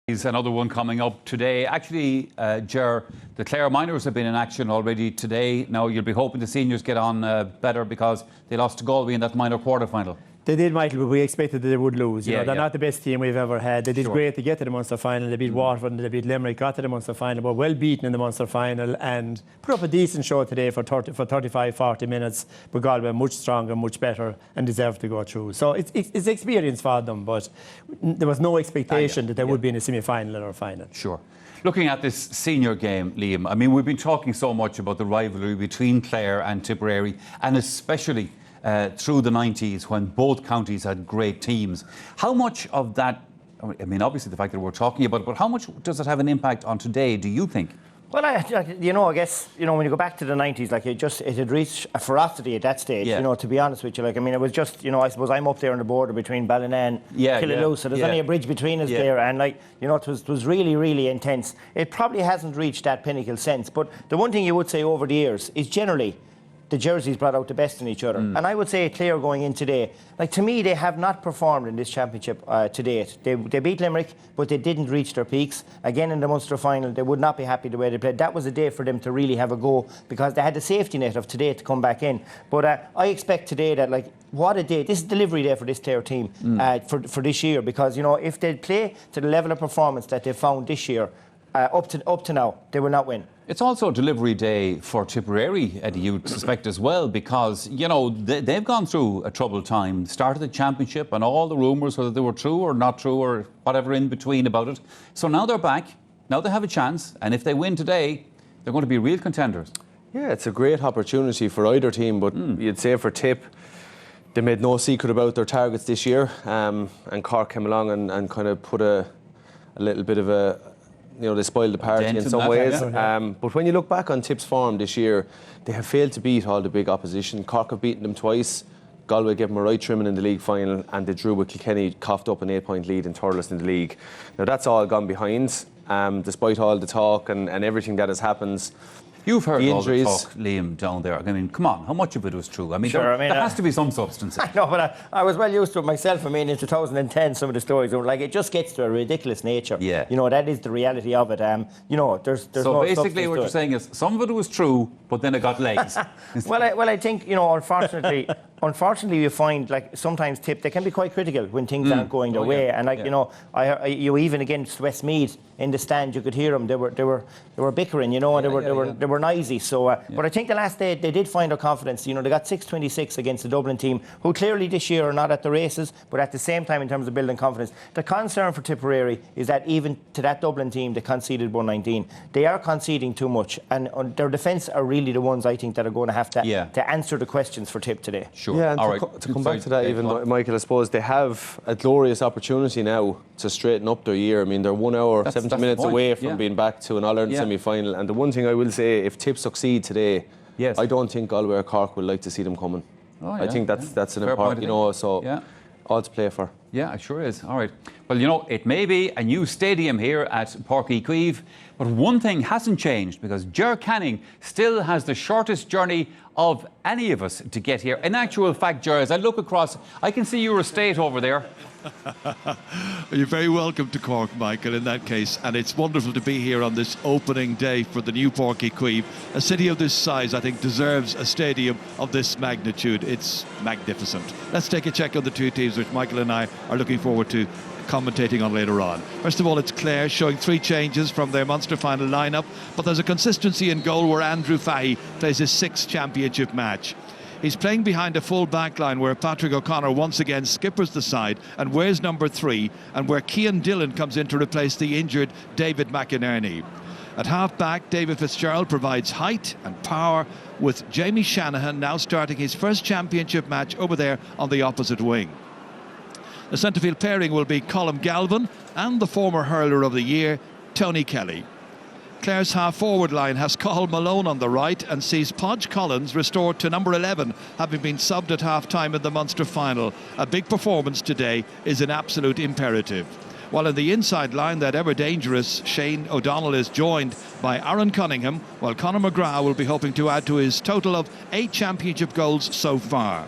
Is another one coming up today. Actually, Ger, the Clare minors have been in action already today. Now you'll be hoping the seniors get on better because they lost to Galway in that minor quarter-final. They did, Michael, but we expected that they would lose. They're not the best team we've ever had. They did great to get to the Munster final. They beat Waterford and they beat Limerick, got to the Munster final, but well beaten in the Munster final and put up a decent show today for 35-40 minutes. But Galway much stronger, much better and deserved to go through. So it's experience for them, but there was no expectation that they would be in a semi-final or a final. Sure. Looking at this senior game, Liam, I mean, we've been talking so much about the rivalry between Clare and Tipperary, and especially through the 90s when both counties had great teams. How much of that, I mean, obviously the fact that we're talking about it, but how much does it have an impact on today, do you think? Well, I guess, when you go back to the 90s, it had reached a ferocity at that stage, to be honest with you. It was just, I suppose I'm up there on the border between Ballina and Killaloe, so there's only a bridge between us there, and it was really, really intense. It probably hasn't reached that pinnacle since, but the one thing you would say over the years is generally the jerseys brought out the best in each other. And I would say Clare going in today, to me, they have not performed in this championship to date. They beat Limerick, but they didn't reach their peaks. Again, in the Munster final, they would not be happy the way they played. That was a day for them to really have a go because they had the safety net of today to come back in. But I expect today that, what a day. This is delivery day for this Clare team for this year because, if they play to the level of performance that they've found this year, up to now, they will not win. It's also delivery day for Tipperary, Eddie, you'd suspect as well, because, they've gone through a troubled time, started the championship and all the rumours, whether they were true or not true or whatever in between about it. So now they're back, now they have a chance, and if they win today, they're going to be real contenders. Yeah, it's a great opportunity for either team, but you'd say for Tip, they made no secret about their targets this year, and Cork came along and kind of put a little bit of a... they spoiled the party in some ways. But when you look back on Tip's form this year, they have failed to beat all the big opposition. Cork have beaten them twice. Galway gave them a right trimming in the league final, and they drew with Kilkenny, coughed up an 8-point lead in Thurles in the league. Now that's all gone behind, despite all the talk and everything that has happened. You've heard all the talk, Liam, down there. I mean, come on, how much of it was true? I mean, there has to be some substance. I know, but I was well used to it myself. I mean, in 2010, some of the stories were it just gets to a ridiculous nature. Yeah. that is the reality of it. There's so no basically what you're saying is some of it was true, but then it got legs. Well, I think, unfortunately, you find, sometimes Tip, they can be quite critical when things aren't going their way. And, you even against Westmeath in the stand, you could hear them. They were bickering, and they were noisy. So, but I think the last day they did find their confidence. They got 6-26 against the Dublin team, who clearly this year are not at the races, but at the same time, in terms of building confidence, the concern for Tipperary is that even to that Dublin team, they conceded 119. They are conceding too much, and their defence are really the ones I think that are going to have to answer the questions for Tip today. Sure. Yeah, and to come back to that, even Michael, I suppose they have a glorious opportunity now to straighten up their year. I mean, they're 1 hour, 70 minutes away from being back to an All-Ireland semi-final. And the one thing I will say, if Tip succeed today, I don't think Galway or Cork would like to see them coming. I think that's an important, so all to play for. Yeah, it sure is. All right. Well, it may be a new stadium here at Páirc Uí Chaoimh, but one thing hasn't changed because Ger Canning still has the shortest journey of any of us to get here. In actual fact, Ger, as I look across, I can see your estate over there. You're very welcome to Cork, Michael, in that case. And it's wonderful to be here on this opening day for the new Páirc Uí Chaoimh. A city of this size, I think, deserves a stadium of this magnitude. It's magnificent. Let's take a check on the two teams, which Michael and I are looking forward to commentating on later on. First of all, it's Clare showing 3 changes from their Munster final lineup, but there's a consistency in goal where Andrew Fahey plays his 6th championship match. He's playing behind a full back line where Patrick O'Connor once again skippers the side and wears number 3, and where Cian Dillon comes in to replace the injured David McInerney. At half-back, David Fitzgerald provides height and power, with Jamie Shanahan now starting his first championship match over there on the opposite wing. The centre-field pairing will be Colm Galvin and the former hurler of the year, Tony Kelly. Clare's half-forward line has Cathal Malone on the right and sees Podge Collins restored to number 11, having been subbed at half-time in the Munster final. A big performance today is an absolute imperative. While in the inside line, that ever-dangerous Shane O'Donnell is joined by Aaron Cunningham, while Conor McGrath will be hoping to add to his total of 8 championship goals so far.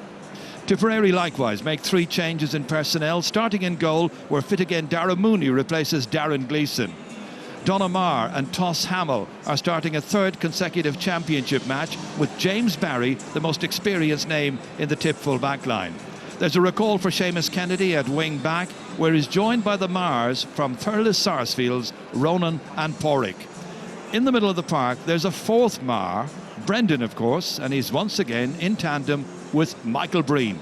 Tipperary likewise make 3 changes in personnel. Starting in goal, where fit again Darragh Mooney replaces Darren Gleeson. Donna Marr and Toss Hamill are starting a 3rd consecutive championship match, with James Barry the most experienced name in the Tip full back line. There's a recall for Seamus Kennedy at wing back, where he's joined by the Mars from Thurles Sarsfields, Ronan and Porrick. In the middle of the park, there's a 4th Mar, Brendan of course, and he's once again in tandem with Michael Breen.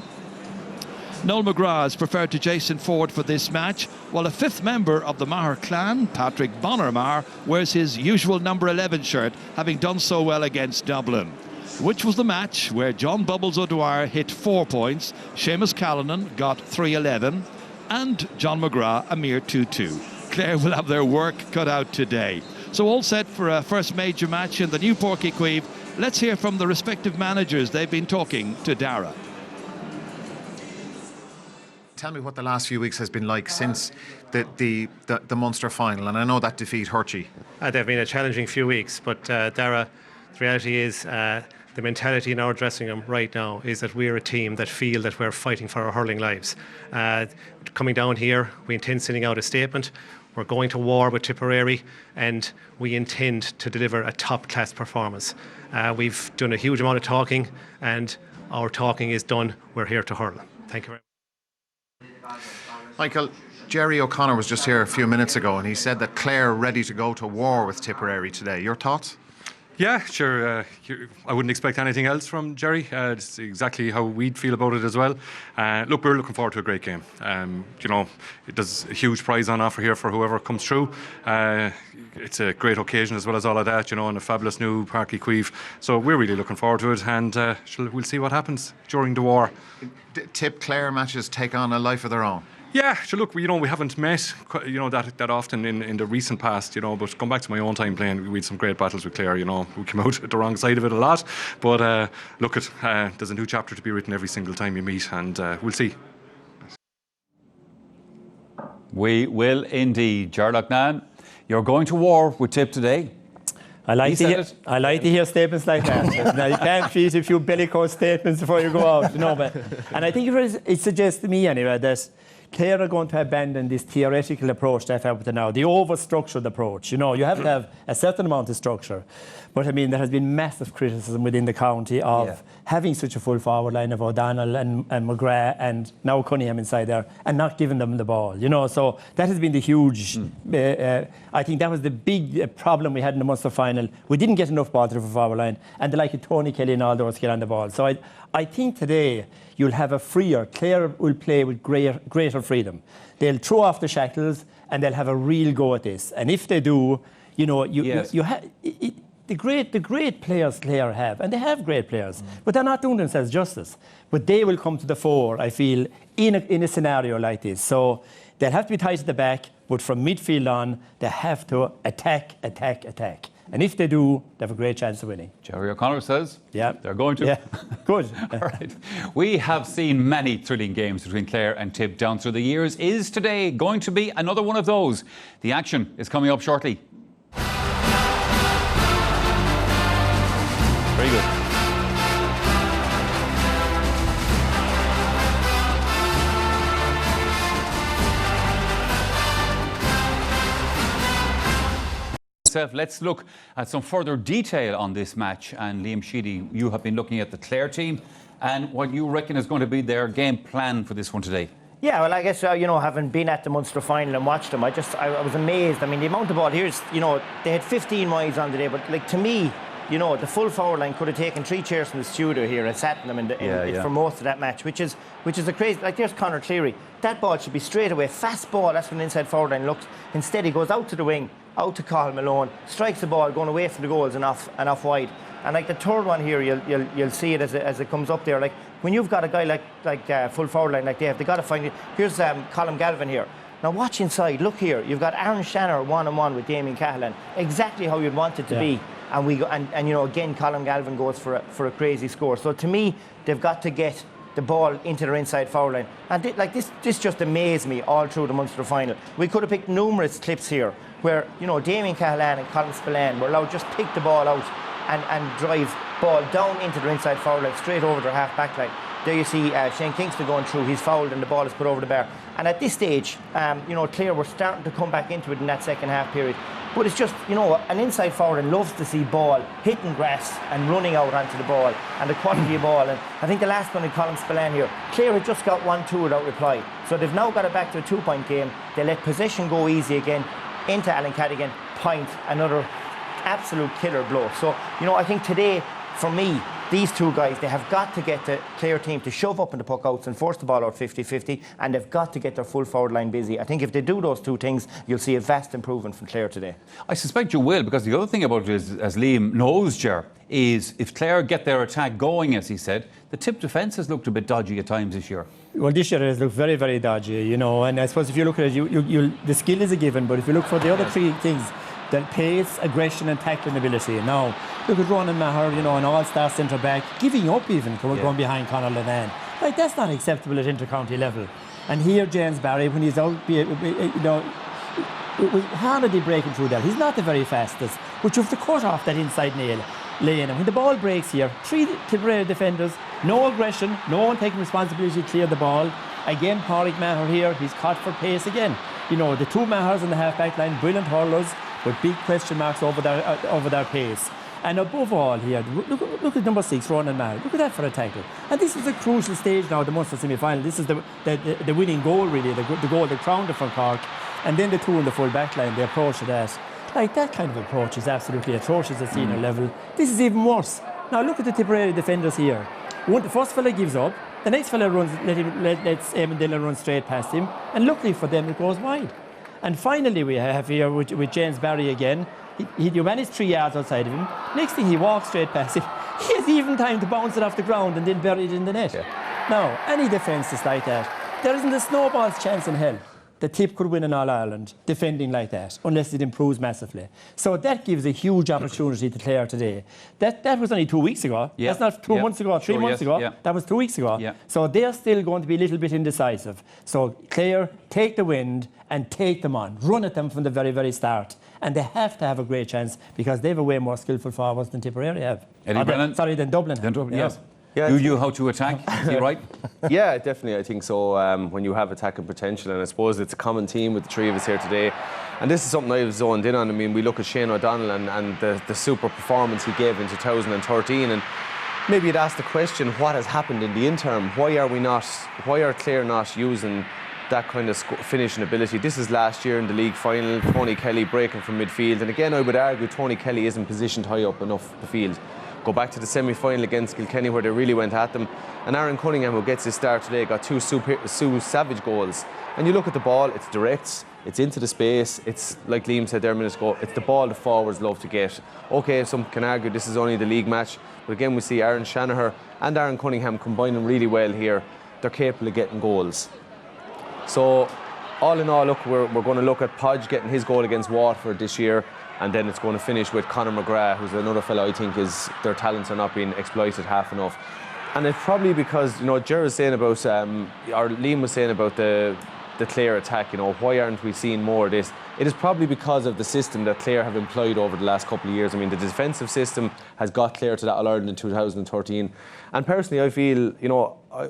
Noel McGrath is preferred to Jason Ford for this match, while a 5th member of the Maher clan, Patrick Bonner Maher, wears his usual number 11 shirt, having done so well against Dublin. Which was the match where John Bubbles O'Dwyer hit 4 points, Seamus Callanan got 3-11, and John McGrath a mere 2-2. Clare will have their work cut out today. So all set for a first major match in the new Páirc Uí Chaoimh. Let's hear from the respective managers. They've been talking to Darragh. Tell me what the last few weeks has been like since the Munster final, and I know that defeat hurt you. They've been a challenging few weeks, but Darragh, the reality is the mentality in our dressing room right now is that we're a team that feel that we're fighting for our hurling lives. Coming down here, we intend sending out a statement. We're going to war with Tipperary, and we intend to deliver a top-class performance. We've done a huge amount of talking, and our talking is done. We're here to hurl. Thank you very much. Michael, Jerry O'Connor was just here a few minutes ago, and he said that Clare are ready to go to war with Tipperary today. Your thoughts? Yeah, sure. I wouldn't expect anything else from Jerry. It's exactly how we'd feel about it as well. Look, we're looking forward to a great game. There's a huge prize on offer here for whoever comes through. It's a great occasion as well as all of that, and a fabulous new Páirc Uí Chaoimh. So we're really looking forward to it, and we'll see what happens during the war. Tip Clare matches take on a life of their own. Yeah, sure. Look, we haven't met, that often in the recent past, But going back to my own time playing, we had some great battles with Clare. We came out at the wrong side of it a lot. But there's a new chapter to be written every single time you meet, and we'll see. We will indeed, Jarlath Nan. You're going to war with Tip today. I like to hear statements like that. Now, you can't feed a few bellicose statements before you go out, and I think it suggests to me anyway that Clare are going to abandon this theoretical approach they've had to now, the over-structured approach. You have to have a certain amount of structure. But, there has been massive criticism within the county of having such a full forward line of O'Donnell and McGrath and now Cunningham inside there and not giving them the ball. So that has been the huge... I think that was the big problem we had in the Munster final. We didn't get enough ball to the forward line, and the like of Tony Kelly and all those get on the ball. So I think today you'll have a freer. Clare will play with greater freedom. They'll throw off the shackles and they'll have a real go at this. And if they do, you have the great players Clare have, and they have great players, but they're not doing themselves justice. But they will come to the fore, I feel, in a scenario like this. So they'll have to be tight at the back, but from midfield on, they have to attack. And if they do, they have a great chance of winning. Jerry O'Connor says they're going to. Yeah, good. All right. We have seen many thrilling games between Clare and Tip down through the years. Is today going to be another one of those? The action is coming up shortly. Very good. Let's look at some further detail on this match. And Liam Sheedy, you have been looking at the Clare team and what you reckon is going to be their game plan for this one today. Yeah, well, I guess, having been at the Munster final and watched them, I was amazed. The amount of ball here is, they had 15 miles on the day, but to me, the full forward line could have taken 3 chairs from the studio here and sat in them for most of that match, which is a crazy. Like, there's Conor Cleary. That ball should be straight away. Fast ball, that's when the inside forward line looks. Instead, he goes out to the wing, out to Cathal Malone, strikes the ball, going away from the goals and off wide. And like the third one here, you'll see it as it comes up there. Like, when you've got a guy like full forward line like they have got to find it. Here's Colm Galvin here. Now watch inside. Look here. You've got Aaron Shanner 1-on-1 with Damien Cahalane. Exactly how you'd want it to be. And we go, and again, Colm Galvin goes for a crazy score. So to me, they've got to get the ball into their inside forward line. And this just amazed me all through the Munster final. We could have picked numerous clips here where Damien Cahalane and Colin Spillane were allowed to just pick the ball out and drive ball down into their inside forward line, straight over their half back line. there you see Shane Kingston going through. He's fouled and the ball is put over the bar. And at this stage, Clare were starting to come back into it in that second half period. But it's just, an inside forward and loves to see ball hitting grass and running out onto the ball and the quality of ball. And I think the last one in Colin Spillane here, Clare had just got 1-2 without reply. So they've now got it back to a 2-point game. They let possession go easy again into Alan Cadigan, point, another absolute killer blow. So, I think today, for me, these two guys, they have got to get the Clare team to shove up in the puck outs and force the ball out 50-50, and they've got to get their full forward line busy. I think if they do those two things, you'll see a vast improvement from Clare today. I suspect you will, because the other thing about it is, as Liam knows, Ger, is if Clare get their attack going, as he said, the Tip defence has looked a bit dodgy at times this year. Well, this year it has looked very, very dodgy, and I suppose if you look at it, the skill is a given, but if you look for the other three things, the pace, aggression and tackling ability. Now, look at Ronan Maher, an all-star centre-back, giving up even, going behind Conor Lennon. Like, that's not acceptable at inter-county level. And here, James Barry, when he's out, hardly breaking through that. He's not the very fastest, but you have to cut off that inside nail lane. And when the ball breaks here, 3 Tipperary defenders, no aggression, no one taking responsibility to clear the ball. Again, Pádraig Maher here, he's caught for pace again. The 2 Mahers in the half-back line, brilliant hurlers, with big question marks over their pace. And above all here, look at number 6, Ronan Maher. Look at that for a tackle. And this is a crucial stage now, the Munster semi-final. This is the winning goal, really, the goal that crowned it for Cork. And then the 2 in the full back line, the approach to that. Like, that kind of approach is absolutely atrocious at senior level. This is even worse. Now, look at the Tipperary defenders here. The first fella gives up. The next fella lets Eamon Dillon run straight past him. And luckily for them, it goes wide. And finally, we have here with James Barry again. You manage 3 yards outside of him. Next thing, he walks straight past him. He has even time to bounce it off the ground and then bury it in the net. Yeah. Now, any defence is like that. There isn't a snowball's chance in hell the Tip could win in All-Ireland defending like that, unless it improves massively. So that gives a huge opportunity to Clare today. That was only 2 weeks ago. Yeah. That's not 2 months ago, 3 months ago. Yeah. That was 2 weeks ago. Yeah. So they're still going to be a little bit indecisive. So Clare, take the wind and take them on. Run at them from the very, very start. And they have to have a great chance because they have a way more skillful forwards than Tipperary have. Than Dublin. Yes. Yeah, you knew how to attack, is he right? Yeah, definitely, I think so. When you have attacking potential, and I suppose it's a common theme with the 3 of us here today. And this is something I've zoned in on. I mean, we look at Shane O'Donnell and the super performance he gave in 2013, and maybe you'd ask the question, what has happened in the interim? Why are Clare not using that kind of finishing ability? This is last year in the league final, Tony Kelly breaking from midfield, and again I would argue Tony Kelly isn't positioned high up enough the field. Go back to the semi-final against Kilkenny where they really went at them, and Aaron Cunningham, who gets his start today, got 2 savage goals. And you look at the ball, it's direct, it's into the space, it's like Liam said there a minute ago, it's the ball the forwards love to get. Okay, some can argue this is only the league match, but again we see Aaron Shanahan and Aaron Cunningham combining really well here. They're capable of getting goals. So all in all, look, we're going to look at Podge getting his goal against Waterford this year, and then it's going to finish with Conor McGrath, who's another fellow I think their talents are not being exploited half enough. And it's probably because, Ger was saying about, or Liam was saying about the Clare attack, why aren't we seeing more of this? It is probably because of the system that Clare have employed over the last couple of years. I mean, the defensive system has got Clare to that All-Ireland in 2013. And personally, I feel,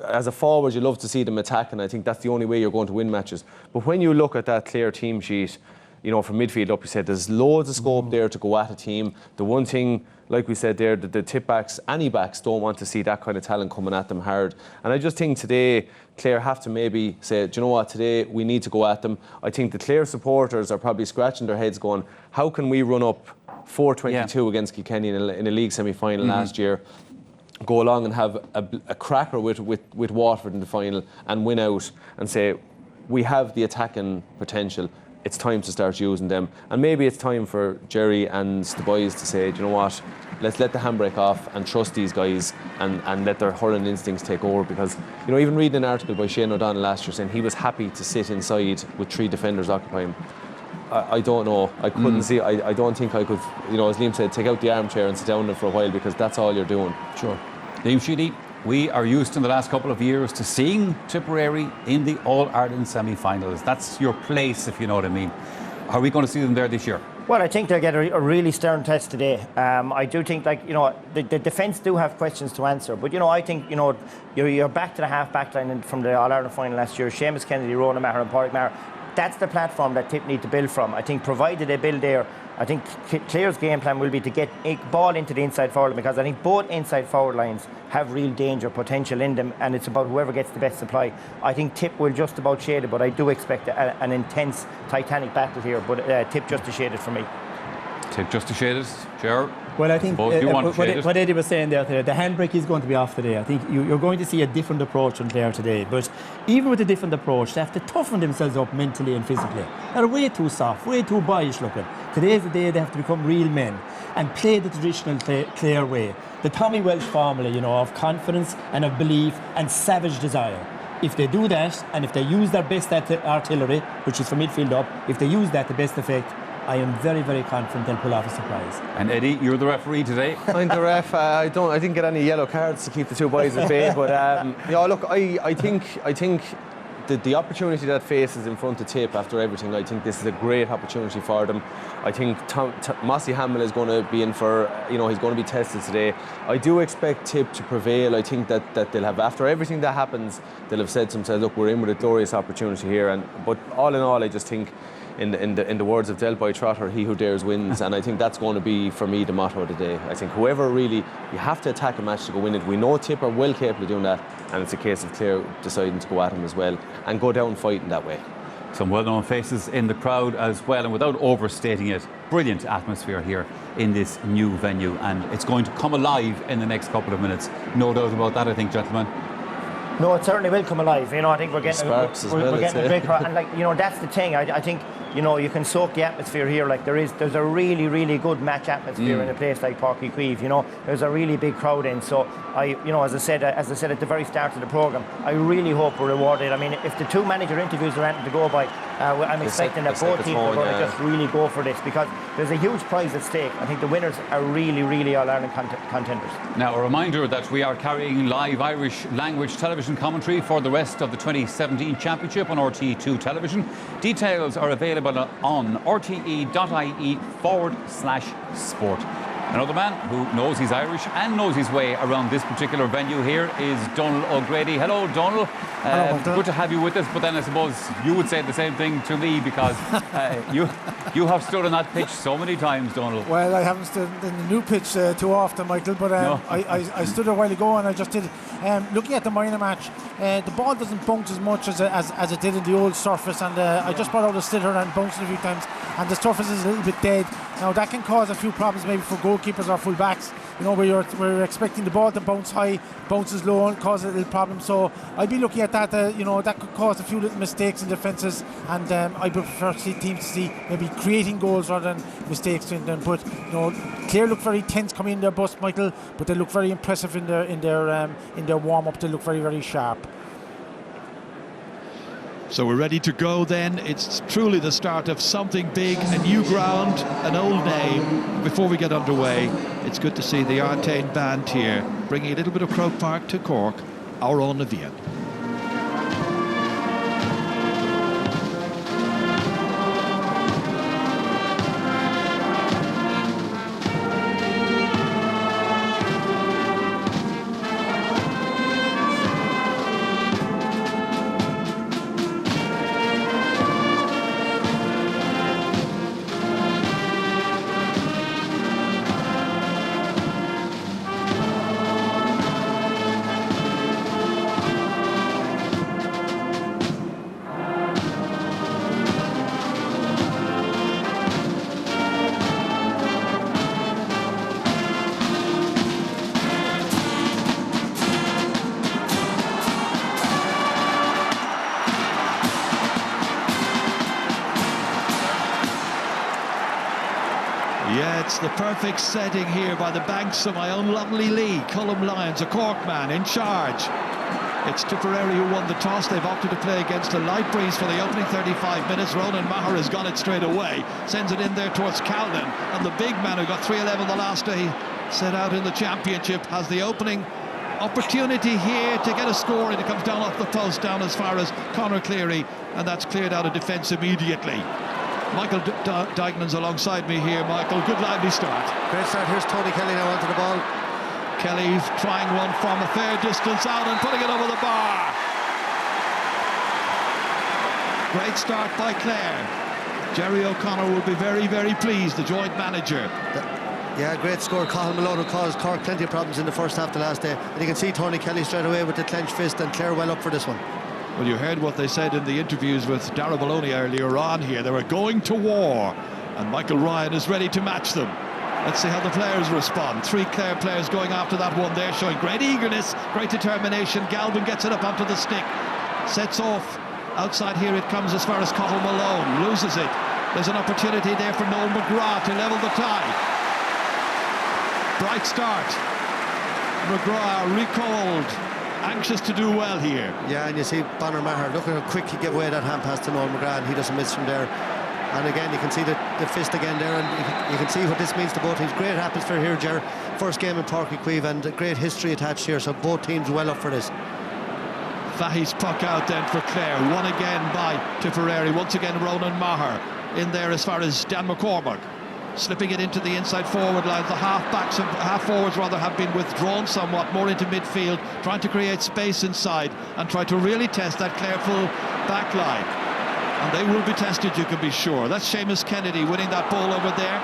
as a forward, you love to see them attack, and I think that's the only way you're going to win matches. But when you look at that Clare team sheet, from midfield up, you said there's loads of scope there to go at a team. The one thing, like we said there, the tip backs, any backs don't want to see that kind of talent coming at them hard. And I just think today, Clare have to maybe say, do you know what, today we need to go at them. I think the Clare supporters are probably scratching their heads going, how can we run up 4-22 against Kilkenny in a league semi-final last year, go along and have a cracker with Waterford in the final and win out and say, we have the attacking potential. It's time to start using them. And maybe it's time for Jerry and the boys to say, do you know what, let's let the handbrake off and trust these guys and let their hurling instincts take over. Because, even reading an article by Shane O'Donnell last year saying he was happy to sit inside with 3 defenders occupying him. I don't know. I couldn't see. I don't think I could, as Liam said, take out the armchair and sit down there for a while, because that's all you're doing. Sure. Liam Sheedy, we are used in the last couple of years to seeing Tipperary in the All-Ireland semi-finals. That's your place, if you know what I mean. Are we going to see them there this year? Well, I think they'll get a really stern test today. I do think, the defence do have questions to answer. But, I think, you're back to the half-back line from the All-Ireland final last year. Seamus Kennedy, Ronan Maher and Pádraig Maher. That's the platform that Tip need to build from. I think provided they build there, I think Clare's game plan will be to get a ball into the inside forward line, because I think both inside forward lines have real danger potential in them, and it's about whoever gets the best supply. I think Tip will just about shade it, but I do expect an intense Titanic battle here, but Tip just to shade it for me. Tip just to shade it, Ger? Well, I think what Eddie was saying there today, the handbrake is going to be off today. I think you're going to see a different approach from Clare today. But even with a different approach, they have to toughen themselves up mentally and physically. They're way too soft, way too boyish looking. Today's the day they have to become real men and play the traditional Clare way. The Tommy Welsh formula, of confidence and of belief and savage desire. If they do that, and if they use their best artillery, which is from midfield up, if they use that to best effect, I am very, very confident they'll pull off a surprise. And Eddie, you're the referee today. I'm the ref. I didn't get any yellow cards to keep the two boys at bay. But look, I think the opportunity that faces in front of Tip after everything, I think this is a great opportunity for them. I think Mossy Hamill is going to be in for, he's going to be tested today. I do expect Tip to prevail. I think that they'll have, after everything that happens, they'll have said to themselves, look, we're in with a glorious opportunity here. But all in all, I just think, in the words of Del Boy Trotter, he who dares wins, and I think that's going to be, for me, the motto of the day. I think whoever really, you have to attack a match to go win it. We know Tip are well capable of doing that, and it's a case of Clare deciding to go at him as well and go down fighting that way. Some well-known faces in the crowd as well, and without overstating it, brilliant atmosphere here in this new venue, and it's going to come alive in the next couple of minutes. No doubt about that, I think, gentlemen. No, it certainly will come alive. I think we're getting a great crowd, and that's the thing. I think you can soak the atmosphere here. There's a really, really good match atmosphere in a place like Páirc Uí Chaoimh. There's a really big crowd in. So as I said at the very start of the programme, I really hope we're rewarded. I mean, if the two manager interviews are anything to go by, I'm expecting that both teams are going to just really go for this, because there's a huge prize at stake. I think the winners are really, really All-Ireland contenders. Now, a reminder that we are carrying live Irish language television commentary for the rest of the 2017 Championship on RTE2 television. Details are available on rte.ie/sport. Another man who knows he's Irish and knows his way around this particular venue here is Donald O'Grady. Hello, Donald. Hello, good to have you with us, but then I suppose you would say the same thing to me, because you have stood on that pitch so many times, Donald. Well, I haven't stood in the new pitch too often, Michael, but no. I stood a while ago, and I just did. Looking at the minor match, the ball doesn't bounce as much as it did in the old surface, and I just brought out a sliotar and bounced it a few times, and the surface is a little bit dead. Now that can cause a few problems maybe for goalkeepers or full backs, where we're expecting the ball to bounce high, bounces low, and cause a little problem. So I'd be looking at that, that could cause a few little mistakes in defences, and I prefer to see teams to see maybe creating goals rather than mistakes in them. But Clare look very tense coming in their bus, Michael, but they look very impressive in their warm up. They look very, very sharp. So we're ready to go then. It's truly the start of something big, a new ground, an old name. Before we get underway, it's good to see the Artane band here, bringing a little bit of Croke Park to Cork, our own Navian. It's the perfect setting here by the banks of my own lovely league. Cullum Lyons, a Cork man, in charge. It's Tipperary who won the toss. They've opted to play against a light breeze for the opening 35 minutes. Ronan Maher has got it straight away. Sends it in there towards Calden. And the big man who got 3-11 the last day set out in the championship has the opening opportunity here to get a score, and it comes down off the post, down as far as Conor Cleary, and that's cleared out of defence immediately. Michael Dygnan's alongside me here. Michael, good lively start. Great start. Here's Tony Kelly now onto the ball. Kelly trying one from a fair distance out and putting it over the bar. Great start by Clare. Jerry O'Connor will be very, very pleased, the joint manager. Yeah, great score. Cathal Malone caused Cork plenty of problems in the first half the last day. And you can see Tony Kelly straight away with the clenched fist, and Clare well up for this one. Well, you heard what they said in the interviews with Dara Maloney earlier on here. They were going to war, and Michael Ryan is ready to match them. Let's see how the players respond. 3 Clare players going after that one there, showing great eagerness, great determination. Galvin gets it up onto the stick, sets off. Outside here it comes as far as Cathal Malone, loses it. There's an opportunity there for Noel McGrath to level the tie. Bright start. McGrath recalled, anxious to do well here. Yeah, and you see Bonner Maher, look at how quick he gave away that hand pass to Noel McGrath, and he doesn't miss from there. And again, you can see the fist again there, and you can see what this means to both teams. Great atmosphere here, Ger. First game in Páirc Uí Chaoimh, and great history attached here, so both teams well up for this. Fahey's puck out then for Clare, won again by Tipperary. Once again Ronan Maher in there as far as Dan McCormack, slipping it into the inside forward line. The half forwards rather have been withdrawn somewhat more into midfield, trying to create space inside and try to really test that Clare full back line. And they will be tested, you can be sure. That's Seamus Kennedy winning that ball over there,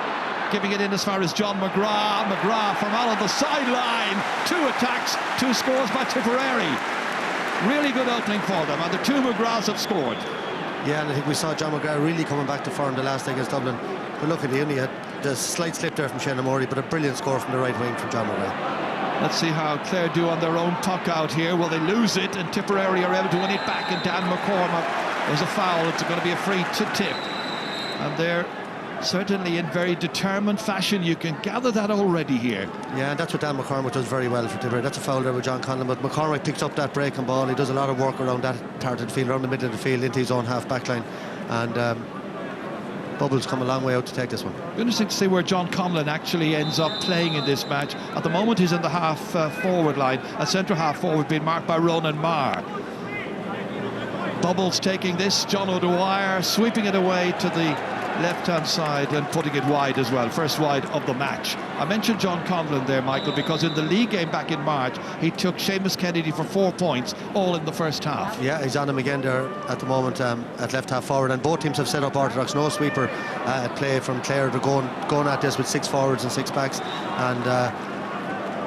giving it in as far as John McGrath. McGrath from out of the sideline. 2 attacks, 2 scores by Tipperary. Really good opening for them, and the 2 McGraths have scored. Yeah, and I think we saw John McGrath really coming back to form the last day against Dublin. But look, he only had the slight slip there from Shane O'Morey, but a brilliant score from the right wing from John McGrath. Let's see how Clare do on their own puck out here. Well, they lose it, and Tipperary are able to win it back, and Dan McCormack, there's a foul. It's going to be a free to Tip. And they're certainly in very determined fashion. You can gather that already here. Yeah, and that's what Dan McCormack does very well for Tipperary. That's a foul there with John Conlon, but McCormack picks up that breaking ball. He does a lot of work around that part of the field, around the middle of the field, into his own half back line. And Bubbles come a long way out to take this one. Interesting to see where John Conlon actually ends up playing in this match. At the moment he's in the half forward line, a centre half forward being marked by Ronan Maher. Bubbles taking this, John O'Dwyer sweeping it away to the left-hand side and putting it wide as well, first wide of the match. I mentioned John Conlon there, Michael, because in the league game back in March, he took Seamus Kennedy for 4 points, all in the first half. Yeah, he's on him again there at the moment at left half forward, and both teams have set up orthodox no sweeper at play from Clare. They're going at this with 6 forwards and 6 backs, and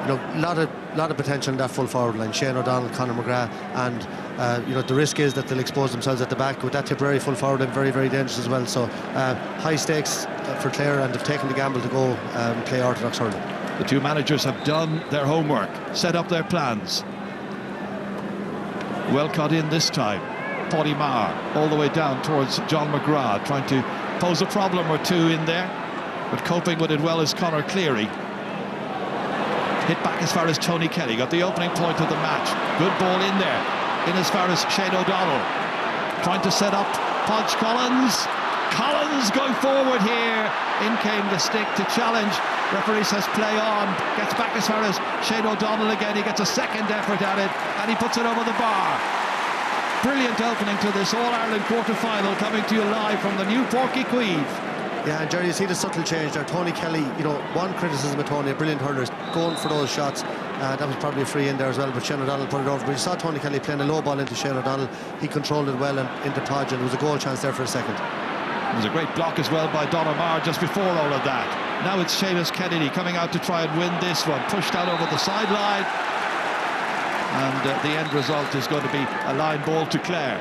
you know, a lot of potential in that full forward line. Shane O'Donnell, Conor McGrath, and you know, the risk is that they'll expose themselves at the back with that Tipperary full forward, and very, very dangerous as well. So high stakes for Clare, and they've taken the gamble to go play orthodox hurling. The 2 managers have done their homework, set up their plans. Well cut in this time. Paddy Maher all the way down towards John McGrath, trying to pose a problem or 2 in there, but coping with it well is Conor Cleary. Hit back as far as Tony Kelly, got the opening point of the match. Good ball in there, in as far as Shane O'Donnell, trying to set up Podge Collins. Collins going forward here. In came the stick to challenge. Referee says play on. Gets back as far as Shane O'Donnell again. He gets a second effort at it, and he puts it over the bar. Brilliant opening to this All-Ireland quarter-final, coming to you live from the new Páirc Uí Chaoimh. Yeah, and Jerry, you see the subtle change there. Tony Kelly, you know, one criticism of Tony, a brilliant hurler, going for those shots. That was probably a free in there as well, but Shane O'Donnell put it over. But you saw Tony Kelly playing a low ball into Shane O'Donnell. He controlled it well and into Podge, and there was a goal chance there for a second. There was a great block as well by Donna Maher just before all of that. Now it's Seamus Kennedy coming out to try and win this one. Pushed out over the sideline. And the end result is going to be a line ball to Clare.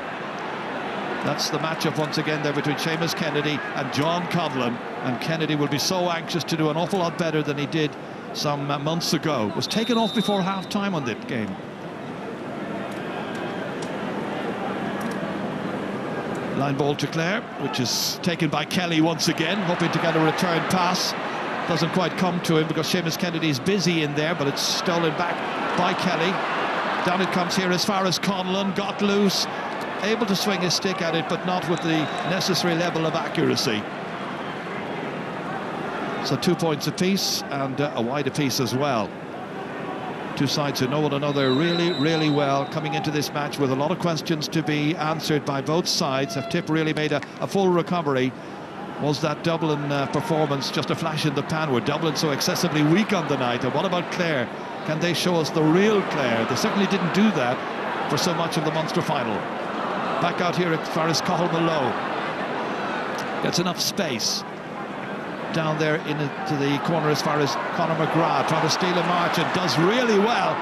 That's the matchup once again there between Seamus Kennedy and John Conlon. And Kennedy will be so anxious to do an awful lot better than he did some months ago. Was taken off before half-time on that game. Line ball to Clare, which is taken by Kelly once again, hoping to get a return pass. Doesn't quite come to him because Seamus Kennedy is busy in there, but it's stolen back by Kelly. Down it comes here as far as Conlon, got loose, able to swing his stick at it, but not with the necessary level of accuracy. So 2 points apiece, and a wide apiece as well. Two sides who know one another really, really well, coming into this match with a lot of questions to be answered by both sides. Have Tip really made a full recovery Was that Dublin performance just a flash in the pan? Were Dublin so excessively weak on the night? And what about Clare? Can they show us the real Clare? They certainly didn't do that for so much of the Munster final. Back out here as far as Cathal Mallow. Gets enough space. Down there into the corner as far as Conor McGrath, trying to steal a march, and does really well.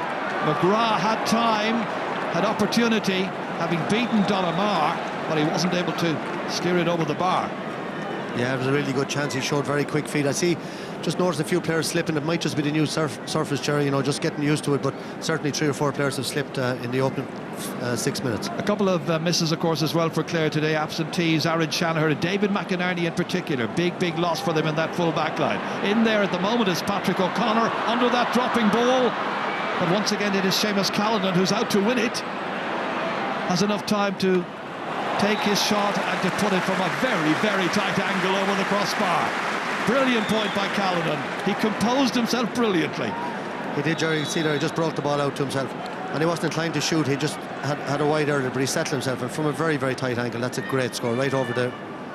McGrath had time, had opportunity, having beaten Donamar, but he wasn't able to steer it over the bar. Yeah, it was a really good chance. He showed very quick feet. I see, just noticed a few players slipping. It might just be the new surface, Jerry, just getting used to it, but certainly 3 or 4 players have slipped in the opening 6 minutes. A couple of misses, of course, as well for Clare today. Absentees, Aaron Shanahan and David McInerney in particular. Big loss for them in that full back line. In there at the moment is Patrick O'Connor under that dropping ball. But once again, it is Seamus Callanan who's out to win it. Has enough time to take his shot and to put it from a very tight angle over the crossbar. Brilliant point by Callanan. He composed himself brilliantly. He did, Jerry. You see there, he just brought the ball out to himself. And he wasn't inclined to shoot. He just had a wide earlier, but he settled himself. And from a very tight angle, that's a great score. Right over the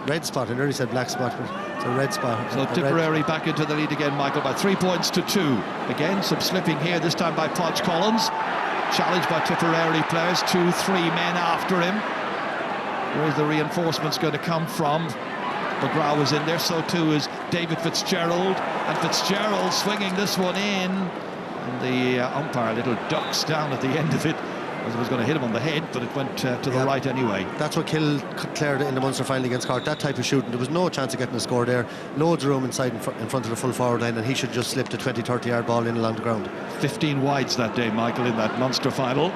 red spot. I nearly said black spot, but it's a red spot. So Tipperary back into the lead again, Michael, by 3 points to 2. Again, some slipping here, this time by Podge Collins. Challenged by Tipperary players, 2-3 men after him. Where's the reinforcements going to come from? McGrath was in there, so too is David Fitzgerald. And Fitzgerald swinging this one in. And the umpire little ducks down at the end of it. As it was going to hit him on the head, but it went to the right anyway. That's what killed Clare in the Munster final against Cork, that type of shooting. There was no chance of getting a score there. Loads of room inside in front of the full forward line, and he should just slip the 20-30 yard ball in along the ground. 15 wides that day, Michael, in that Munster final.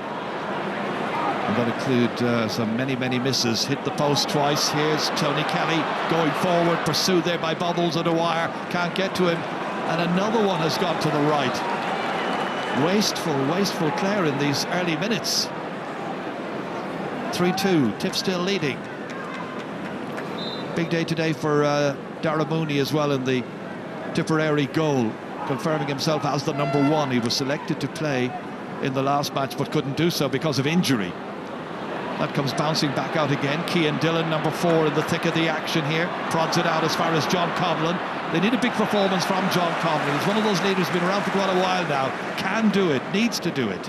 And that include some many misses. Hit the post twice. Here's Tony Kelly going forward, pursued there by Bubbles and Dwyer. Can't get to him. And another one has gone to the right. Wasteful Clare in these early minutes. 3-2, Tip still leading. Big day today for Dara Mooney as well in the Tipperary goal, confirming himself as the number 1. He was selected to play in the last match but couldn't do so because of injury. That comes bouncing back out again. Cian Dillon, number 4, in the thick of the action here. Prods it out as far as John Conlon. They need a big performance from John Conlon. He's one of those leaders who's been around for quite a while now. Can do it, needs to do it.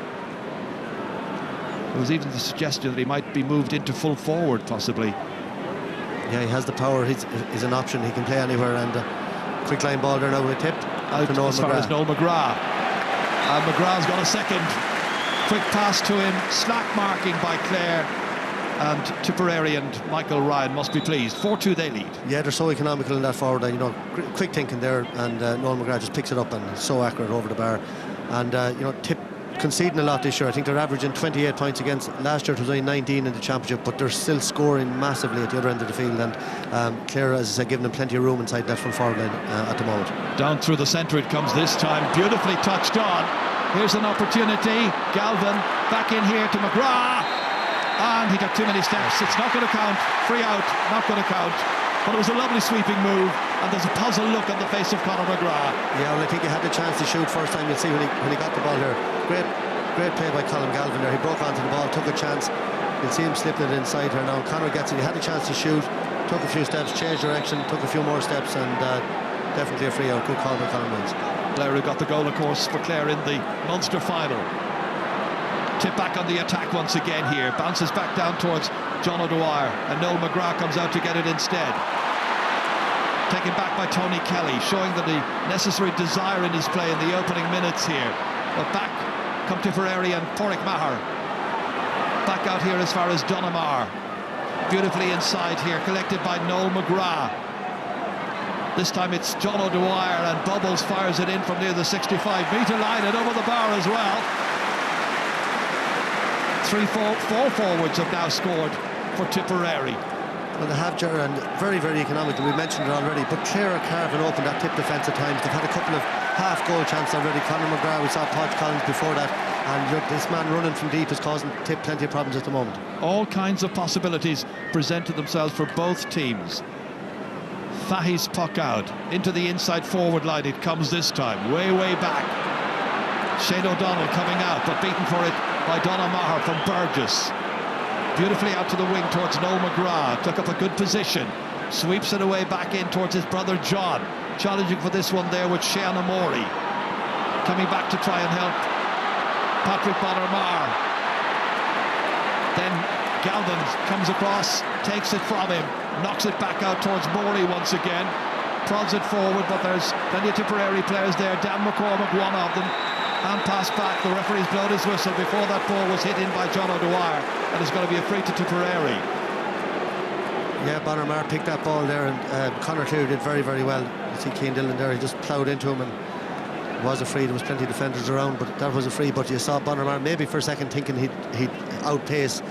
There was even the suggestion that he might be moved into full forward, possibly. Yeah, he has the power. He's an option. He can play anywhere. And quick line ball there now with Tip. Out as far as Noel McGrath. And McGrath's got a second. Quick pass to him, slack marking by Clare, and Tipperary and Michael Ryan must be pleased. 4-2 they lead. Yeah, they're so economical in that forward line, quick thinking there, and Noel McGrath just picks it up and so accurate over the bar. And Tip conceding a lot this year. I think they're averaging 28 points against. Last year it was only 19 in the championship, but they're still scoring massively at the other end of the field. And Clare, as I said, giving them plenty of room inside that front forward line at the moment. Down through the centre it comes this time, beautifully touched on. Here's an opportunity. Galvin back in here to McGrath. And he took too many steps. It's not going to count. Free out, not going to count. But it was a lovely sweeping move. And there's a puzzled look on the face of Conor McGrath. Yeah, well, I think he had the chance to shoot first time. You'll see when he got the ball here. Great play by Colin Galvin there. He broke onto the ball, took a chance. You'll see him slipping it inside here now. Conor gets it. He had a chance to shoot. Took a few steps, changed direction, took a few more steps, and definitely a free out. Good call by Colin Mills. Blair who got the goal, of course, for Clare in the Munster final. Tip back on the attack once again here. Bounces back down towards John O'Dwyer, and Noel McGrath comes out to get it instead. Taken back by Tony Kelly, showing the necessary desire in his play in the opening minutes here. But back come Tipperary and Porrick Maher. Back out here as far as Donamar. Beautifully inside here, collected by Noel McGrath. This time it's John O'Dwyer, and Bubbles fires it in from near the 65-metre line and over the bar as well. 4 forwards have now scored for Tipperary. Well, they have, Ger, and very economical. We mentioned it already, but Clare are carving open that Tip defence at times. They've had a couple of half-goal chances already. Conor McGrath, we saw Podge Collins before that, and look, this man running from deep is causing Tip plenty of problems at the moment. All kinds of possibilities presented themselves for both teams. Fahy's puck out into the inside forward line. It comes this time way back. Shane O'Donnell coming out, but beaten for it by Donagh Maher from Burgess. Beautifully out to the wing towards Noel McGrath. Took up a good position. Sweeps it away back in towards his brother John. Challenging for this one there with Shane O'Morey. Coming back to try and help Patrick Bonner-Marr. Then Galvin comes across, takes it from him, knocks it back out towards Morey once again. Prods it forward, but there's plenty of Tipperary players there. Dan McCormick, one of them. And pass back. The referee's blown his whistle before that ball was hit in by John O'Dwyer. And it's going to be a free to Tipperary. Yeah, Bonner-Marr picked that ball there, and Conor Cleary did very, very well. You see Cian Dillon there, he just ploughed into him, and it was a free. There was plenty of defenders around, but that was a free. But you saw Bonner-Marr maybe for a second thinking he'd outpace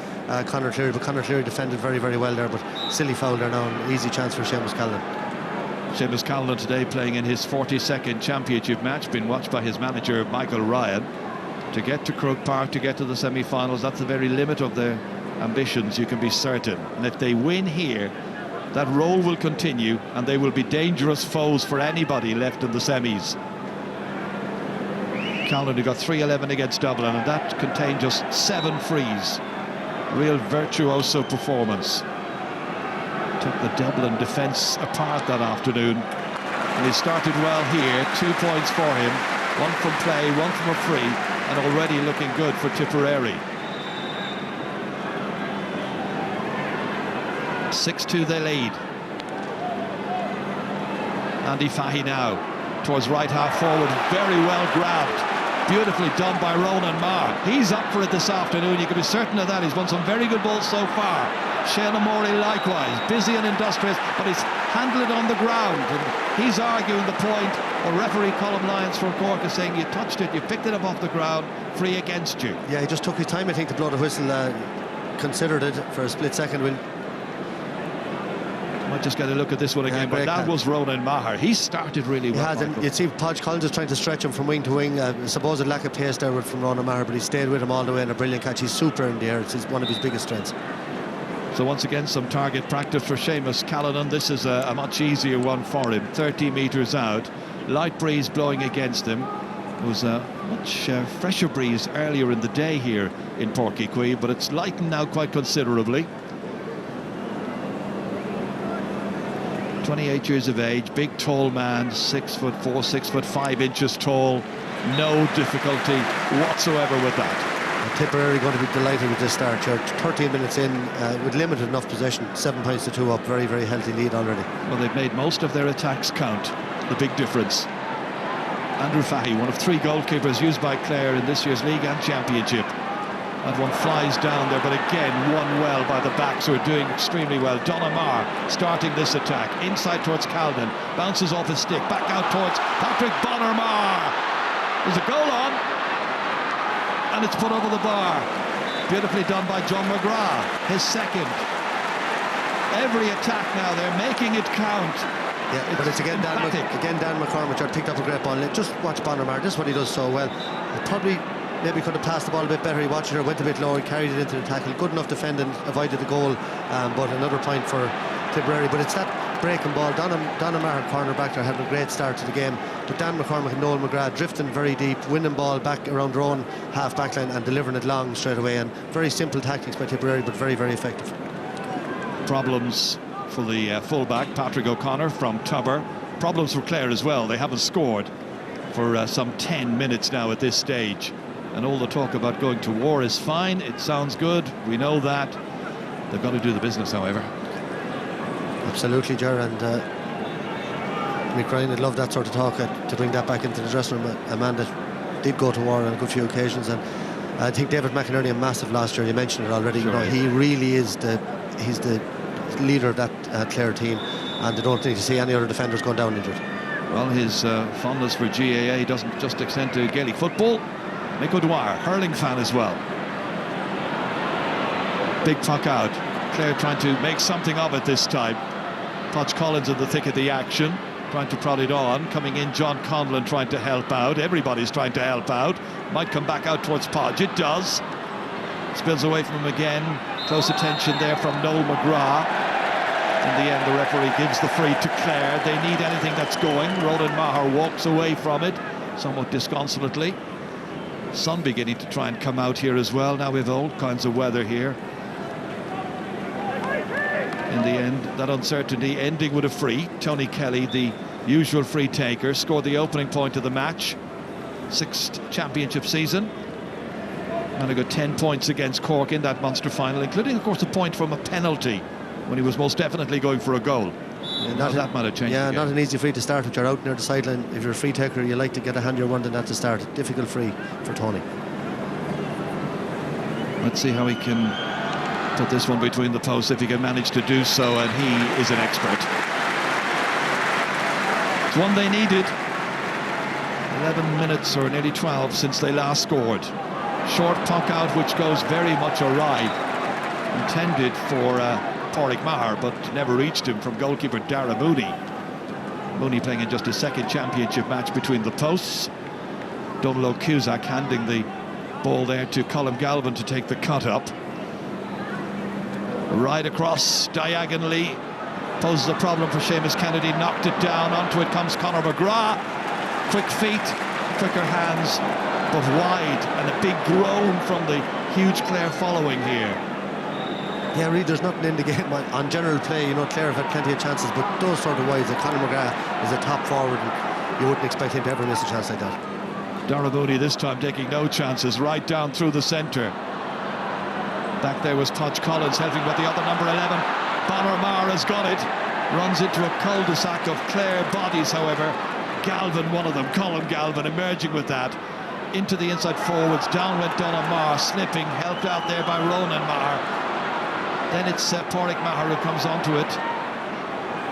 Conor Cleary, but Conor Cleary defended very, very well there. But silly foul there now, an easy chance for Seamus Callan. Seamus Callan today playing in his 42nd championship match, being watched by his manager Michael Ryan. To get to Croke Park, to get to the semi-finals, that's the very limit of their ambitions, you can be certain. And if they win here, that role will continue, and they will be dangerous foes for anybody left in the semis. Callan, who got 3-11 against Dublin, and that contained just 7 frees. Real virtuoso performance. Took the Dublin defence apart that afternoon, and he started well here. 2 points for him, 1 from play, 1 from a free, and already looking good for Tipperary. 6-2 they lead. Andy Fahy now towards right half forward, very well grabbed. Beautifully done by Ronan Marr. He's up for it this afternoon, you can be certain of that. He's won some very good balls so far. Shane O'Morey likewise, busy and industrious, but he's handled it on the ground, and he's arguing the point. Or referee Colm Lyons from Cork is saying you touched it, you picked it up off the ground, free against you. Yeah, he just took his time, I think, to blow the whistle. Considered it for a split second. Might just get a look at this one again, but that was Ronan Maher. He started really well. He has, and you'd see Podge Collins is trying to stretch him from wing to wing. Supposed lack of pace there from Ronan Maher, but he stayed with him all the way, and a brilliant catch. He's super in the air. It's one of his biggest strengths. So once again, some target practice for Seamus Callan. This is a much easier one for him. 30 metres out, light breeze blowing against him. It was a much fresher breeze earlier in the day here in Páirc Uí Chaoimh, but it's lightened now quite considerably. 28 years of age, big tall man, 6'4", 6'5" tall. No difficulty whatsoever with that. Tipperary going to be delighted with this start here. 13 minutes in with limited enough possession, 7 points to 2 up. Very, very healthy lead already. Well, they've made most of their attacks count. The big difference. Andrew Fahy, one of 3 goalkeepers used by Clare in this year's league and championship. That one flies down there, but again won well by the backs, who are doing extremely well. Donna Marr starting this attack inside towards Calden, bounces off his stick back out towards Patrick Bonner-Marr. There's a goal on, and it's put over the bar. Beautifully done by John McGrath, his second. Every attack now, they're making it count. Yeah, but it's again Dan McCormick picked up a great ball. Just watch Bonner-Marr. This is what he does so well. He maybe could have passed the ball a bit better. He watched it, went a bit lower, carried it into the tackle. Good enough defending, avoided the goal, but another point for Tipperary. But it's that breaking ball. Donna Maher, cornerback there, had a great start to the game. But Dan McCormick and Noel McGrath drifting very deep, winning ball back around their own half back line and delivering it long straight away. And very simple tactics by Tipperary, but very, very effective. Problems for the fullback, Patrick O'Connor from Tubber. Problems for Clare as well. They haven't scored for some 10 minutes now at this stage. And all the talk about going to war is fine. It sounds good. We know that. They've got to do the business, however. Absolutely, Ger. And Mick Ryan would love that sort of talk, to bring that back into the dressing room. A man that did go to war on a good few occasions. And I think David McInerney, a massive last year. You mentioned it already. Sure. You know, he really is he's the leader of that Clare team. And they don't need to see any other defenders going down injured. Well, his fondness for GAA doesn't just extend to Gaelic football. Mick O'Dwyer, hurling fan as well. Big puck out. Clare trying to make something of it this time. Podge Collins in the thick of the action, trying to prod it on. Coming in, John Conlon trying to help out. Everybody's trying to help out. Might come back out towards Podge. It does. Spills away from him again. Close attention there from Noel McGrath. In the end, the referee gives the free to Clare. They need anything that's going. Ronan Maher walks away from it, somewhat disconsolately. Sun beginning to try and come out here as well. Now we have all kinds of weather here in the end. That uncertainty ending with a free. Tony Kelly, the usual free taker, scored the opening point of the match. 6th championship season. And he got 10 points against Cork in that Munster final, including, of course, a point from a penalty when he was most definitely going for a goal. That might have changed. Yeah, not an easy free to start, but you're out near the sideline. If you're a free taker, you like to get a handier one than that to start. Difficult free for Tony. Let's see how he can put this one between the posts, if he can manage to do so, and he is an expert. It's one they needed. 11 minutes or nearly 12 since they last scored. Short puck out, which goes very much awry. Intended for Pádraig Maher, but never reached him, from goalkeeper Dara Mooney. Mooney playing in just his 2nd championship match between the posts. Donald Cusack handing the ball there to Colm Galvin to take the cut up. Right across diagonally. Poses a problem for Seamus Kennedy. Knocked it down. Onto it comes Conor McGrath. Quick feet, quicker hands, but wide, and a big groan from the huge Clare following here. Yeah, really, there's nothing in the game on general play. You know, Clare have had plenty of chances, but those sort of wides, Conor McGrath is a top forward, and you wouldn't expect him to ever miss a chance like that. Dara Mooney this time taking no chances, right down through the centre. Back there was Podge Collins helping with the other number 11. Bonner Maher has got it. Runs into a cul-de-sac of Clare bodies, however. Galvin, one of them, Colm Galvin, emerging with that. Into the inside forwards, down went Donagh Maher, slipping, helped out there by Ronan Maher. Then it's Pádraig Maher who comes onto it.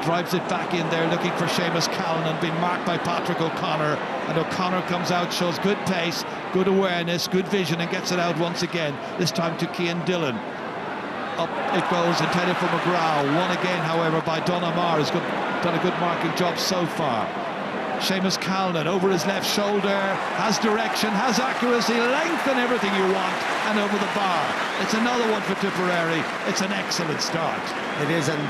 Drives it back in there, looking for Seamus Callan, being marked by Patrick O'Connor. And O'Connor comes out, shows good pace, good awareness, good vision, and gets it out once again, this time to Cian Dillon. Up it goes, intended for McGrath. Won again, however, by Donagh Maher, who's done a good marking job so far. Seamus Callan over his left shoulder, has direction, has accuracy, length and everything you want, and over the bar. It's another one for Tipperary. It's an excellent start. It is, and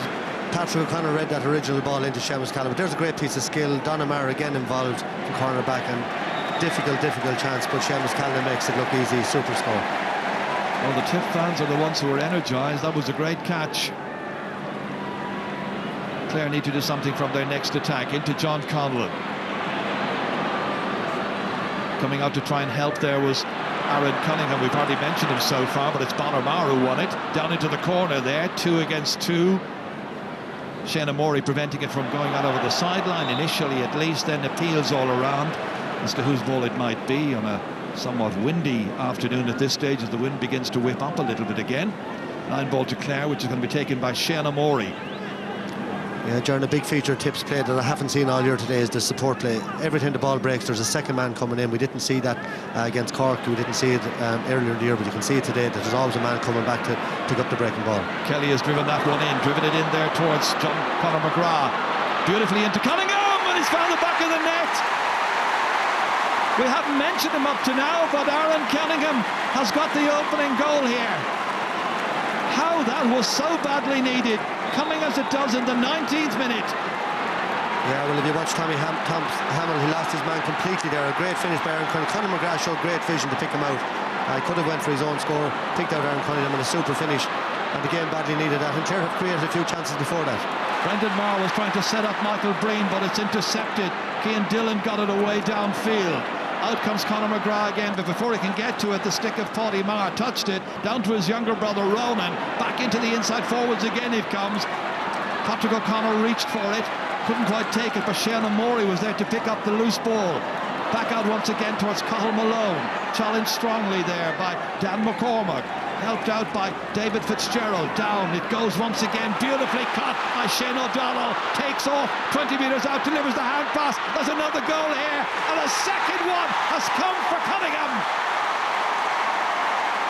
Patrick O'Connor read that original ball into Seamus Callan, but there's a great piece of skill. Donagh Maher again involved from cornerback, and difficult chance, but Seamus Callan makes it look easy. Super score. Well, the Tip fans are the ones who were energised. That was a great catch. Clare need to do something from their next attack. Into John Conlon. Coming out to try and help there was Aaron Cunningham. We've hardly mentioned him so far, but it's Bonner Maher who won it. Down into the corner there, 2 against 2. Shane Morey preventing it from going out over the sideline initially, at least, then appeals all around as to whose ball it might be on a somewhat windy afternoon at this stage, as the wind begins to whip up a little bit again. Line ball to Clare, which is going to be taken by Shane Morey. Yeah, during a big feature Tips play that I haven't seen all year today is the support play. Every time the ball breaks, there's a second man coming in. We didn't see that against Cork. We didn't see it earlier in the year, but you can see it today, that there's always a man coming back to pick up the breaking ball. Kelly has driven that one in, driven it in there towards Conor McGrath. Beautifully into Cunningham, and he's found the back of the net. We haven't mentioned him up to now, but Aaron Cunningham has got the opening goal here. How that was so badly needed, coming as it does in the 19th minute. Yeah, well, if you watch Tommy Hamill, he lost his man completely there. A great finish by Aaron Cunningham. Conor McGrath showed great vision to pick him out. He could have went for his own score, picked out Aaron Cunningham, and a super finish. And the game badly needed that. And Clare have created a few chances before that. Brendan Maher was trying to set up Michael Breen, but it's intercepted. Cian Dillon got it away downfield. Out comes Conor McGrath again, but before he can get to it, the stick of Pádraig Maher touched it, down to his younger brother Ronan, back into the inside forwards again it comes. Patrick O'Connor reached for it, couldn't quite take it, but Shane Morey was there to pick up the loose ball. Back out once again towards Cathal Malone, challenged strongly there by Dan McCormack, helped out by David Fitzgerald. Down it goes once again, beautifully caught by Shane O'Donnell, takes off 20 metres out, delivers the hand pass. There's another goal here, and a second one has come for Cunningham.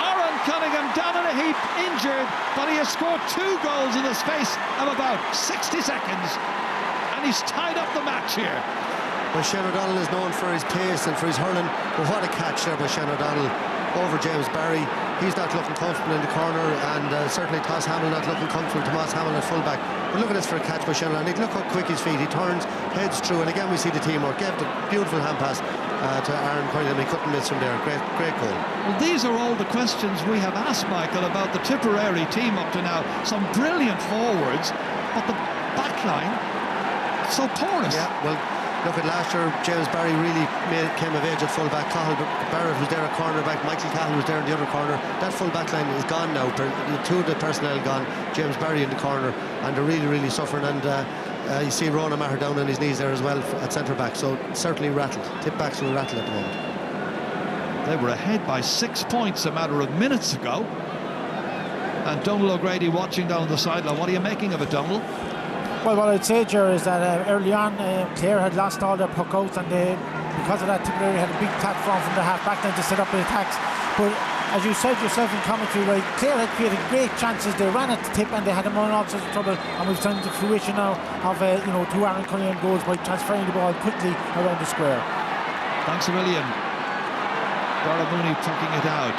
Aaron Cunningham down in a heap, injured, but he has scored 2 goals in the space of about 60 seconds, and he's tied up the match here. Well, Shane O'Donnell is known for his pace and for his hurling, but what a catch there by Shane O'Donnell. over James Barry. He's not looking comfortable in the corner, and certainly Toss Hamill not looking comfortable. Tomas Hamill at full back. But look at this for a catch by Shannon. Look how quick his feet. He turns, heads through, and again we see the teamwork. Gave the beautiful hand pass to Aaron Cunningham. He couldn't miss from there. Great goal. Well, these are all the questions we have asked, Michael, about the Tipperary team up to now. Some brilliant forwards, but the back line so porous. Yeah, well, look at last year, James Barry really came of age at full back. Cahill Barrett was there at cornerback. Michael Cahill was there in the other corner. That full back line is gone now. Two of the personnel gone. James Barry in the corner, and they're really suffering. And you see Ronan Maher down on his knees there as well at centre back. So certainly rattled. Tip backs will rattle at the moment. They were ahead by 6 points a matter of minutes ago. And Donald O'Grady watching down the sideline. What are you making of it, Donald? Well, what I'd say, Ger, is that early on Clare had lost all their puck outs, and because of that Tipperary had a big platform from the half back line to set up the attacks. But as you said yourself in commentary, right, Clare had created great chances. They ran at the tip and they had them on all sorts of trouble, and we've seen the fruition now of two Aaron Cunningham goals by transferring the ball quickly around the square. Thanks a million. Dara Mooney tucking it out.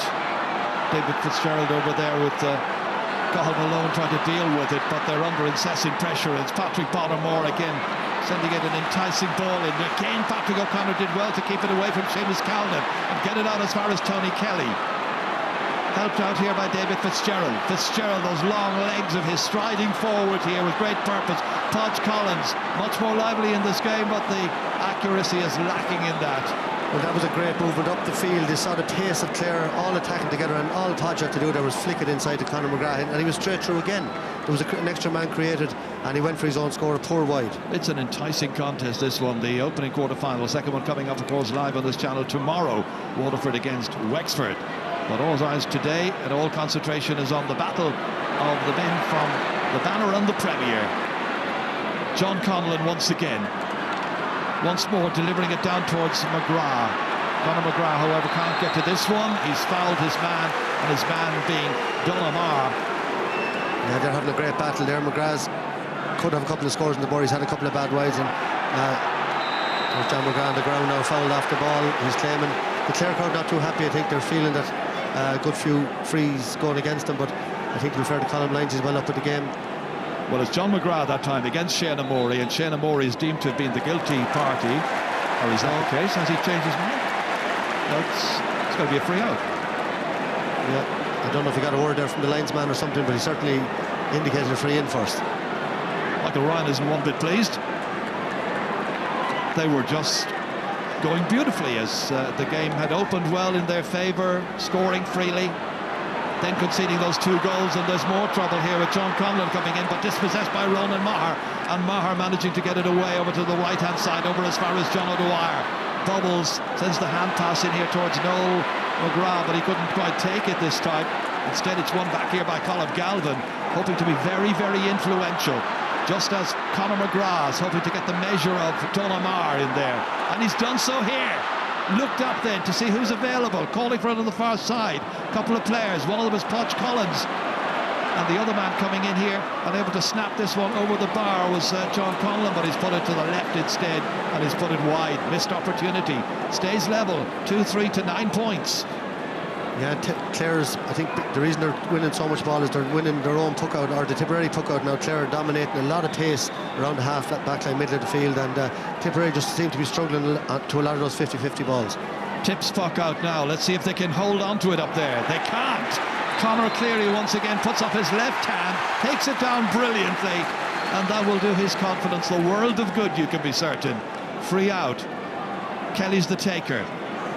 David Fitzgerald over there with Cahill Malone trying to deal with it, but they're under incessant pressure. It's Patrick Bottomore again sending it an enticing ball in. Again, Patrick O'Connor did well to keep it away from Seamus Callan and get it out as far as Tony Kelly. Helped out here by David Fitzgerald. Fitzgerald, those long legs of his striding forward here with great purpose. Podge Collins, much more lively in this game, but the accuracy is lacking in that. Well, that was a great movement up the field. They saw the pace of Clare all attacking together, and all Podge had to do there was flick it inside to Conor McGrath, and he was straight through again. There was an extra man created, and he went for his own score, a poor wide. It's an enticing contest, this one, the opening quarter-final. Second one coming up, of course, live on this channel tomorrow. Waterford against Wexford. But all eyes today and all concentration is on the battle of the men from the Banner and the Premier. John Conlon once again. Once more delivering it down towards McGrath. Conor McGrath, however, can't get to this one. He's fouled his man, and his man being Donamar. Yeah, they're having a great battle there. McGrath could have a couple of scores in the board. He's had a couple of bad wides, and there's John McGrath on the ground now, fouled off the ball. He's claiming. The Clare crowd not too happy. I think they're feeling that a good few frees going against them, but I think to be fair to Colin Lyons, he's well up with the game. Well, it's John McGrath that time against Shane O'Morey, and Shane O'Morey is deemed to have been the guilty party. Or is that the case? Has he changed his mind? No, it's got to be a free out. Yeah, I don't know if he got a word there from the linesman or something, but he certainly indicated a free in first. Michael Ryan isn't one bit pleased. They were just going beautifully as the game had opened well in their favour, scoring freely, then conceding those 2 goals, and there's more trouble here with John Conlon coming in, but dispossessed by Ronan Maher, and Maher managing to get it away over to the right-hand side, over as far as John O'Dwyer. Bubbles sends the hand pass in here towards Noel McGrath, but he couldn't quite take it this time. Instead, it's won back here by Colin Galvin, hoping to be very, very influential. Just as Conor McGrath's hoping to get the measure of Donamar in there. And he's done so here. Looked up then to see who's available, calling for it on the far side. Couple of players, one of them is Podge Collins. And the other man coming in here, unable to snap this one over the bar, was John Conlon, but he's put it to the left instead, and he's put it wide. Missed opportunity. Stays level, 2-3 to 9 points. Yeah, Clare's, I think the reason they're winning so much ball is they're winning their own puck out, or the Tipperary puck out now. Clare are dominating, a lot of pace around the half back line, middle of the field, and Tipperary just seem to be struggling to a lot of those 50-50 balls. Tips puck out now. Let's see if they can hold on to it up there. They can't. Conor Cleary once again puts up his left hand, takes it down brilliantly, and that will do his confidence the world of good, you can be certain. Free out. Kelly's the taker.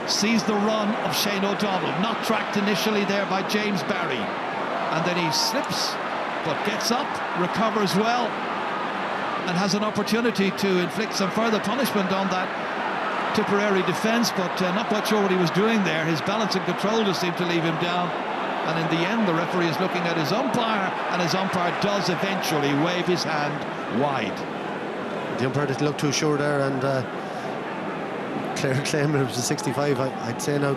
Sees the run of Shane O'Donnell, not tracked initially there by James Barry, and then he slips but gets up, recovers well, and has an opportunity to inflict some further punishment on that Tipperary defence, but not quite sure what he was doing there. His balance and control just seemed to leave him down, and in the end the referee is looking at his umpire, and his umpire does eventually wave his hand wide. The umpire didn't look too sure there, and Clare claiming it was a 65. I'd say now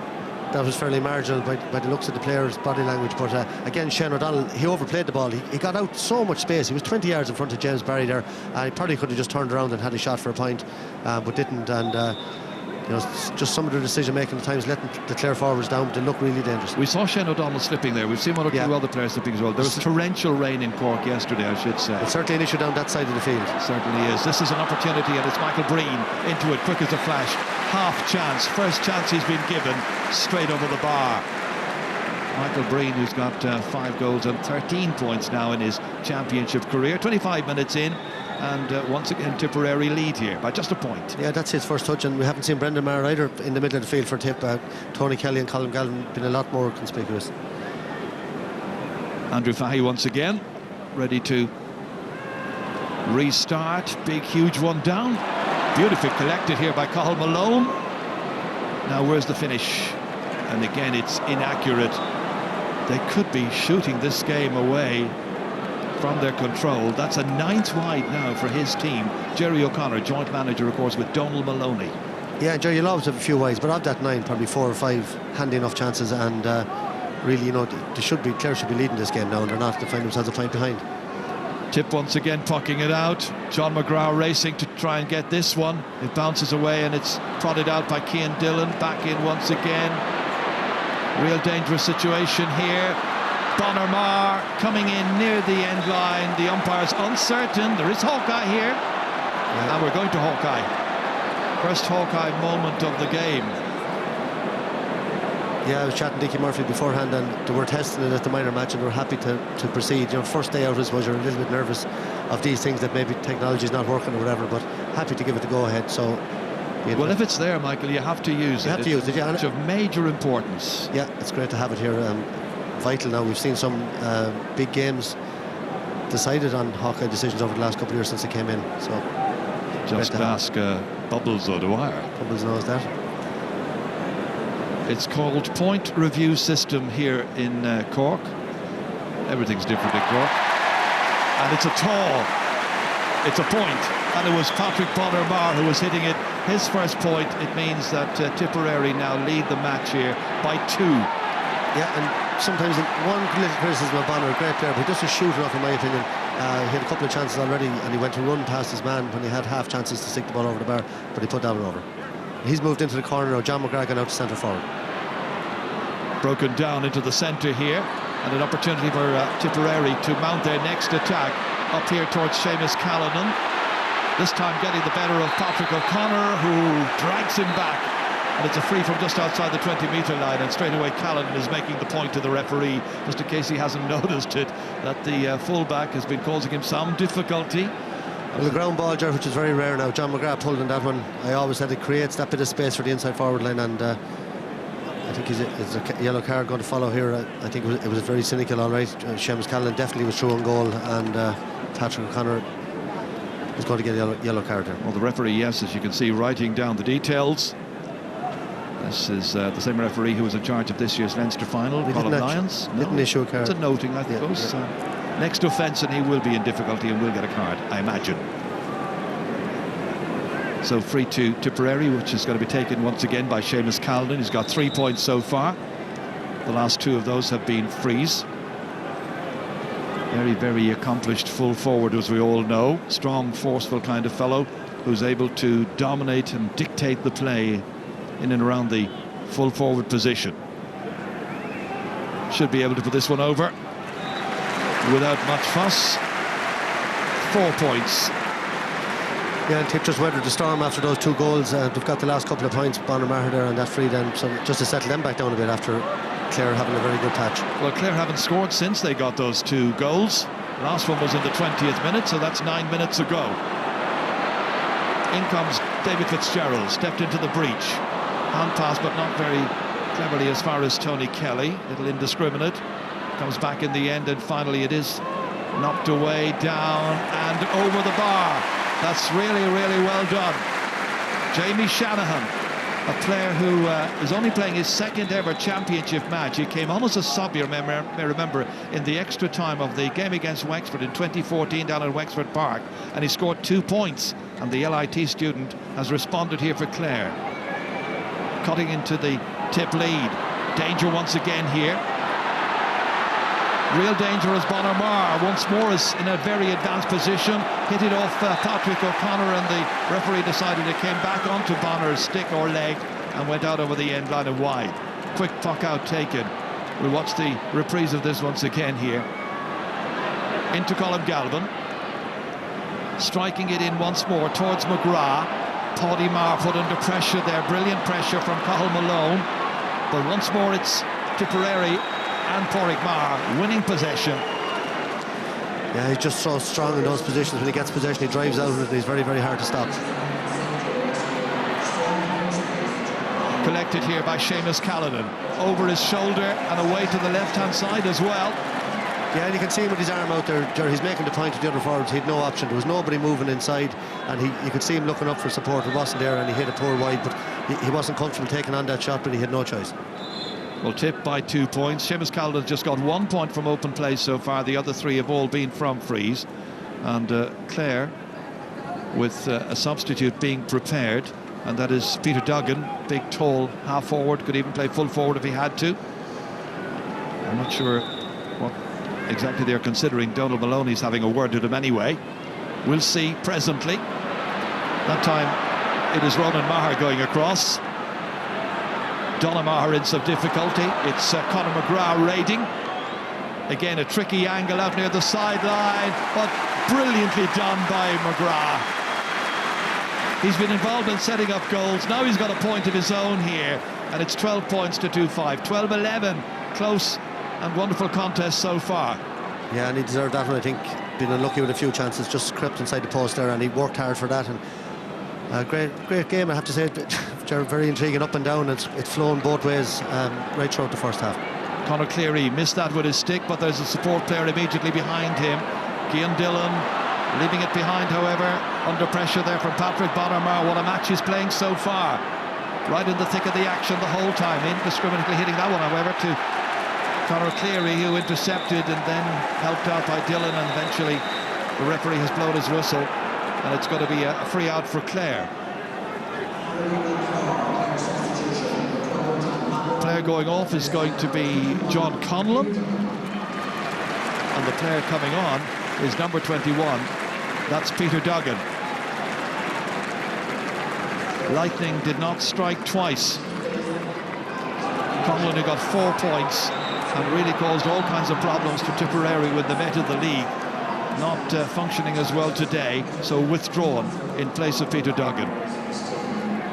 that was fairly marginal by the looks of the player's body language, but again Shane O'Donnell, he overplayed the ball. He got out so much space. He was 20 yards in front of James Barry there, and he probably could have just turned around and had a shot for a point, but didn't, and just some of the decision making at times letting the Clare forwards down, but they look really dangerous. We saw Shane O'Donnell slipping there. We've seen one or two other players slipping as well. There was torrential rain in Cork yesterday, I should say. It's certainly an issue down that side of the field. It certainly is. This is an opportunity, and it's Michael Breen into it, quick as a flash. Half chance, first chance he's been given, straight over the bar. Michael Breen, who's got 5 goals and 13 points now in his championship career. 25 minutes in, and once again Tipperary lead here by just a point. Yeah, that's his first touch, and we haven't seen Brendan Maher either in the middle of the field for Tip. Tony Kelly and Colin Galvin been a lot more conspicuous. Andrew Fahey once again ready to restart. Big huge one down, beautifully collected here by Cathal Malone. Now where's the finish? And again it's inaccurate. They could be shooting this game away from their control. That's a 9th wide now for his team. Jerry O'Connor, joint manager, of course, with Donald Maloney. Yeah, Jerry, you'll always have a few wides, but of that 9, probably 4 or 5 handy enough chances, and really, Clare should be leading this game now, and they're not. They find themselves a point behind. Tip once again pucking it out. John McGrath racing to try and get this one. It bounces away and it's prodded out by Cian Dillon. Back in once again. Real dangerous situation here. Bonner Marr coming in near the end line. The umpire's uncertain. There is Hawkeye here. Yeah. And we're going to Hawkeye. First Hawkeye moment of the game. Yeah, I was chatting to Dickie Murphy beforehand, and they were testing it at the minor match and they were happy to proceed. First day out, I suppose you're a little bit nervous of these things, that maybe technology's not working or whatever, but happy to give it the go-ahead. So, well, if it's there, Michael, you have to use it. You have to use it, yeah. It's of major importance. Yeah, it's great to have it here. Vital now. We've seen some big games decided on Hawkeye decisions over the last couple of years since they came in. So just ask Bubbles O'Dwyer. Bubbles knows that. It's called point review system here in Cork. Everything's different in Cork. And it's a tall. It's a point. And it was Patrick Bonner Marr who was hitting it. His first point. It means that Tipperary now lead the match here by 2. Yeah, and sometimes one little criticism of Bonner, a great player, but he doesn't shoot enough in my opinion. He had a couple of chances already, and he went to run past his man when he had half chances to stick the ball over the bar, but he put that one over. He's moved into the corner now. John McGrath gone out to centre forward. Broken down into the centre here, and an opportunity for Tipperary to mount their next attack up here towards Seamus Callanan. This time getting the better of Patrick O'Connor, who drags him back. And it's a free from just outside the 20-metre line, and straight away Callanan is making the point to the referee, just in case he hasn't noticed it, that the fullback has been causing him some difficulty. Well, the ground ball, which is very rare now. John McGrath pulled in that one. I always said it creates that bit of space for the inside forward line, and I think it's a yellow card going to follow here. I think it was very cynical, all right. Seamus Callanan definitely was through on goal, and Patrick O'Connor is going to get a yellow card here. Well, the referee, yes, as you can see, writing down the details. This is the same referee who was in charge of this year's Leinster final, Colin Lyons. Didn't issue a card. It's a noting, I suppose. Next offence, and he will be in difficulty and will get a card, I imagine. So free to Tipperary, which is going to be taken once again by Seamus Callanan. He's got 3 points so far. The last 2 of those have been frees. Very, very accomplished full forward, as we all know. Strong, forceful kind of fellow who's able to dominate and dictate the play in and around the full forward position. Should be able to put this one over without much fuss. 4 points. Yeah, and Tip just weathered the storm after those 2 goals. They've got the last couple of points, Bonner Maher there on that free then, so just to settle them back down a bit after Clare having a very good patch. Well, Clare haven't scored since they got those 2 goals. Last one was in the 20th minute, so that's 9 minutes ago. In comes David Fitzgerald, stepped into the breach. Hand pass, but not very cleverly as far as Tony Kelly. Little indiscriminate. Comes back in the end, and finally it is knocked away, down and over the bar. That's really, really well done. Jamie Shanahan, a player who is only playing his 2nd ever championship match. He came on as a sub, you may remember, in the extra time of the game against Wexford in 2014 down at Wexford Park, and he scored 2 points, and the LIT student has responded here for Clare. Cutting into the Tip lead. Danger once again here. Real danger as Bonner-Marr once more is in a very advanced position. Hit it off Patrick O'Connor, and the referee decided it came back onto Bonner's stick or leg and went out over the end line and wide. Quick puck out taken. We'll watch the reprise of this once again here. Into Colin Galvin. Striking it in once more towards McGrath. Paddy Marr put under pressure there. Brilliant pressure from Cathal Malone. But once more it's Tipperary and Pádraig Marr winning possession. Yeah, he's just so strong in those positions. When he gets possession, he drives out of it, and he's very, very hard to stop. Collected here by Seamus Callanan. Over his shoulder and away to the left-hand side as well. Yeah, and you can see him with his arm out there, Jerry. He's making the point to the other forwards. He had no option. There was nobody moving inside, and you could see him looking up for support. It wasn't there, and he hit a poor wide, but he wasn't comfortable taking on that shot, but he had no choice. Well, Tip by 2 points. Seamus Callanan just got 1 point from open play so far. The other 3 have all been from frees. And Clare, with a substitute being prepared, and that is Peter Duggan, big, tall, half forward, could even play full forward if he had to. I'm not sure what exactly they're considering. Donald Maloney's having a word with him anyway. We'll see presently. That time it is Ronan Maher going across. Donald Maher in some difficulty. It's Conor McGrath raiding. Again, a tricky angle out near the sideline, but brilliantly done by McGrath. He's been involved in setting up goals. Now he's got a point of his own here, and it's 12 points to 2-5. 12-11. Close and wonderful contest so far. Yeah, and he deserved that one, I think. Been unlucky with a few chances, just crept inside the post there, and he worked hard for that. And great game, I have to say. Very intriguing, up and down. It's flown both ways right throughout the first half. Conor Cleary missed that with his stick, but there's a support player immediately behind him. Cian Dillon leaving it behind, however, under pressure there from Patrick Bonner-Marr. What a match he's playing so far. Right in the thick of the action the whole time, indiscriminately hitting that one, however, to Conor Cleary, who intercepted and then helped out by Dillon, and eventually the referee has blown his whistle, and it's going to be a free out for Clare. Player going off is going to be John Conlon, and the player coming on is number 21. That's Peter Duggan. Lightning did not strike twice. Conlon, who got 4 points and really caused all kinds of problems to Tipperary when they met in the league, not functioning as well today, so withdrawn in place of Peter Duggan.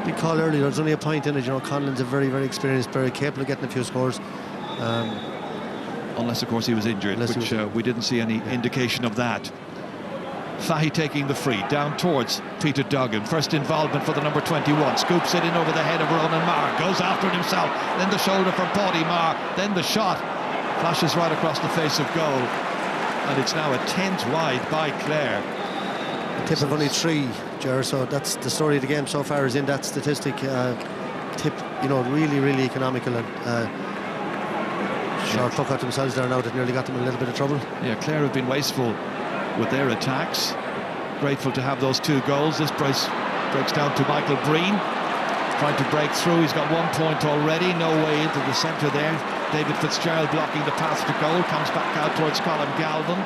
Big call earlier, there's only a point in it. You know, Conlon's a very, very experienced player, capable of getting a few scores. Unless, of course, he was injured, which we didn't see any indication of that. Fahy taking the free, down towards Peter Duggan. First involvement for the number 21. Scoops it in over the head of Ronan Maher. Goes after it himself. Then the shoulder from Pádraig Marr. Then the shot. Flashes right across the face of goal. And it's now a 10th wide by Clare. A tip of only 3, Ger, so that's the story of the game so far, is in that statistic. Tip, you know, really, really economical, and short puck out themselves there now that nearly got them in a little bit of trouble. Yeah, Clare have been wasteful with their attacks. Grateful to have those 2 goals. This breaks down to Michael Breen, trying to break through. He's got 1 point already. No way into the centre there. David Fitzgerald blocking the path to goal. Comes back out towards Colin Galvin.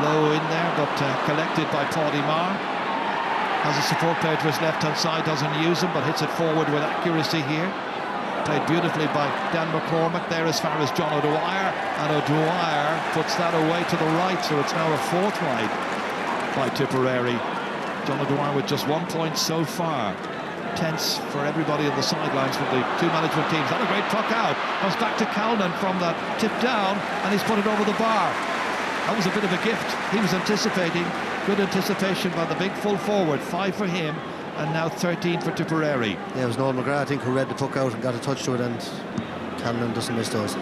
Low in there, but collected by Pádraig Marr. Has a support player to his left-hand side, doesn't use him, but hits it forward with accuracy here. Played beautifully by Dan McCormack there as far as John O'Dwyer, and O'Dwyer puts that away to the right, so it's now a 4th wide by Tipperary. John O'Dwyer with just 1 point so far. Tense for everybody on the sidelines from the 2 management teams. Not a great puck out. Comes back to Calnan from that tip down, and he's put it over the bar. That was a bit of a gift. He was anticipating. Good anticipation by the big full forward. 5 for him, and now 13 for Tipperary. Yeah, it was Noel McGrath, I think, who read the puck out and got a touch to it, and Callan doesn't miss those.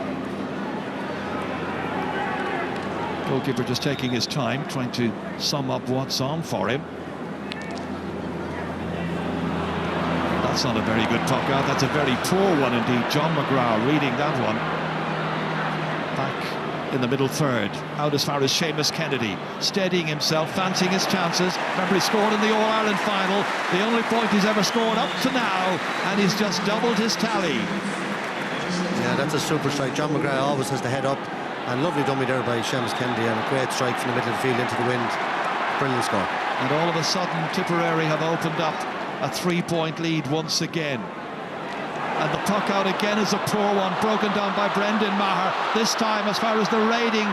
Goalkeeper just taking his time, trying to sum up what's on for him. That's not a very good puck out. That's a very poor one indeed. John McGrath reading that one. Back in the middle third, out as far as Seamus Kennedy, steadying himself, fancying his chances. Remember, he scored in the All-Ireland final, the only point he's ever scored up to now, and he's just doubled his tally. Yeah, that's a super strike. John McGrath always has the head up. And lovely dummy there by Seamus Kennedy, and a great strike from the middle of the field into the wind. Brilliant score. And all of a sudden, Tipperary have opened up a 3-point lead once again. And the puck out again is a poor one, broken down by Brendan Maher. This time, as far as the raiding,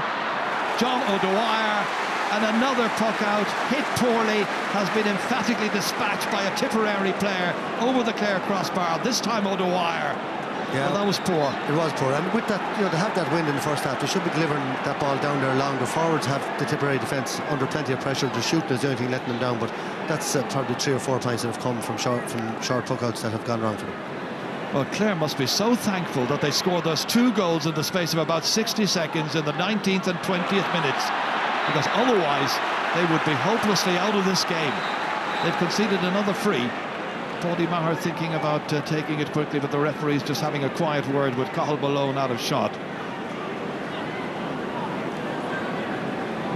John O'Dwyer, and another puck out, hit poorly, has been emphatically dispatched by a Tipperary player over the Clare crossbar. This time O'Dwyer. Yeah, well, that was poor. It was poor, and with that, to have that wind in the first half, they should be delivering that ball down there long. The forwards have the Tipperary defence under plenty of pressure. The shooting is the only thing letting them down, but that's probably 3 or 4 points that have come from short puckouts that have gone wrong for them. Well, Clare must be so thankful that they scored those 2 goals in the space of about 60 seconds in the 19th and 20th minutes, because otherwise they would be hopelessly out of this game. They've conceded another free. Paddy Maher thinking about taking it quickly, but the referee's just having a quiet word with Cathal Malone out of shot.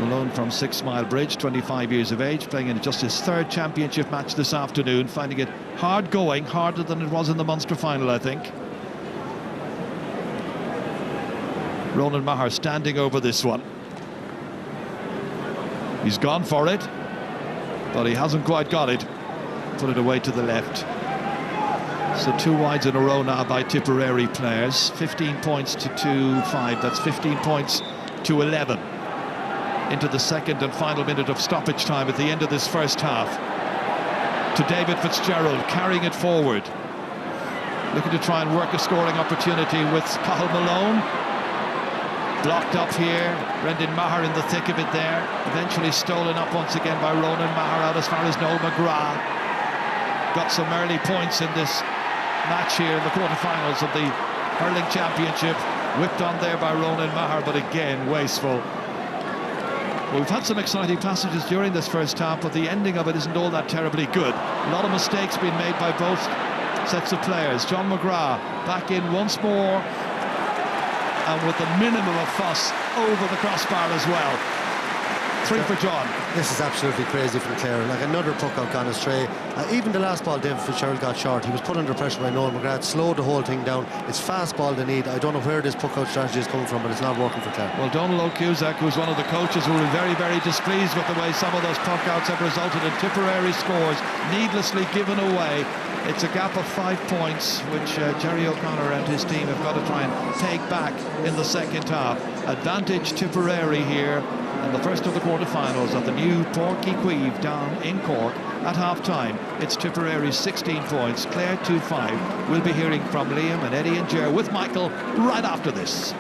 Malone from 6 Mile Bridge, 25 years of age, playing in just his 3rd championship match this afternoon, finding it hard going, harder than it was in the Munster final, I think. Ronan Maher standing over this one. He's gone for it, but he hasn't quite got it. Put it away to the left. So 2 wides in a row now by Tipperary players. 15 points to 2-5. That's 15 points to 11. Into the second and final minute of stoppage time at the end of this first half. To David Fitzgerald, carrying it forward. Looking to try and work a scoring opportunity with Cathal Malone. Blocked up here. Brendan Maher in the thick of it there. Eventually stolen up once again by Ronan Maher out as far as Noel McGrath. Got some early points in this match here in the quarterfinals of the hurling championship. Whipped on there by Ronan Maher, but again wasteful. Well, we've had some exciting passages during this first half, but the ending of it isn't all that terribly good. A lot of mistakes being made by both sets of players. John McGrath back in once more, and with the minimum of fuss over the crossbar as well. 3 for John. This is absolutely crazy from Clare. Like another puck out gone astray. Even the last ball David Fitzgerald got short. He was put under pressure by Noel McGrath, slowed the whole thing down. It's fast ball they need. I don't know where this puck out strategy is coming from, but it's not working for Clare. Well, Donald O'Cusack, who's one of the coaches, will be very, very displeased with the way some of those puck outs have resulted in Tipperary scores needlessly given away. It's a gap of 5 points, which Jerry O'Connor and his team have got to try and take back in the second half. Advantage Tipperary here in the first of the quarterfinals of the new Porky Queeve down in Cork at half-time. It's Tipperary 16 points, Clare 2-5. We'll be hearing from Liam and Eddie and Ger with Michael right after this.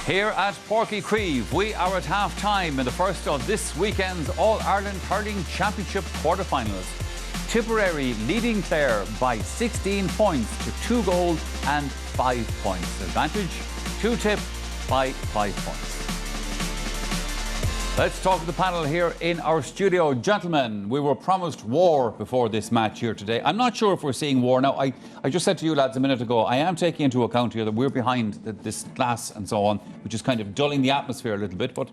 Here at Porky Queeve, we are at half-time in the first of this weekend's All-Ireland Hurling Championship quarterfinals. Tipperary leading Clare by 16 points to 2 goals and 5 points. Advantage to Tip by 5 points. Let's talk to the panel here in our studio. Gentlemen, we were promised war before this match here today. I'm not sure if we're seeing war now. I just said to you lads a minute ago, I am taking into account here that we're behind this glass and so on, which is kind of dulling the atmosphere a little bit, but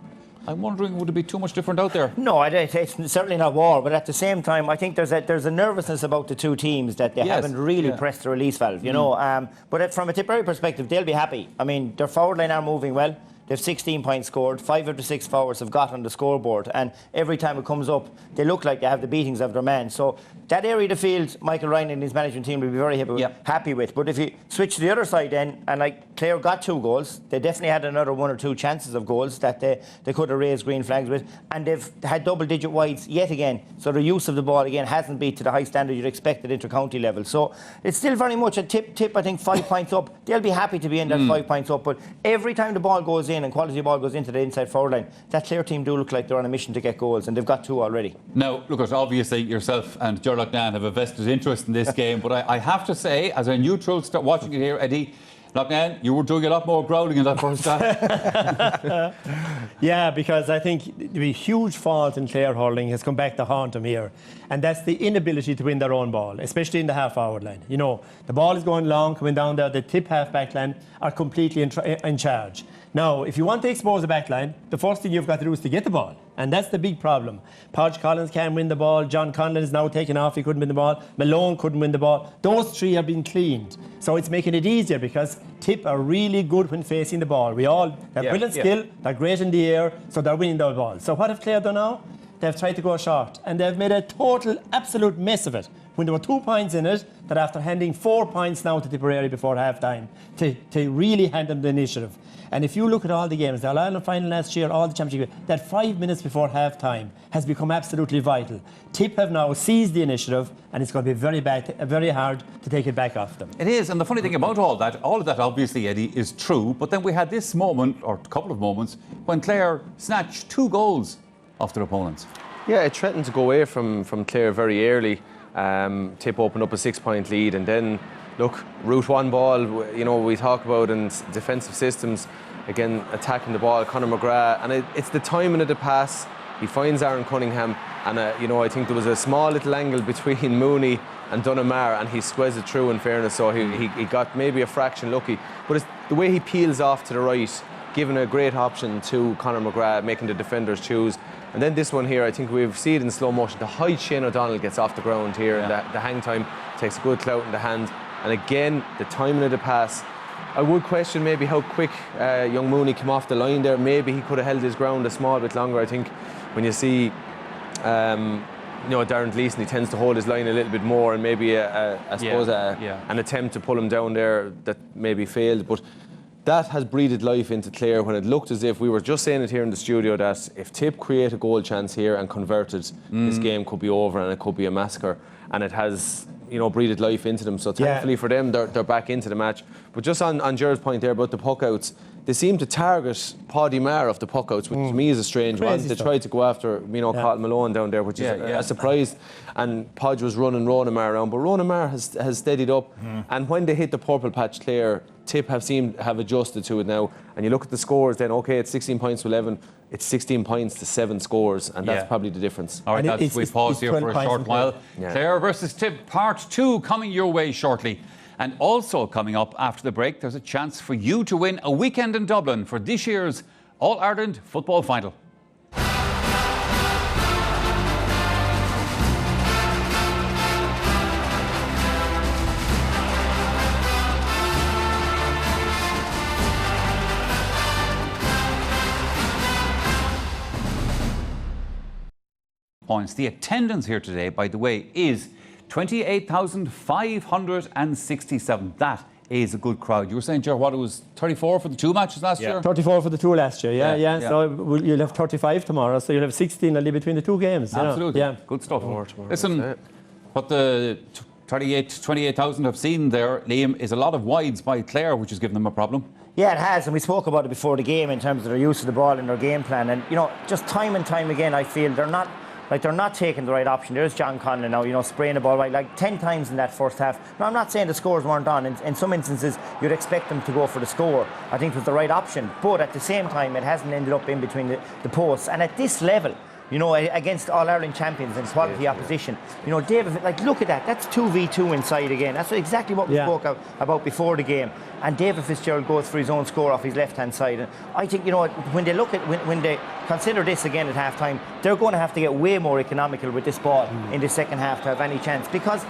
I'm wondering, would it be too much different out there? No, it's certainly not war, but at the same time, I think there's a nervousness about the 2 teams that they haven't really pressed the release valve, you know. But from a Tipperary perspective, they'll be happy. I mean, their forward line are moving well. They've 16 points scored. 5 of the 6 forwards have got on the scoreboard, and every time it comes up, they look like they have the beatings of their man. So that area of the field, Michael Ryan and his management team will be very happy with. But if you switch to the other side then, and like Clare got 2 goals, they definitely had another 1 or 2 chances of goals that they could have raised green flags with, and they've had double-digit wides yet again. So their use of the ball again hasn't been to the high standard you'd expect at inter-county level. So it's still very much a tip. I think 5 points up. They'll be happy to be in that 5 points up. But every time the ball goes in and quality ball goes into the inside forward line, that Clare team do look like they're on a mission to get goals, and they've got 2 already. Now, look, obviously yourself and Gerlach Nan have a vested interest in this game, but I have to say, as a neutral watching it here, Eddie, Loughnane, you were doing a lot more growling in that first half. Yeah, because I think the huge fault in Clare hurling has come back to haunt them here. And that's the inability to win their own ball, especially in the half-forward line. You know, the ball is going long, coming down there, the Tip half-back line are completely in charge. Now, if you want to expose the back line, the first thing you've got to do is to get the ball. And that's the big problem. Podge Collins can't win the ball. John Conlon is now taken off. He couldn't win the ball. Malone couldn't win the ball. Those three have been cleaned. So it's making it easier because Tip are really good when facing the ball. They're brilliant skill. They're great in the air. So they're winning the ball. So what have Clare done now? They've tried to go short. And they've made a total, absolute mess of it. When there were 2 points in it, that after handing 4 points now to Tipperary before half-time, to really hand them the initiative. And if you look at all the games, the All-Ireland final last year, all the championship, that 5 minutes before half-time has become absolutely vital. Tip have now seized the initiative, and it's going to be very hard to take it back off them. It is, and the funny thing about all of that obviously, Eddie, is true, but then we had this moment, or a couple of moments, when Clare snatched 2 goals off their opponents. Yeah, it threatened to go away from Clare very early. Tip opened up a 6-point lead, and then look, route one ball, you know, we talk about in defensive systems, again, attacking the ball, Conor McGrath, and it's the timing of the pass. He finds Aaron Cunningham, and you know, I think there was a small little angle between Mooney and Dunamar, and he squeezed it through, in fairness, so he got maybe a fraction lucky. But it's the way he peels off to the right, giving a great option to Conor McGrath, making the defenders choose. And then this one here, I think we've seen it in slow motion. The height Shane O'Donnell gets off the ground here, and the hang time takes a good clout in the hand. And again, the timing of the pass. I would question maybe how quick young Mooney came off the line there. Maybe he could have held his ground a small bit longer. I think when you see, you know, Darren Gleeson, he tends to hold his line a little bit more, and maybe I suppose an attempt to pull him down there that maybe failed. But that has breathed life into Clare when it looked as if we were just saying it here in the studio that if Tip create a goal chance here and converted, this game could be over and it could be a massacre. And it has, you know, breathed life into them. So thankfully for them, they're back into the match. But just on Gerard's point there about the puck outs, they seem to target Paddy Maher of the puck outs, which to me is a strange one. They tried to go after, you know, Colin Malone down there, which is a surprise. And Podge was running Ronan Maher around, but Ronan Maher has steadied up. And when they hit the purple patch, Clare, Tip have adjusted to it now. And you look at the scores, then okay, it's 16 points to 11. It's 16 points to 7 scores, and that's probably the difference. All right, we pause here for a short while. Clare versus Tip, part 2 coming your way shortly. And also coming up after the break, there's a chance for you to win a weekend in Dublin for this year's All-Ireland football final. Points. The attendance here today, by the way, is 28,567. That is a good crowd. You were saying, Ger, what, it was 34 for the 2 matches last year? 34 for the 2 last year, yeah. So you'll have 35 tomorrow, so you'll have 16 only between the 2 games. Absolutely. Yeah. Good stuff. Listen, what the 28,000 have seen there, Liam, is a lot of wides by Clare, which has given them a problem. Yeah, it has, and we spoke about it before the game in terms of their use of the ball in their game plan. And, you know, just time and time again, I feel they're not taking the right option. There's John Conlon now, you know, spraying the ball right like 10 times in that first half. Now, I'm not saying the scores weren't on. In some instances, you'd expect them to go for the score. I think it was the right option. But at the same time, it hasn't ended up in between the posts. And at this level, you know, against All-Ireland champions and quality opposition. You know, David, like, look at that. That's 2v2 inside again. That's exactly what we spoke about before the game. And David Fitzgerald goes for his own score off his left-hand side. And I think, you know, when they look at, when they consider this again at half-time, they're going to have to get way more economical with this ball in the second half to have any chance. Because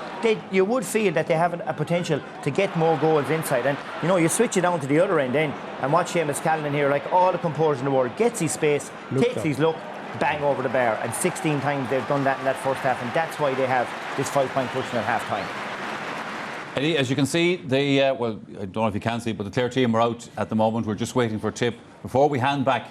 you would feel that they have a potential to get more goals inside. And, you know, you switch it down to the other end then and watch Seamus Callan here, like all the composure in the world, gets his space, takes his look, bang over the bar, and 16 times they've done that in that first half, and that's why they have this 5-point cushion at half time. Eddie, as you can see, well, I don't know if you can see, but the Clare team are out at the moment. We're just waiting for Tip. Before we hand back,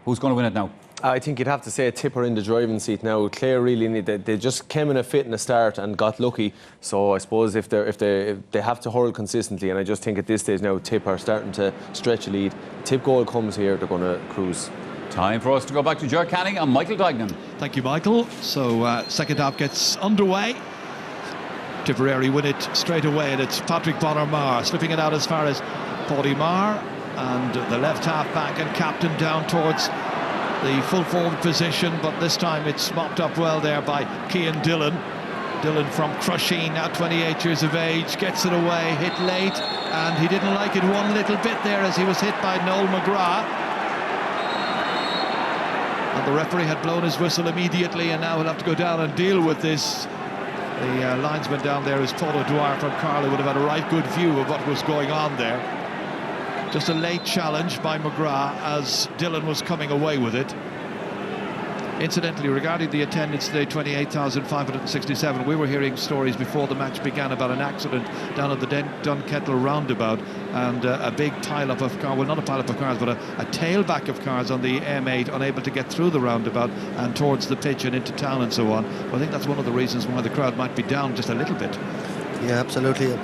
who's going to win it now? I think you'd have to say Tip are in the driving seat now. Clare really they just came in a fit in the start and got lucky. So I suppose if they have to hurl consistently, and I just think at this stage now Tip are starting to stretch a lead. Tip goal comes here, they're going to cruise. Time for us to go back to Ger Canning and Michael Duignan. Thank you, Michael. So second half gets underway. Tipperary win it straight away, and it's Patrick Bonner-Marr slipping it out as far as Paddy Maher, and the left half back and captain down towards the full forward position, but this time it's mopped up well there by Cian Dillon. Dillon from Crusheen, now 28 years of age, gets it away, hit late, and he didn't like it one little bit there as he was hit by Noel McGrath. And the referee had blown his whistle immediately, and now he'll have to go down and deal with this. The linesman down there is Paul O'Dwyer from Carlow, would have had a right good view of what was going on there. Just a late challenge by McGrath as Dillon was coming away with it. Incidentally, regarding the attendance today, 28,567, we were hearing stories before the match began about an accident down at the Dunkettle roundabout, and a big pile-up of cars, well, not a pile-up of cars, but a tailback of cars on the M8, unable to get through the roundabout and towards the pitch and into town and so on. Well, I think that's one of the reasons why the crowd might be down just a little bit. Yeah, absolutely.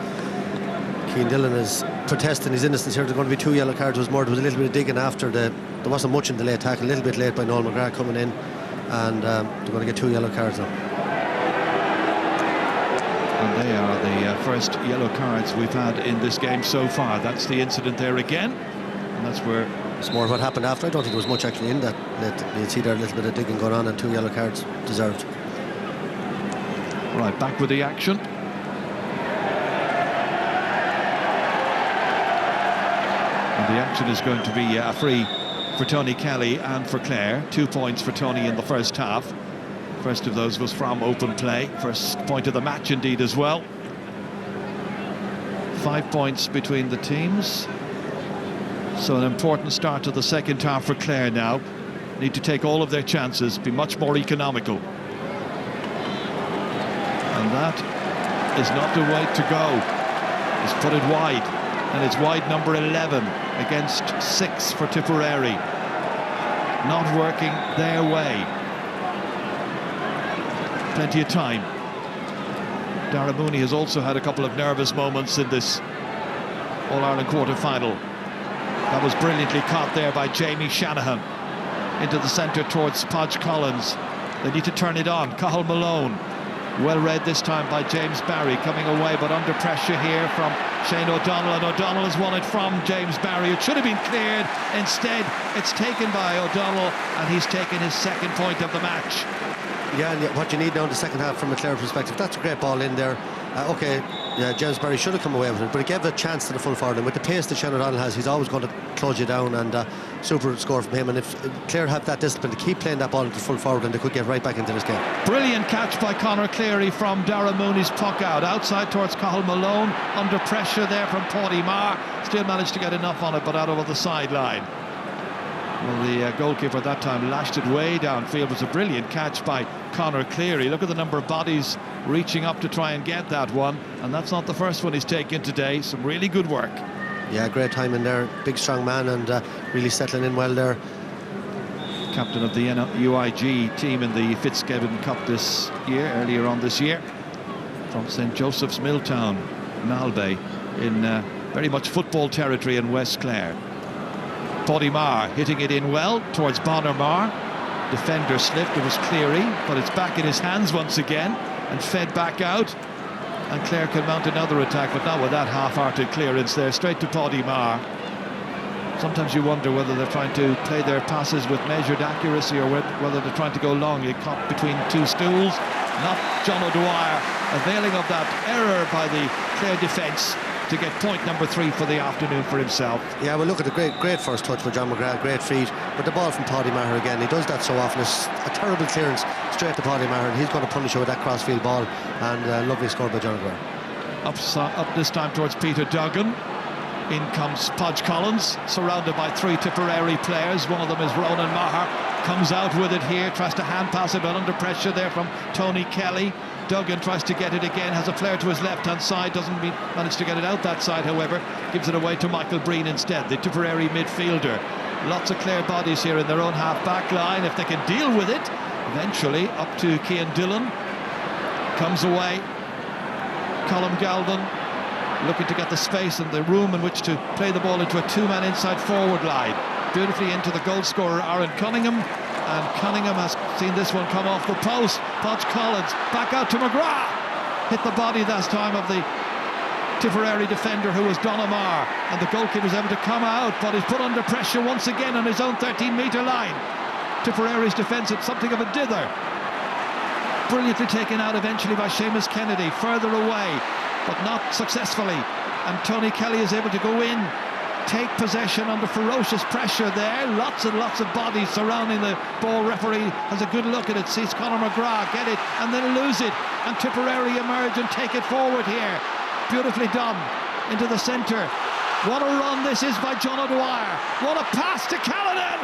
Cian Dillon is protesting his innocence here. There's going to be 2 yellow cards. There was a little bit of digging after there wasn't much in the late tackle, a little bit late by Noel McGrath coming in, and they're going to get 2 yellow cards now. And they are the first yellow cards we've had in this game so far. That's the incident there again, and that's where it's more what happened after. I don't think there was much actually in that. You'd see there a little bit of digging going on, and 2 yellow cards deserved. Right, back with the action. And the action is going to be a free for Tony Kelly and for Clare. 2 points for Tony in the first half. First of those was from open play. First point of the match indeed as well. 5 points between the teams. So an important start to the second half for Clare now. Need to take all of their chances, be much more economical. And that is not the way to go. He's put it wide, and it's wide number 11 against 6 for Tipperary. Not working their way. Plenty of time. Dara Mooney has also had a couple of nervous moments in this All-Ireland quarter-final. That was brilliantly caught there by Jamie Shanahan. Into the centre towards Podge Collins. They need to turn it on. Cathal Malone. Well read this time by James Barry, coming away but under pressure here from Shane O'Donnell, and O'Donnell has won it from James Barry. It should have been cleared. Instead, it's taken by O'Donnell, and he's taken his second point of the match. Yeah, and what you need now in the second half from a Clare perspective, that's a great ball in there. James Barry should have come away with it, but it gave a chance to the full forward, and with the pace that Shane O'Donnell has, he's always going to close you down, and super score from him. And if Clare have that discipline to keep playing that ball into the full forward, and they could get right back into this game. Brilliant catch by Conor Cleary from Dara Mooney's puck out, outside towards Cathal Malone, under pressure there from Paddy Maher, still managed to get enough on it, but out over the sideline. Well, the goalkeeper that time lashed it way downfield. It was a brilliant catch by Conor Cleary. Look at the number of bodies reaching up to try and get that one, and that's not the first one he's taken today. Some really good work. Yeah, great time in there. Big, strong man, and really settling in well there. Captain of the UIG team in the Fitzgibbon Cup this year, earlier on this year, from St. Joseph's Milltown, Malbay, in very much football territory in West Clare. Paddy Maher hitting it in well towards Bonner Maher. Defender slipped, it was Cleary, but it's back in his hands once again and fed back out. And Clare can mount another attack, but not with that half-hearted clearance there, straight to Paddy Maher. Sometimes you wonder whether they're trying to play their passes with measured accuracy or whether they're trying to go long. He caught between 2 stools. Not John O'Dwyer availing of that error by the Clare defence to get point number 3 for the afternoon for himself. Yeah, well, look at the great first touch for John McGrath, great feet, but the ball from Paddy Maher again, he does that so often. It's a terrible clearance straight to Paddy Maher, and he's going to punish you with that crossfield ball, and a lovely score by John McGrath. Up this time towards Peter Duggan. In comes Podge Collins, surrounded by 3 Tipperary players. One of them is Ronan Maher. Comes out with it here, tries to hand pass it, but under pressure there from Tony Kelly. Duggan tries to get it again, has a player to his left-hand side, doesn't manage to get it out that side, however. Gives it away to Michael Breen instead, the Tipperary midfielder. Lots of Clare bodies here in their own half-back line. If they can deal with it, eventually up to Cian Dillon. Comes away. Colm Galvin looking to get the space and the room in which to play the ball into a 2-man inside forward line. Beautifully into the goal scorer Aaron Cunningham, and Cunningham has seen this one come off the post. Podge Collins back out to McGrath, hit the body that time of the Tipperary defender who was Donamar, and the goalkeeper was able to come out, but he's put under pressure once again on his own 13-metre line. Tiperary's defence at something of a dither. Brilliantly taken out eventually by Seamus Kennedy, further away, but not successfully. And Tony Kelly is able to go in, take possession under ferocious pressure there. Lots and lots of bodies surrounding the ball. Referee has a good look at it, sees Conor McGrath get it and then lose it, and Tipperary emerge and take it forward here. Beautifully done into the centre. What a run this is by John O'Dwyer. What a pass to Callanan.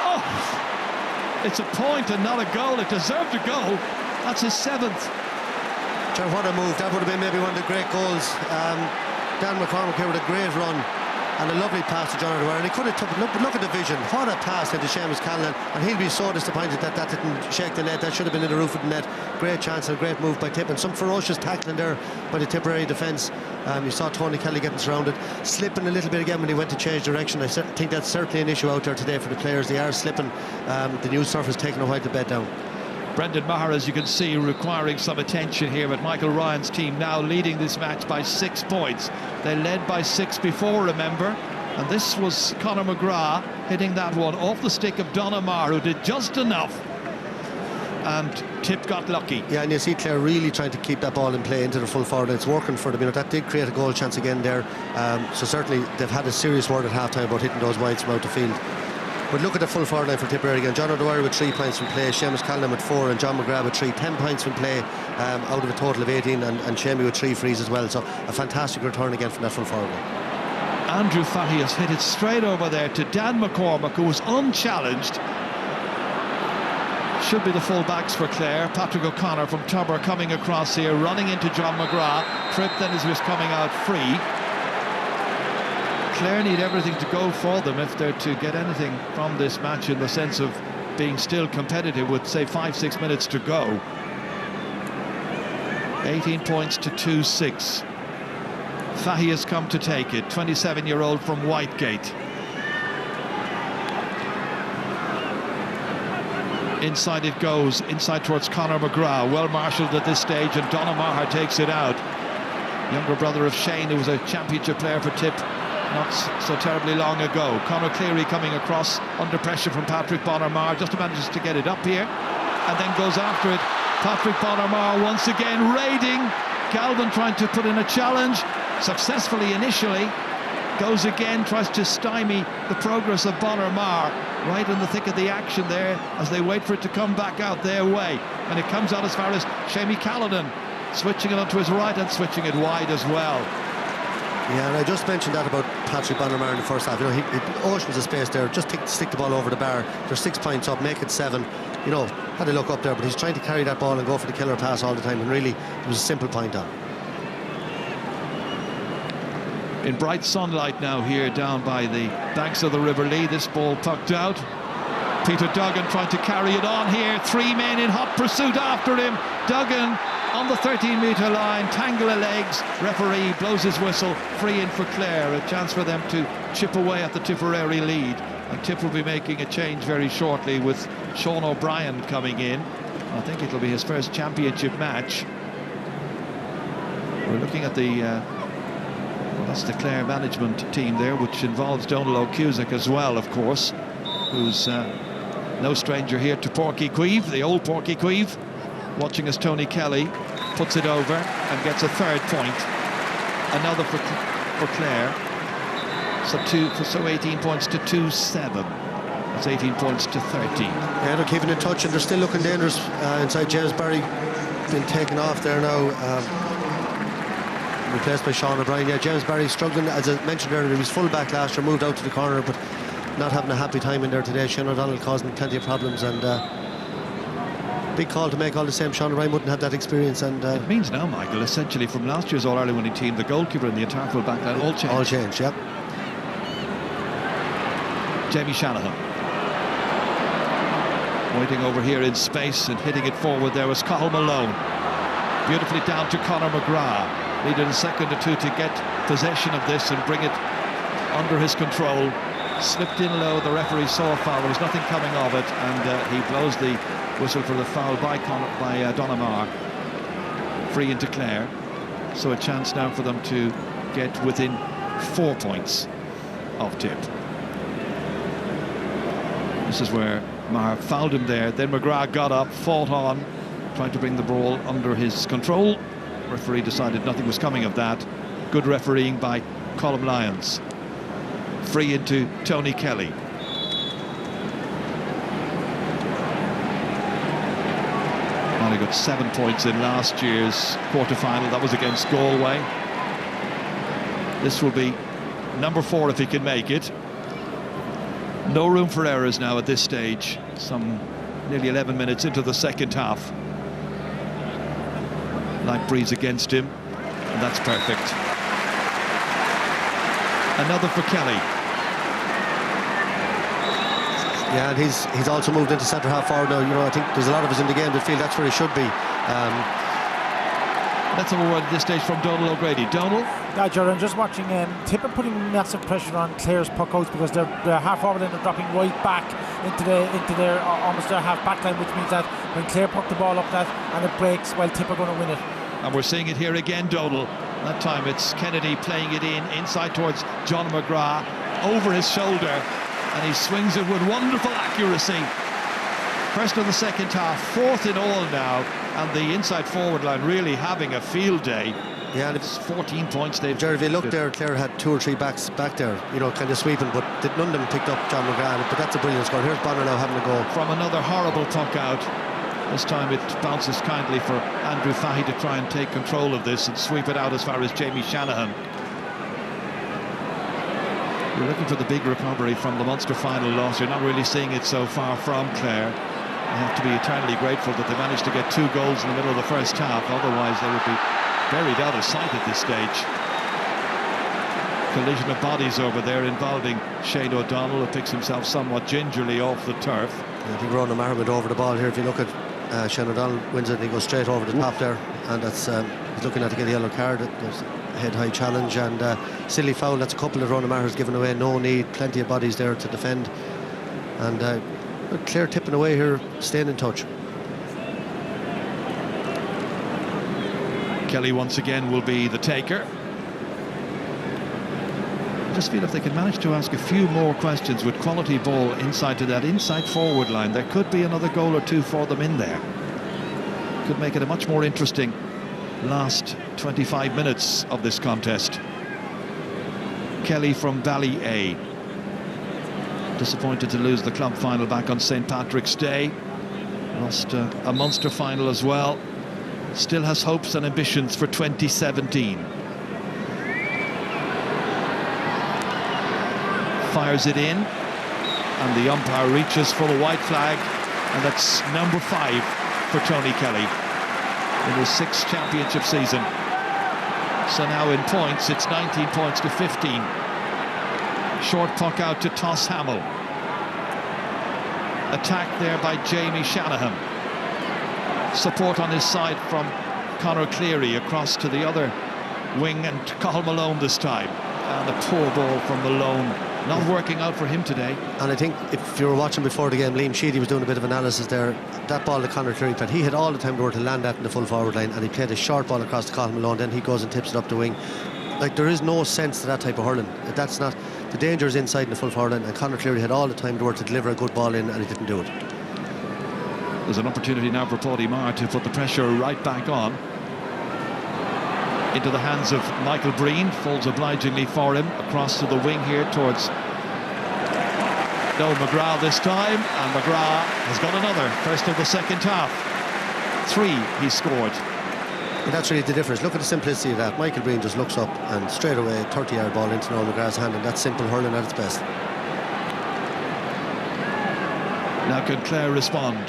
Oh, it's a point and not a goal. It deserved a goal. That's his 7th. John, what a move. That would have been maybe one of the great goals. Dan McCormick here with a great run and a lovely pass to John O'Dwyer, and he could have took look at the vision. What a pass into Seamus Callanan, and he'll be so disappointed that that didn't shake the net. That should have been in the roof of the net. Great chance and a great move by Tip, and some ferocious tackling there by the Tipperary defence. You saw Tony Kelly getting surrounded, slipping a little bit again when he went to change direction. I think that's certainly an issue out there today for the players. They are slipping. The new surface taking a while to bed down. Brendan Maher, as you can see, requiring some attention here, but Michael Ryan's team now leading this match by 6 points. They led by 6 before, remember, and this was Conor McGrath hitting that one off the stick of Donamar, who did just enough, and Tip got lucky. Yeah, and you see Clare really trying to keep that ball in play into the full forward. It's working for them. You know, that did create a goal chance again there. So certainly they've had a serious word at half-time about hitting those wides from out the field. But look at the full forward line for Tipperary again. John O'Dwyer with 3 points from play, Seamus Callanan with 4, and John McGrath with 3. 10 points from play out of a total of 18, and Shamey with 3 frees as well. So a fantastic return again from that full forward line. Andrew Fatty has hit it straight over there to Dan McCormick, who was unchallenged. Should be the full-backs for Clare. Patrick O'Connor from Tubber coming across here, running into John McGrath. Tripped then as he was coming out free. Clare need everything to go for them if they're to get anything from this match, in the sense of being still competitive with, say, 5-6 minutes to go. 18 points to 2-6. Fahy has come to take it, 27-year-old from Whitegate. Inside it goes, inside towards Conor McGrath, well marshalled at this stage, and Donamar takes it out. Younger brother of Shane, who was a championship player for Tip not so terribly long ago. Conor Cleary coming across under pressure from Patrick Bonner-Marr, just manages to get it up here and then goes after it. Patrick Bonner-Marr once again raiding. Galvin trying to put in a challenge, successfully initially. Goes again, tries to stymie the progress of Bonner-Marr, right in the thick of the action there as they wait for it to come back out their way. And it comes out as far as Seamus Callanan, switching it onto his right and switching it wide as well. Yeah, and I just mentioned that about Patrick Bonner-Marr in the first half. You know, he oceans of space there. Just stick the ball over the bar. They're 6 points up, make it 7. You know, had a look up there, but he's trying to carry that ball and go for the killer pass all the time. And really, it was a simple point on. In bright sunlight now here down by the banks of the River Lee. This ball pucked out. Peter Duggan trying to carry it on here. 3 men in hot pursuit after him. Duggan on the 13-metre line, tangle of legs. Referee blows his whistle, free in for Clare. A chance for them to chip away at the Tipperary lead. And Tip will be making a change very shortly with Sean O'Brien coming in. I think it'll be his first championship match. We're looking at the that's the Clare management team there, which involves Donal O'Cusack as well, of course, who's no stranger here to Porky Queeve, the old Porky Queeve. Watching as Tony Kelly puts it over and gets a 3rd point. Another for Clare. So 18 points to 2-7. That's 18 points to 13. Yeah, they're keeping in touch and they're still looking dangerous inside. James Barry been taken off there now. Replaced by Sean O'Brien. Yeah, James Barry struggling, as I mentioned earlier. He was full back last year, moved out to the corner, but not having a happy time in there today. Shane O'Donnell causing plenty of problems, and big call to make all the same. Sean O'Brien wouldn't have that experience, and it means now, Michael, essentially from last year's All-Ireland winning team, the goalkeeper and the entire full back line all changed. All changed, yep. Jamie Shanahan waiting over here in space and hitting it forward. There was Cathal Malone, beautifully down to Conor McGrath. Needed a second or two to get possession of this and bring it under his control. Slipped in low, the referee saw a foul, there was nothing coming of it, and he blows the whistle for the foul by Donamar. Free into Clare. So a chance now for them to get within 4 points of Tip. This is where Maher fouled him there. Then McGrath got up, fought on, tried to bring the ball under his control. Referee decided nothing was coming of that. Good refereeing by Colm Lyons. Free into Tony Kelly. Only got 7 points in last year's quarter-final. That was against Galway. This will be number 4 if he can make it. No room for errors now at this stage. Some nearly 11 minutes into the second half. Light breeze against him, and that's perfect. Another for Kelly. Yeah, and he's also moved into centre half forward now. You know, I think there's a lot of us in the game that feel that's where he should be. Let's have a word at this stage from Donal O'Grady. Donal? Yeah, Gerard, just watching Tip are putting massive pressure on Clare's puck outs because they're half forward and they're dropping right back into their almost their half back line, which means that when Clare puck the ball up that and it breaks, well, Tip are going to win it. And we're seeing it here again, Donal. That time it's Kennedy playing it inside towards John McGrath, over his shoulder, and he swings it with wonderful accuracy. First of the second half, 4th in all now, and the inside forward line really having a field day. Yeah, and it's 14 points they've... Jerry, if you look there, Clare had 2 or 3 backs back there, you know, kind of sweeping, but none of them picked up John McGrath. But that's a brilliant score. Here's Bonner now having a go. From another horrible puck out. This time it bounces kindly for Andrew Fahy to try and take control of this and sweep it out as far as Jamie Shanahan. You're looking for the big recovery from the Munster final loss. You're not really seeing it so far from Clare. They have to be eternally grateful that they managed to get 2 goals in the middle of the first half. Otherwise they would be buried out of sight at this stage. Collision of bodies over there involving Shane O'Donnell, who picks himself somewhat gingerly off the turf. Yeah, I think Ronan Maher went over the ball here. If you look at Shane O'Donnell wins it and he goes straight over the top there, and that's he's looking at to get a yellow card. There's a head-high challenge and silly foul. That's a couple that Ronan Maher's given away. No need, plenty of bodies there to defend, and Clare tipping away here, staying in touch. Kelly once again will be the taker. I just feel if they can manage to ask a few more questions with quality ball inside to that inside forward line, there could be another goal or 2 for them in there. Could make it a much more interesting last 25 minutes of this contest. Kelly from Bally A. Disappointed to lose the club final back on St. Patrick's Day. Lost a Munster final as well. Still has hopes and ambitions for 2017. Fires it in, and the umpire reaches for the white flag, and that's number 5 for Tony Kelly in his 6th championship season. So now in points, it's 19 points to 15. Short puck out to Toss Hamill. Attack there by Jamie Shanahan. Support on his side from Conor Cleary across to the other wing, and Cathal Malone this time. And a poor ball from Malone. Not working out for him today. And I think if you were watching before the game, Liam Sheedy was doing a bit of analysis there. That ball that Conor Cleary played, he had all the time to land that in the full forward line, and he played a short ball across to Cathal Malone, then he goes and tips it up the wing. Like, there is no sense to that type of hurling. That's not, the danger is inside in the full forward line, and Conor Cleary had all the time to deliver a good ball in, and he didn't do it. There's an opportunity now for Paudie Maher to put the pressure right back on. Into the hands of Michael Breen, falls obligingly for him across to the wing here towards Noel McGrath this time, and McGrath has got another, first of the second half. 3 he scored. And that's really the difference. Look at the simplicity of that. Michael Breen just looks up and straight away 30-yard ball into Noel McGrath's hand, and that's simple hurling at its best. Now can Clare respond?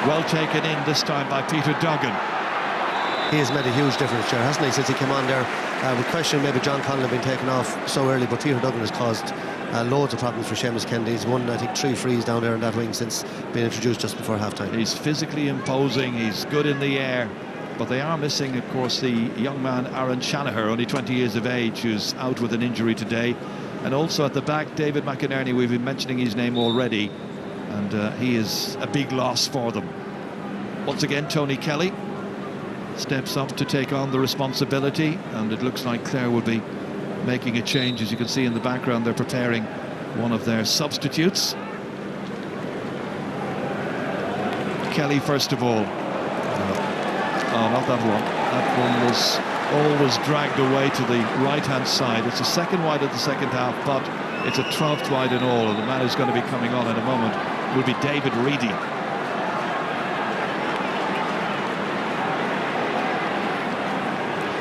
Well taken in this time by Peter Duggan. He has made a huge difference, Ger, hasn't he, since he came on there? We question maybe John Conlon being taken off so early, but Peter Duggan has caused loads of problems for Seamus Kennedy. He's won, I think, 3 frees down there in that wing since being introduced just before half-time. He's physically imposing, he's good in the air, but they are missing, of course, the young man Aaron Shanahan, only 20 years of age, who's out with an injury today. And also at the back, David McInerney, we've been mentioning his name already, and he is a big loss for them. Once again, Tony Kelly steps up to take on the responsibility, and it looks like Clare will be making a change. As you can see in the background, they're preparing one of their substitutes. Kelly first of all. Oh, not that one. That one was always dragged away to the right-hand side. It's a second wide of the second half, but it's a 12th wide in all, and the man who's going to be coming on in a moment will be David Reedy.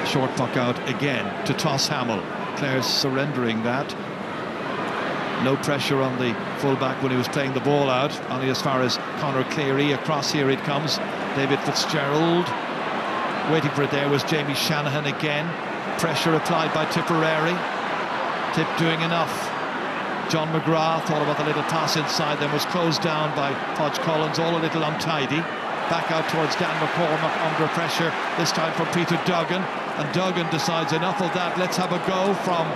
Short puck out again to Toss Hamill. Clare's surrendering that. No pressure on the fullback when he was playing the ball out. Only as far as Conor Cleary. Across here it comes. David Fitzgerald. Waiting for it there was Jamie Shanahan again. Pressure applied by Tipperary. Tip doing enough. John McGrath thought about the little pass inside, then was closed down by Podge Collins, all a little untidy. Back out towards Dan McCormack under pressure, this time from Peter Duggan. And Duggan decides enough of that, let's have a go from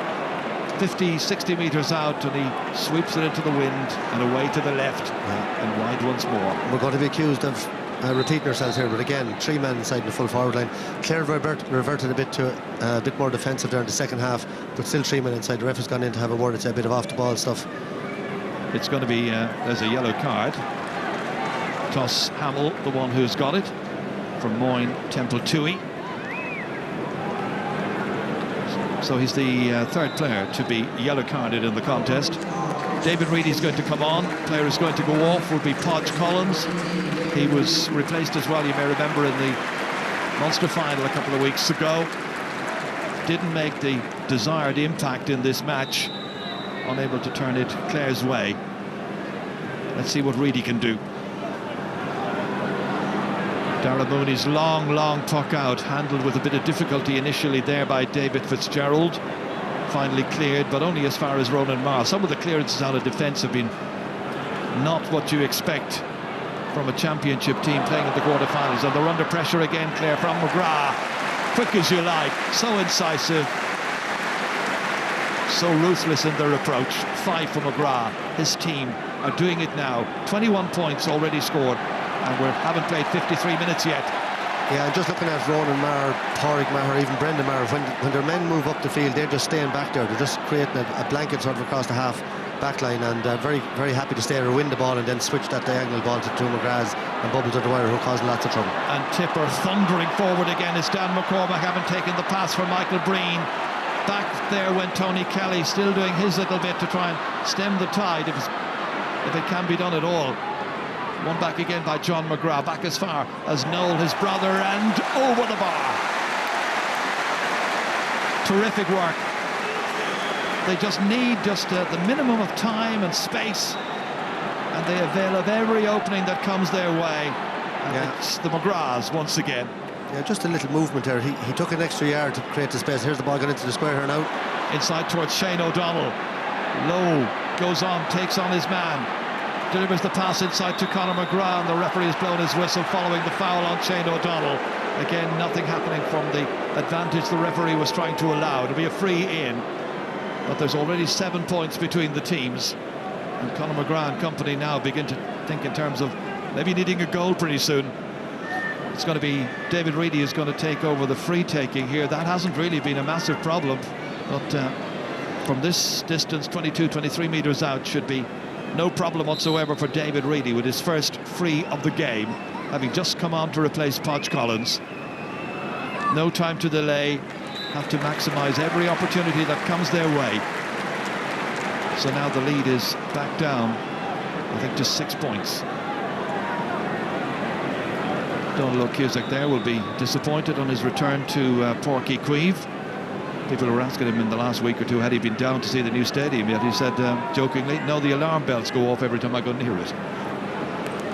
50, 60 metres out, and he sweeps it into the wind and away to the left and wide once more. We're going to be accused of repeating ourselves here, but again, 3 men inside the full forward line. Clare reverted a bit to a bit more defensive there in the second half, but still 3 men inside. The ref has gone in to have a word. It's a bit of off the ball stuff. It's going to be there's a yellow card. Toss Hamill, the one who's got it, from Moyne Temple Toohey. So he's the third player to be yellow carded in the contest. David Reedy's going to come on. Player is going to go off will be Podge Collins. He was replaced as well, you may remember, in the Munster final a couple of weeks ago. Didn't make the desired impact in this match. Unable to turn it Clare's way. Let's see what Reedy can do. Dara Mooney's long puck out, handled with a bit of difficulty initially there by David Fitzgerald. Finally cleared, but only as far as Ronan Marr. Some of the clearances out of defence have been not what you expect from a championship team playing in the quarterfinals. And they're under pressure again, Clare, from McGrath. Quick as you like, so incisive, so ruthless in their approach. 5 for McGrath. His team are doing it now. 21 points already scored, and we haven't played 53 minutes yet. Yeah, just looking at Ronan Maher, Pádraig Maher, even Brendan Maher, when their men move up the field, they're just staying back there. They're just creating a blanket sort of across the half back line, and very, very happy to stay there, win the ball, and then switch that diagonal ball to Drew McGrath and Bubbles at the wire, who are causing lots of trouble. And Tipper thundering forward again as Dan McCormack having taken the pass from Michael Breen. Back there went Tony Kelly, still doing his little bit to try and stem the tide, if it can be done at all. One back again by John McGrath, back as far as Noel, his brother, and over the bar. Terrific work. They just need the minimum of time and space, and they avail of every opening that comes their way. And it's the McGraths once again. Yeah, just a little movement there. He took an extra yard to create the space. Here's the ball going into the square here now. Inside towards Shane O'Donnell. Lowe goes on, takes on his man. Delivers the pass inside to Conor McGrath, and the referee has blown his whistle following the foul on Shane O'Donnell. Again, nothing happening from the advantage the referee was trying to allow. It'll be a free in, but there's already 7 points between the teams, and Conor McGrath and company now begin to think in terms of maybe needing a goal pretty soon. It's going to be David Reedy is going to take over the free taking here. That hasn't really been a massive problem, but from this distance, 22, 23 metres out, should be no problem whatsoever for David Reedy with his first free of the game, having just come on to replace Podge Collins. No time to delay, have to maximise every opportunity that comes their way. So now the lead is back down, I think, to 6 points. Donald O'Cusack there will be disappointed on his return to Páirc Uí Chaoimh. People were asking him in the last week or two, had he been down to see the new stadium yet? He said jokingly, no, the alarm bells go off every time I go near it.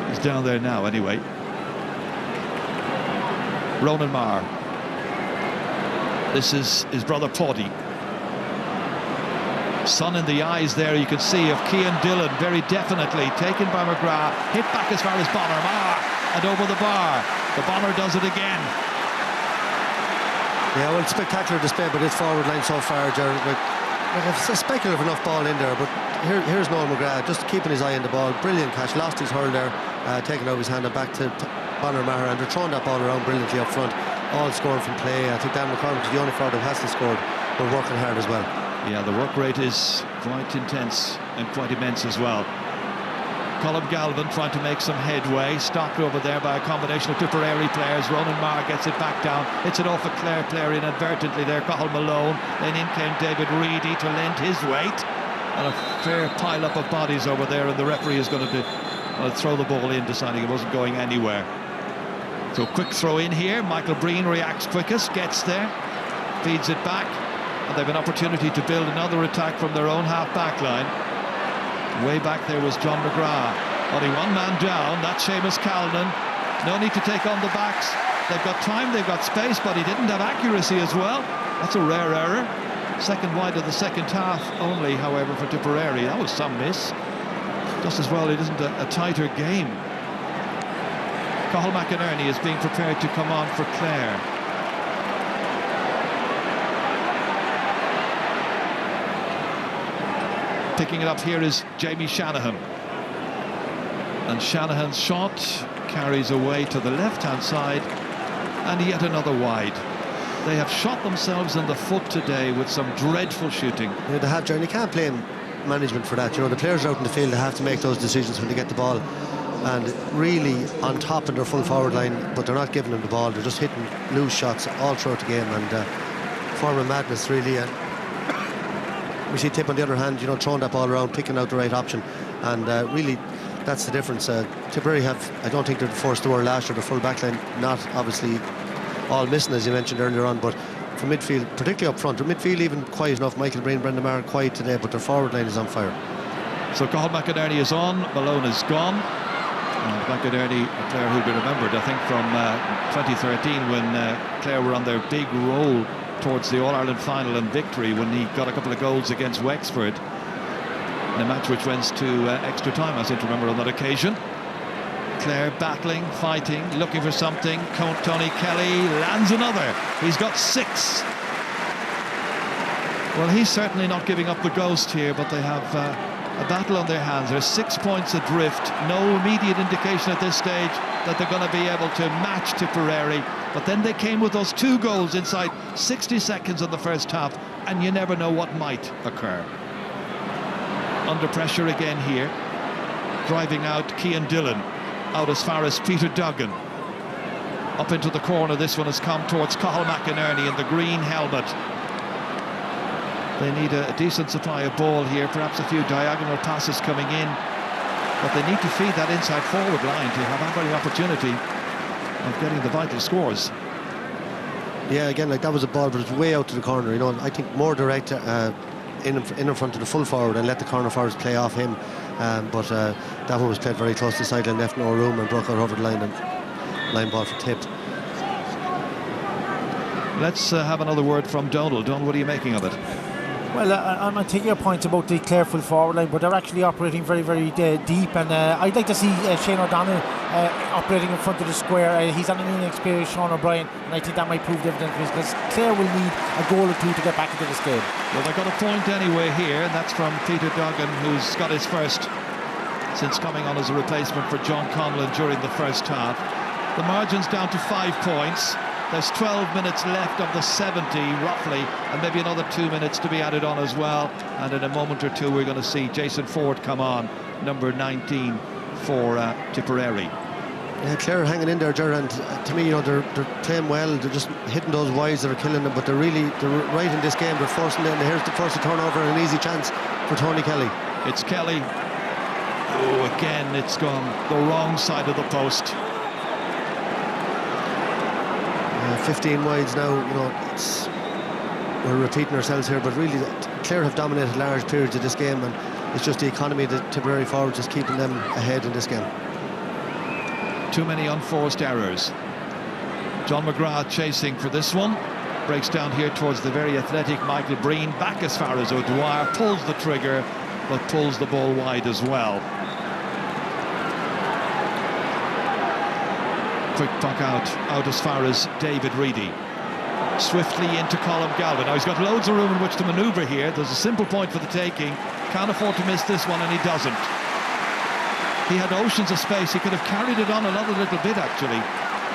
He's down there now anyway. Ronan Maher. This is his brother Paddy. Sun in the eyes there, you can see, of Cian Dillon, very definitely taken by McGrath, hit back as far as Bonner, and over the bar. The Bonner does it again. Yeah, well, spectacular display by this forward line so far, Jared. It's a speculative enough ball in there, but here's Noel McGrath just keeping his eye on the ball. Brilliant catch, lost his hurl there, taking out his hand and back to Bonner Maher, and they're throwing that ball around brilliantly up front. all scoring from play. I think Dan McCormick is the only forward who hasn't scored. We're working hard as well. Yeah, the work rate is quite intense and quite immense as well. Colm Galvin trying to make some headway, stopped over there by a combination of Tipperary players. Ronan Marr gets it back down, hits it off a Clare player inadvertently there, Cathal Malone. Then in came David Reedy to lend his weight, and a fair pile-up of bodies over there, and the referee is going to throw the ball in, deciding it wasn't going anywhere. So quick throw in here. Michael Breen reacts quickest, gets there, feeds it back, and they've an opportunity to build another attack from their own half-back line. Way back there was John McGrath. Only one man down, that's Seamus Callan. No need to take on the backs. They've got time, they've got space, but he didn't have accuracy as well. That's a rare error. Second wide of the second half only, however, for Tipperary. That was some miss. Just as well it isn't a tighter game. Cathal McInerney is being prepared to come on for Clare. Picking it up here is Jamie Shanahan. And Shanahan's shot carries away to the left-hand side, and yet another wide. They have shot themselves in the foot today with some dreadful shooting. They have, Jerry, you can't blame management for that. The players out in the field, they have to make those decisions when they get the ball. And really on top in their full forward line, but they're not giving them the ball. They're just hitting loose shots all throughout the game, and form of madness, really. And we see Tip on the other hand, throwing that ball around, picking out the right option, and really that's the difference. Tipperary I don't think they're forced to wear last year, the full back line, not obviously all missing as you mentioned earlier on, but for midfield, particularly up front, their midfield even quiet enough. Michael Breen, Brendan Maher quiet today, but their forward line is on fire. So Cathal McInerney is on, Malone is gone. And McInerney, a player who'll be remembered, I think, from 2013 when Clare were on their big roll towards the All-Ireland final and victory, when he got a couple of goals against Wexford in a match which went to extra time, I seem to remember on that occasion. Clare battling, fighting, looking for something. Tony Kelly lands another. He's got 6. Well, he's certainly not giving up the ghost here, but they have a battle on their hands. They're 6 points adrift. No immediate indication at this stage that they're going to be able to match Tipperary. But then they came with those 2 goals inside 60 seconds of the first half, and you never know what might occur. Under pressure again here. Driving out Cian Dillon. Out as far as Peter Duggan. Up into the corner, this one has come towards Cathal McInerney in the green helmet. They need a decent supply of ball here, perhaps a few diagonal passes coming in, but they need to feed that inside forward line to have every opportunity of getting the vital scores. Yeah, again, that was a ball, but it's way out to the corner. I think more direct in front of the full forward and let the corner forwards play off him. But that one was played very close to the sideline, left no room, and broke out over the line, and line ball for Tip. Let's have another word from Donald. Donald, what are you making of it? Well, I'm taking your point about the Clare full forward line, but they're actually operating very, very deep, and I'd like to see Shane O'Donnell operating in front of the square. He's on an inexperienced Sean O'Brien, and I think that might prove dividends because Clare will need a goal or 2 to get back into this game. Well, they got a point anyway here, and that's from Peter Duggan, who's got his first since coming on as a replacement for John Conlon during the first half. The margin's down to 5 points. There's 12 minutes left of the 70, roughly, and maybe another 2 minutes to be added on as well. And in a moment or two, we're going to see Jason Ford come on, number 19 for Tipperary. Yeah, Clare hanging in there, Ger, and to me, they're playing well. They're just hitting those wides that are killing them, but they're right in this game. They're forcing it, and here's the first turnover and an easy chance for Tony Kelly. It's Kelly. Oh, again, it's gone the wrong side of the post. 15 wides now, we're repeating ourselves here, but really Clare have dominated large periods of this game, and it's just the economy that Tipperary forwards is keeping them ahead in this game. Too many unforced errors. John McGrath chasing for this one. Breaks down here towards the very athletic Michael Breen, back as far as O'Dwyer, pulls the trigger, but pulls the ball wide as well. Quick puck out as far as David Reedy. Swiftly into Colm Galvin. Now he's got loads of room in which to manoeuvre here. There's a simple point for the taking. Can't afford to miss this one, and he doesn't. He had oceans of space. He could have carried it on another little bit, actually.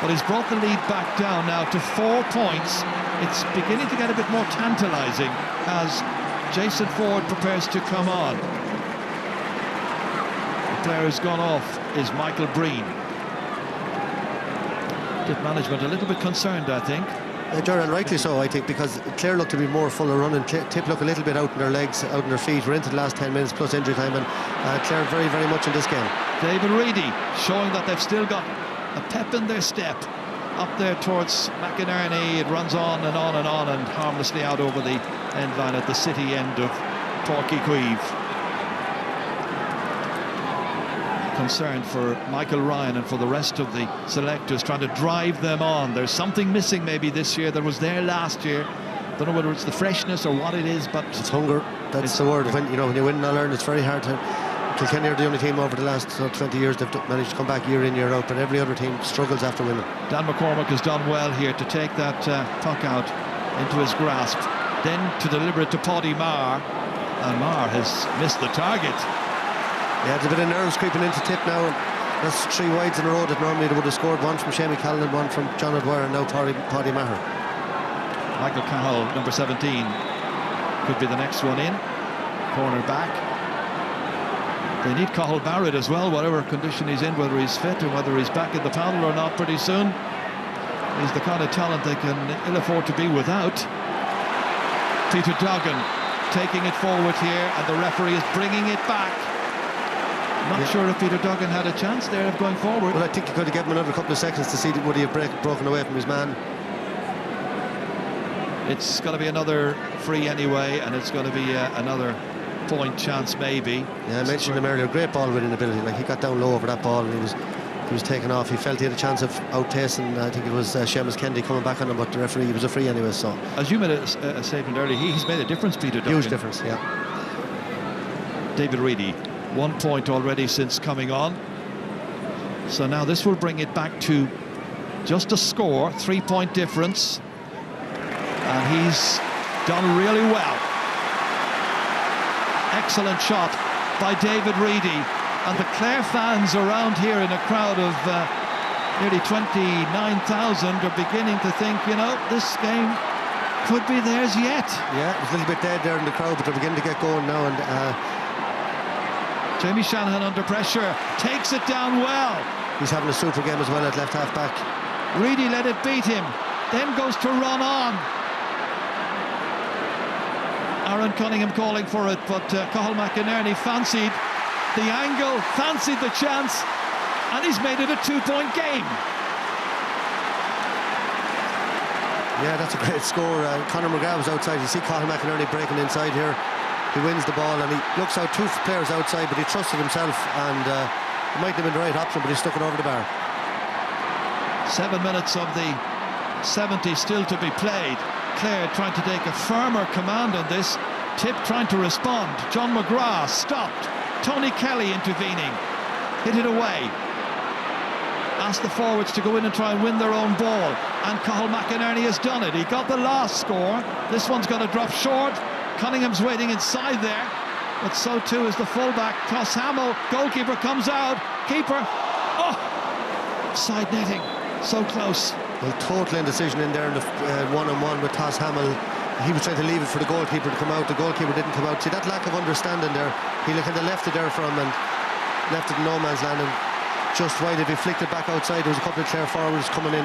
but he's brought the lead back down now to 4 points. It's beginning to get a bit more tantalising as Jason Ford prepares to come on. The player who's gone off is Michael Breen. Tip management a little bit concerned, I think. Gerald, rightly so, I think, because Clare look to be more full of running. Tip look a little bit out in their legs, out in their feet. We're into the last 10 minutes plus injury time, and Clare very, very much in this game. David Reedy showing that they've still got a pep in their step. Up there towards McInerney, it runs on and on and on and harmlessly out over the end line at the city end of Páirc Uí Chaoimh. Concerned for Michael Ryan and for the rest of the selectors, trying to drive them on. There's something missing maybe this year that was there last year. Don't know whether it's the freshness or what it is, but it's hunger. That's the word. When you win and learn, it's very hard to. Kilkenny are the only team over the last 20 years they've managed to come back year in, year out, but every other team struggles after winning. Dan McCormack has done well here to take that puck out into his grasp, then to deliver it to Paddy Maher, and Maher has missed the target. Yeah, there's a bit of nerves creeping into Tip now, and that's 3 wides in a row that normally they would have scored. One from Shamie Callan, one from John O'Dwyer, and now Paddy Maher. Michael Cahill, number 17, could be the next one in. Corner back. They need Cahill Barrett as well, whatever condition he's in, whether he's fit or whether he's back in the panel or not pretty soon. He's the kind of talent they can ill afford to be without. Peter Duggan taking it forward here, and the referee is bringing it back. Not sure if Peter Duggan had a chance there of going forward. Well, I think he could have given him another couple of seconds to see would he have broken away from his man. It's got to be another free anyway, and it's going to be another point chance maybe. Yeah, I mentioned him earlier. Great ball winning ability. Like, he got down low over that ball, and he was taken off. He felt he had a chance of outtasting. I think it was Seamus Kennedy coming back on him, but the referee, he was a free anyway. So as you made a statement earlier, he's made a difference, Peter Duggan. Huge difference, yeah. David Reedy, 1 point already since coming on. So now this will bring it back to just a score, 3-point difference, and he's done really well. Excellent shot by David Reedy, and the Clare fans around here in a crowd of nearly 29,000 are beginning to think, this game could be theirs yet. Yeah, it was a little bit dead there in the crowd, but they're beginning to get going now, and Jamie Shanahan under pressure, takes it down well. He's having a super game as well at left half back. Reedy let it beat him, then goes to run on. Aaron Cunningham calling for it, but Cahill McInerney fancied the angle, fancied the chance, and he's made it a 2-point game. Yeah, that's a great score. Conor McGrath was outside. You see Cahill McInerney breaking inside here. He wins the ball, and he looks out 2 players outside, but he trusted himself, and it might have been the right option, but he stuck it over the bar. 7 minutes of the 70 still to be played. Clare trying to take a firmer command on this. Tip trying to respond. John McGrath stopped. Tony Kelly intervening. Hit it away. Asked the forwards to go in and try and win their own ball. And Cahill McInerney has done it. He got the last score. This one's going to drop short. Cunningham's waiting inside there. But so too is the fullback, Toss Hamill. Goalkeeper comes out. Keeper. Oh! Side netting. So close. Well, total indecision in there in the one-on-one with Toss Hamill. He was trying to leave it for the goalkeeper to come out. The goalkeeper didn't come out. See, that lack of understanding there. He kind of left it there for him and left it in no man's land. And just wide, if he flicked it back outside, there was a couple of Clare forwards coming in.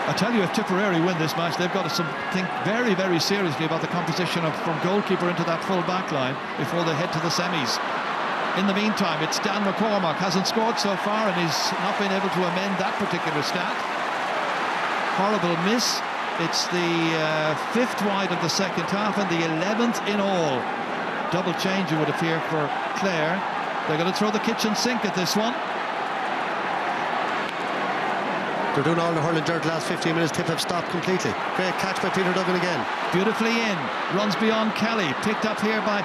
I tell you, if Tipperary win this match, they've got to think very, very seriously about the composition from goalkeeper into that full back line before they head to the semis. In the meantime, it's Dan McCormack, hasn't scored so far, and he's not been able to amend that particular stat. Horrible miss. It's the 5th wide of the second half and the 11th in all. Double change, it would appear, for Clare. They're going to throw the kitchen sink at this one. They're doing all the hurling dirt the last 15 minutes. Tip have stopped completely. Great catch by Peter Duggan again. Beautifully in. Runs beyond Kelly. Picked up here by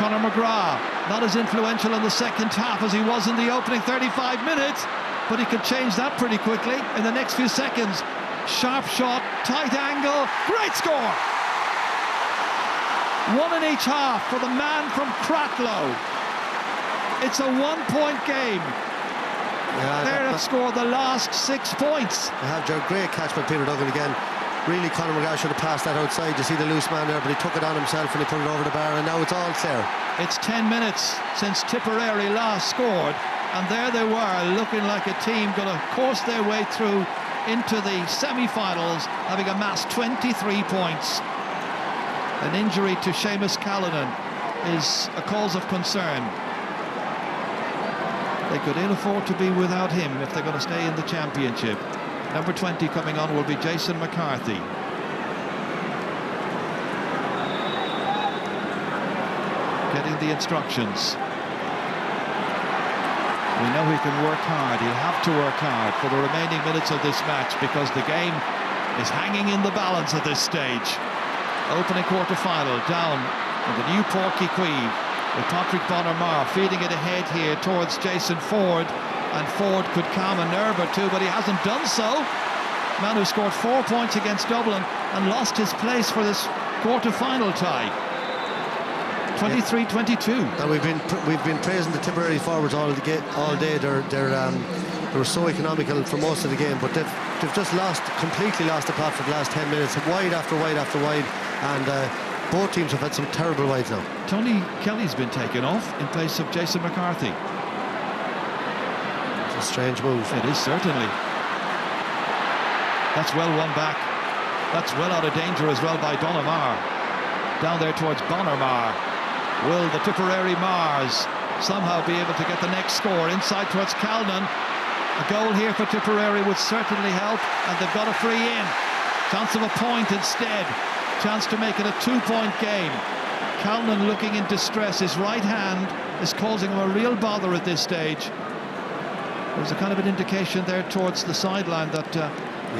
Conor McGrath. Not as influential in the second half as he was in the opening 35 minutes. But he could change that pretty quickly in the next few seconds. Sharp shot, tight angle, great score! 1 in each half for the man from Cratloe. It's a 1-point game. Clare have scored the last 6 points. They have a great catch by Peter Duggan again. Really, Conor McGrath should have passed that outside. You see the loose man there, but he took it on himself and he put it over the bar, and now it's all Clare. It's 10 minutes since Tipperary last scored, and there they were, looking like a team going to course their way through into the semi-finals, having amassed 23 points. An injury to Seamus Callanan is a cause of concern. They could ill afford to be without him if they're going to stay in the championship. Number 20 coming on will be Jason McCarthy. Getting the instructions. We know he can work hard. He'll have to work hard for the remaining minutes of this match because the game is hanging in the balance at this stage. Opening quarter-final down in the new Porky Queen with Patrick Bonner-Marr feeding it ahead here towards Jason Ford, and Ford could calm a nerve or two, but he hasn't done so. Man who scored 4 points against Dublin and lost his place for this quarter-final tie. 23-22. And we've been praising the Tipperary forwards all day. They were so economical for most of the game, but they've just completely lost the plot for the last 10 minutes, wide after wide after wide, and both teams have had some terrible wides now. Tony Kelly's been taken off in place of Jason McCarthy. It's a strange move. It is, certainly. That's well won back. That's well out of danger as well by Bonner-Marr. Down there towards Bonner-Marr. Will the Tipperary Mars somehow be able to get the next score? Inside towards Calnan. A goal here for Tipperary would certainly help, and they've got a free in. Chance of a point instead. Chance to make it a 2-point game. Calnan looking in distress. His right hand is causing him a real bother at this stage. There's a kind of an indication there towards the sideline that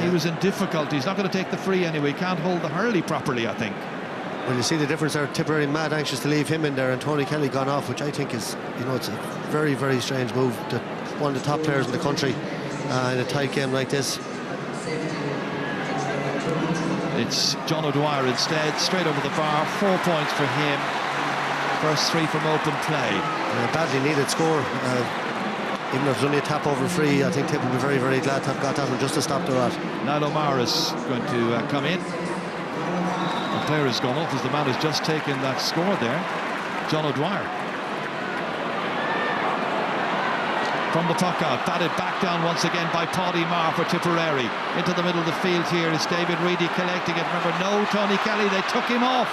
he was in difficulty. He's not going to take the free anyway. He can't hold the hurley properly, I think. Well, you see the difference there. Tipperary mad anxious to leave him in there, and Tony Kelly gone off, which I think is, it's a very, very strange move. To one of the top players in the country in a tight game like this. It's John O'Dwyer instead, straight over the bar. 4 points for him. First 3 from open play. Badly needed score. Even if it's only a tap over free, I think Tip will be very, very glad to have got that one just to stop the rot. Niall O'Meara is going to come in. The player has gone off as the man has just taken that score there. John O'Dwyer. From the puck out, batted back down once again by Paddy Marr for Tipperary. Into the middle of the field here is David Reedy collecting it. Remember, no Tony Kelly, they took him off.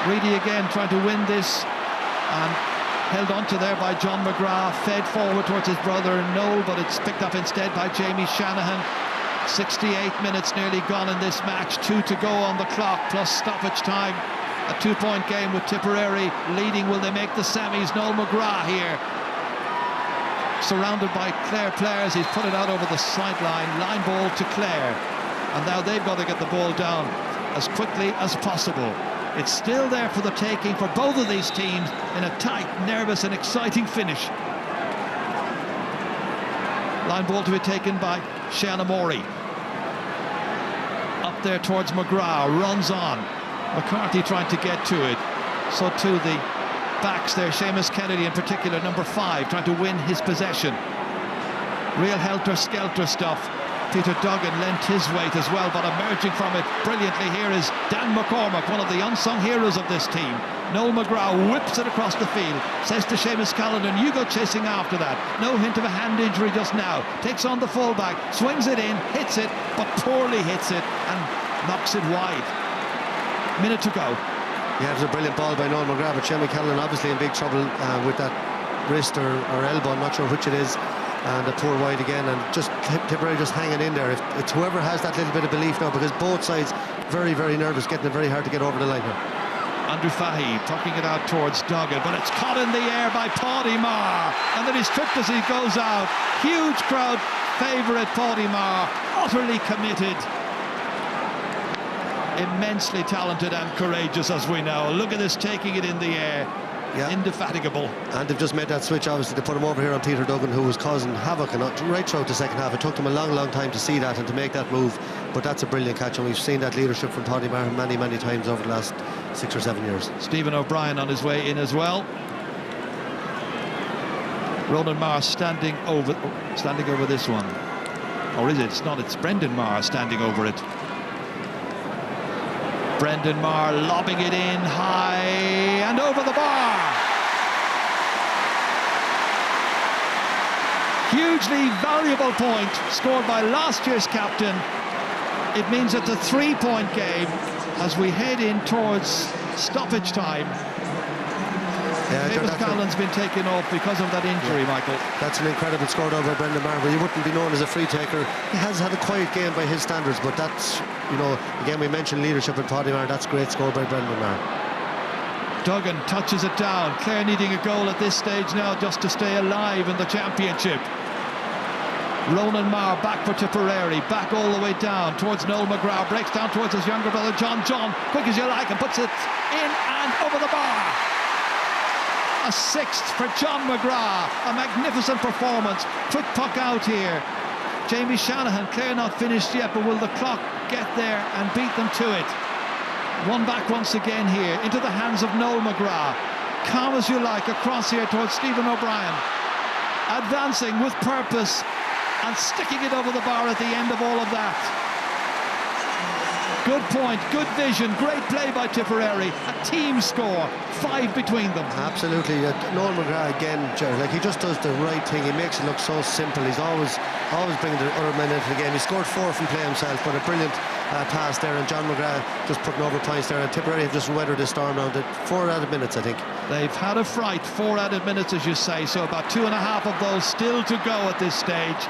Reedy again trying to win this, and held onto there by John McGrath, fed forward towards his brother Noel, but it's picked up instead by Jamie Shanahan. 68 minutes nearly gone in this match, 2 to go on the clock, plus stoppage time. A 2-point game with Tipperary leading. Will they make the semis? Noel McGrath here, surrounded by Clare players. He's put it out over the sideline. Line ball to Clare, and now they've got to get the ball down as quickly as possible. It's still there for the taking for both of these teams in a tight, nervous and exciting finish. Line ball to be taken by Shanna Morey. Up there towards McGrath, runs on. McCarthy trying to get to it. So too the backs there, Seamus Kennedy in particular, number 5, trying to win his possession. Real helter-skelter stuff. Peter Duggan lent his weight as well, but emerging from it brilliantly here is Dan McCormack, one of the unsung heroes of this team. Noel McGrath whips it across the field, says to Seamus Callanan, you go chasing after that. No hint of a hand injury just now. Takes on the fullback, swings it in, hits it, but poorly hits it and knocks it wide. Minute to go. Yeah, it was a brilliant ball by Noel McGrath, but Seamus Callanan obviously in big trouble with that wrist or elbow, I'm not sure which it is. And a poor wide again, and just Tipperary just hanging in there. It's whoever has that little bit of belief now, because both sides very, very nervous, getting it very hard to get over the line here. Andrew Fahey tucking it out towards Duggan, but it's caught in the air by Paddy Marr, and then he's tripped as he goes out. Huge crowd favourite Paddy Marr, utterly committed, immensely talented and courageous, as we know. Look at this, taking it in the air. Yeah. Indefatigable. And they've just made that switch, obviously, to put him over here on Peter Duggan, who was causing havoc right throughout the second half. It took them a long, long time to see that and to make that move, but that's a brilliant catch, and we've seen that leadership from Paddy Marr many, many times over the last 6 or 7 years. Stephen O'Brien on his way in as well. Ronan Marr standing over this one. Or is it? It's not. It's Brendan Marr standing over it. Brendan Marr lobbing it in high and over the bar. Hugely valuable point scored by last year's captain. It means it's a 3-point game as we head in towards stoppage time. David Callan's been taken off because of that injury, Michael. That's an incredible score by Brendan Marr, but he wouldn't be known as a free taker. He has had a quiet game by his standards, but that's, again, we mentioned leadership in Paddy Marr. That's a great score by Brendan Marr. Duggan touches it down. Clare needing a goal at this stage now just to stay alive in the championship. Ronan Marr back for Tipperary, back all the way down towards Noel McGrath, breaks down towards his younger brother John, quick as you like, and puts it in and over the bar. A sixth for John McGrath, a magnificent performance. Quick puck out here. Jamie Shanahan, Clare not finished yet, but will the clock get there and beat them to it? One back once again here, into the hands of Noel McGrath. Calm as you like, across here towards Stephen O'Brien. Advancing with purpose and sticking it over the bar at the end of all of that. Good point, good vision, great play by Tipperary. A team score, 5 between them. Absolutely. Noel McGrath again, Gerry, he just does the right thing. He makes it look so simple. He's always bringing the other men into the game. He scored 4 from play himself, but a brilliant pass there, and John McGrath just putting over points there. And Tipperary have just weathered this storm now. 4 added minutes, I think. They've had a fright, 4 added minutes, as you say, so about 2.5 of those still to go at this stage.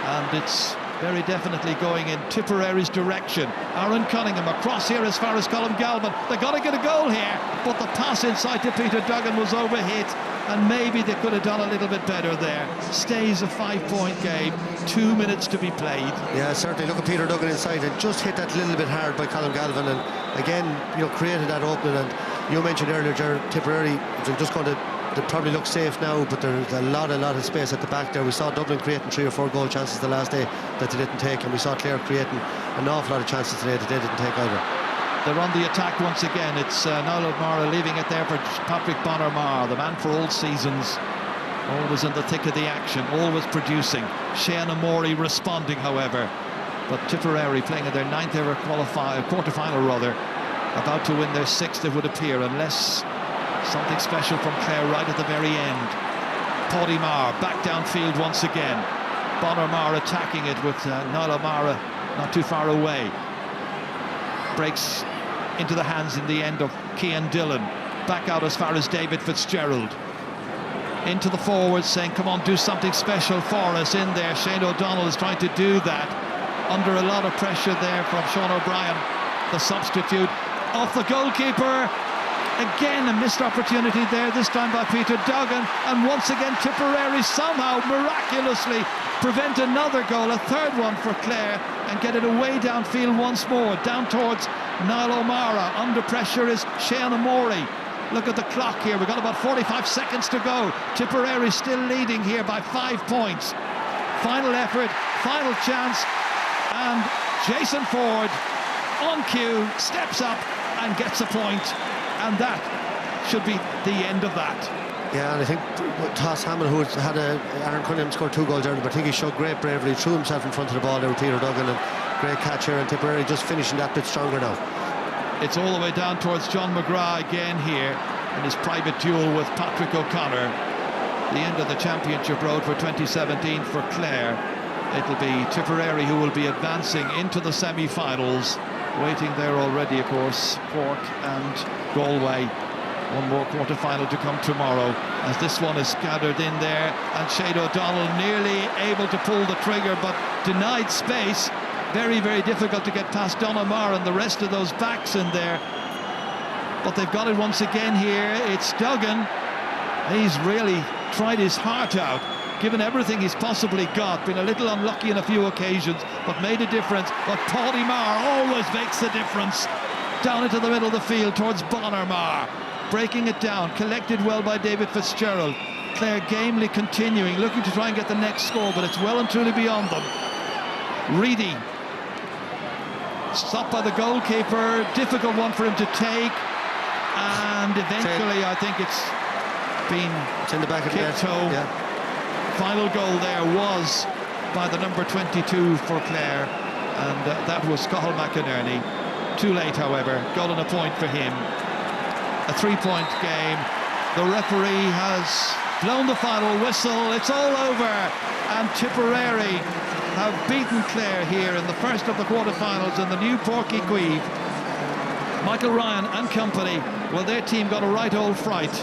And it's very definitely going in Tipperary's direction. Aaron Cunningham across here as far as Colm Galvin. They've got to get a goal here, but the pass inside to Peter Duggan was overhit, and maybe they could have done a little bit better there. Stays a 5-point game, 2 minutes to be played. Yeah, certainly. Look at Peter Duggan inside and just hit that little bit hard by Colm Galvin, and again, created that opening. And you mentioned earlier, Gerard, Tipperary, they're just going to. They probably look safe now, but there's a lot of space at the back there. We saw Dublin creating 3 or 4 goal chances the last day that they didn't take, and we saw Clare creating an awful lot of chances today that they didn't take either. They're on the attack once again. It's Niall O'Mara leaving it there for Patrick Bonner-Marr, the man for all seasons, always in the thick of the action, always producing. Shane O'Morey responding, however, but Tipperary playing in their 9th ever quarter-final rather, about to win their 6th, it would appear, unless something special from Clare right at the very end. Paddy Marr back downfield once again. Bonner-Marr attacking it with Niall O'Mara not too far away. Breaks into the hands in the end of Cian Dillon. Back out as far as David Fitzgerald. Into the forwards saying, come on, do something special for us in there. Shane O'Donnell is trying to do that. Under a lot of pressure there from Sean O'Brien, the substitute. Off the goalkeeper. Again, a missed opportunity there, this time by Peter Duggan, and once again Tipperary somehow miraculously prevent another goal, a 3rd one for Clare, and get it away downfield once more, down towards Niall O'Mara. Under pressure is Shane O'Morey. Look at the clock here, we've got about 45 seconds to go. Tipperary still leading here by 5 points. Final effort, final chance, and Jason Ford on cue steps up and gets a point. And that should be the end of that. Yeah, and I think Toss Hamill, who had Aaron Cunningham scored 2 goals earlier, but I think he showed great bravery, threw himself in front of the ball there with Peter Duggan, and great catch here, and Tipperary just finishing that bit stronger now. It's all the way down towards John McGrath again here in his private duel with Patrick O'Connor. The end of the championship road for 2017 for Clare. It'll be Tipperary who will be advancing into the semi-finals. Waiting there already, of course, Cork and Galway. One more quarter-final to come tomorrow, as this one is gathered in there, and Shane O'Donnell nearly able to pull the trigger, but denied space. Very, very difficult to get past Don O'Mara and the rest of those backs in there. But they've got it once again here. It's Duggan. He's really tried his heart out, given everything he's possibly got, been a little unlucky on a few occasions, but made a difference. But Paddy Marr always makes the difference. Down into the middle of the field towards Bonner-Marr, breaking it down, collected well by David Fitzgerald. Clare gamely continuing, looking to try and get the next score, but it's well and truly beyond them. Reedy, stopped by the goalkeeper, difficult one for him to take, and eventually I think it's been in the back of the net. toe. Yeah. final goal there was by the number 22 for Clare, and that was Cathal McInerney. Too late, however. Goal and a point for him. A 3-point game. The referee has blown the final whistle. It's all over, and Tipperary have beaten Clare here in the first of the quarterfinals in the new Páirc Uí Chaoimh. Michael Ryan and company, well, their team got a right old fright,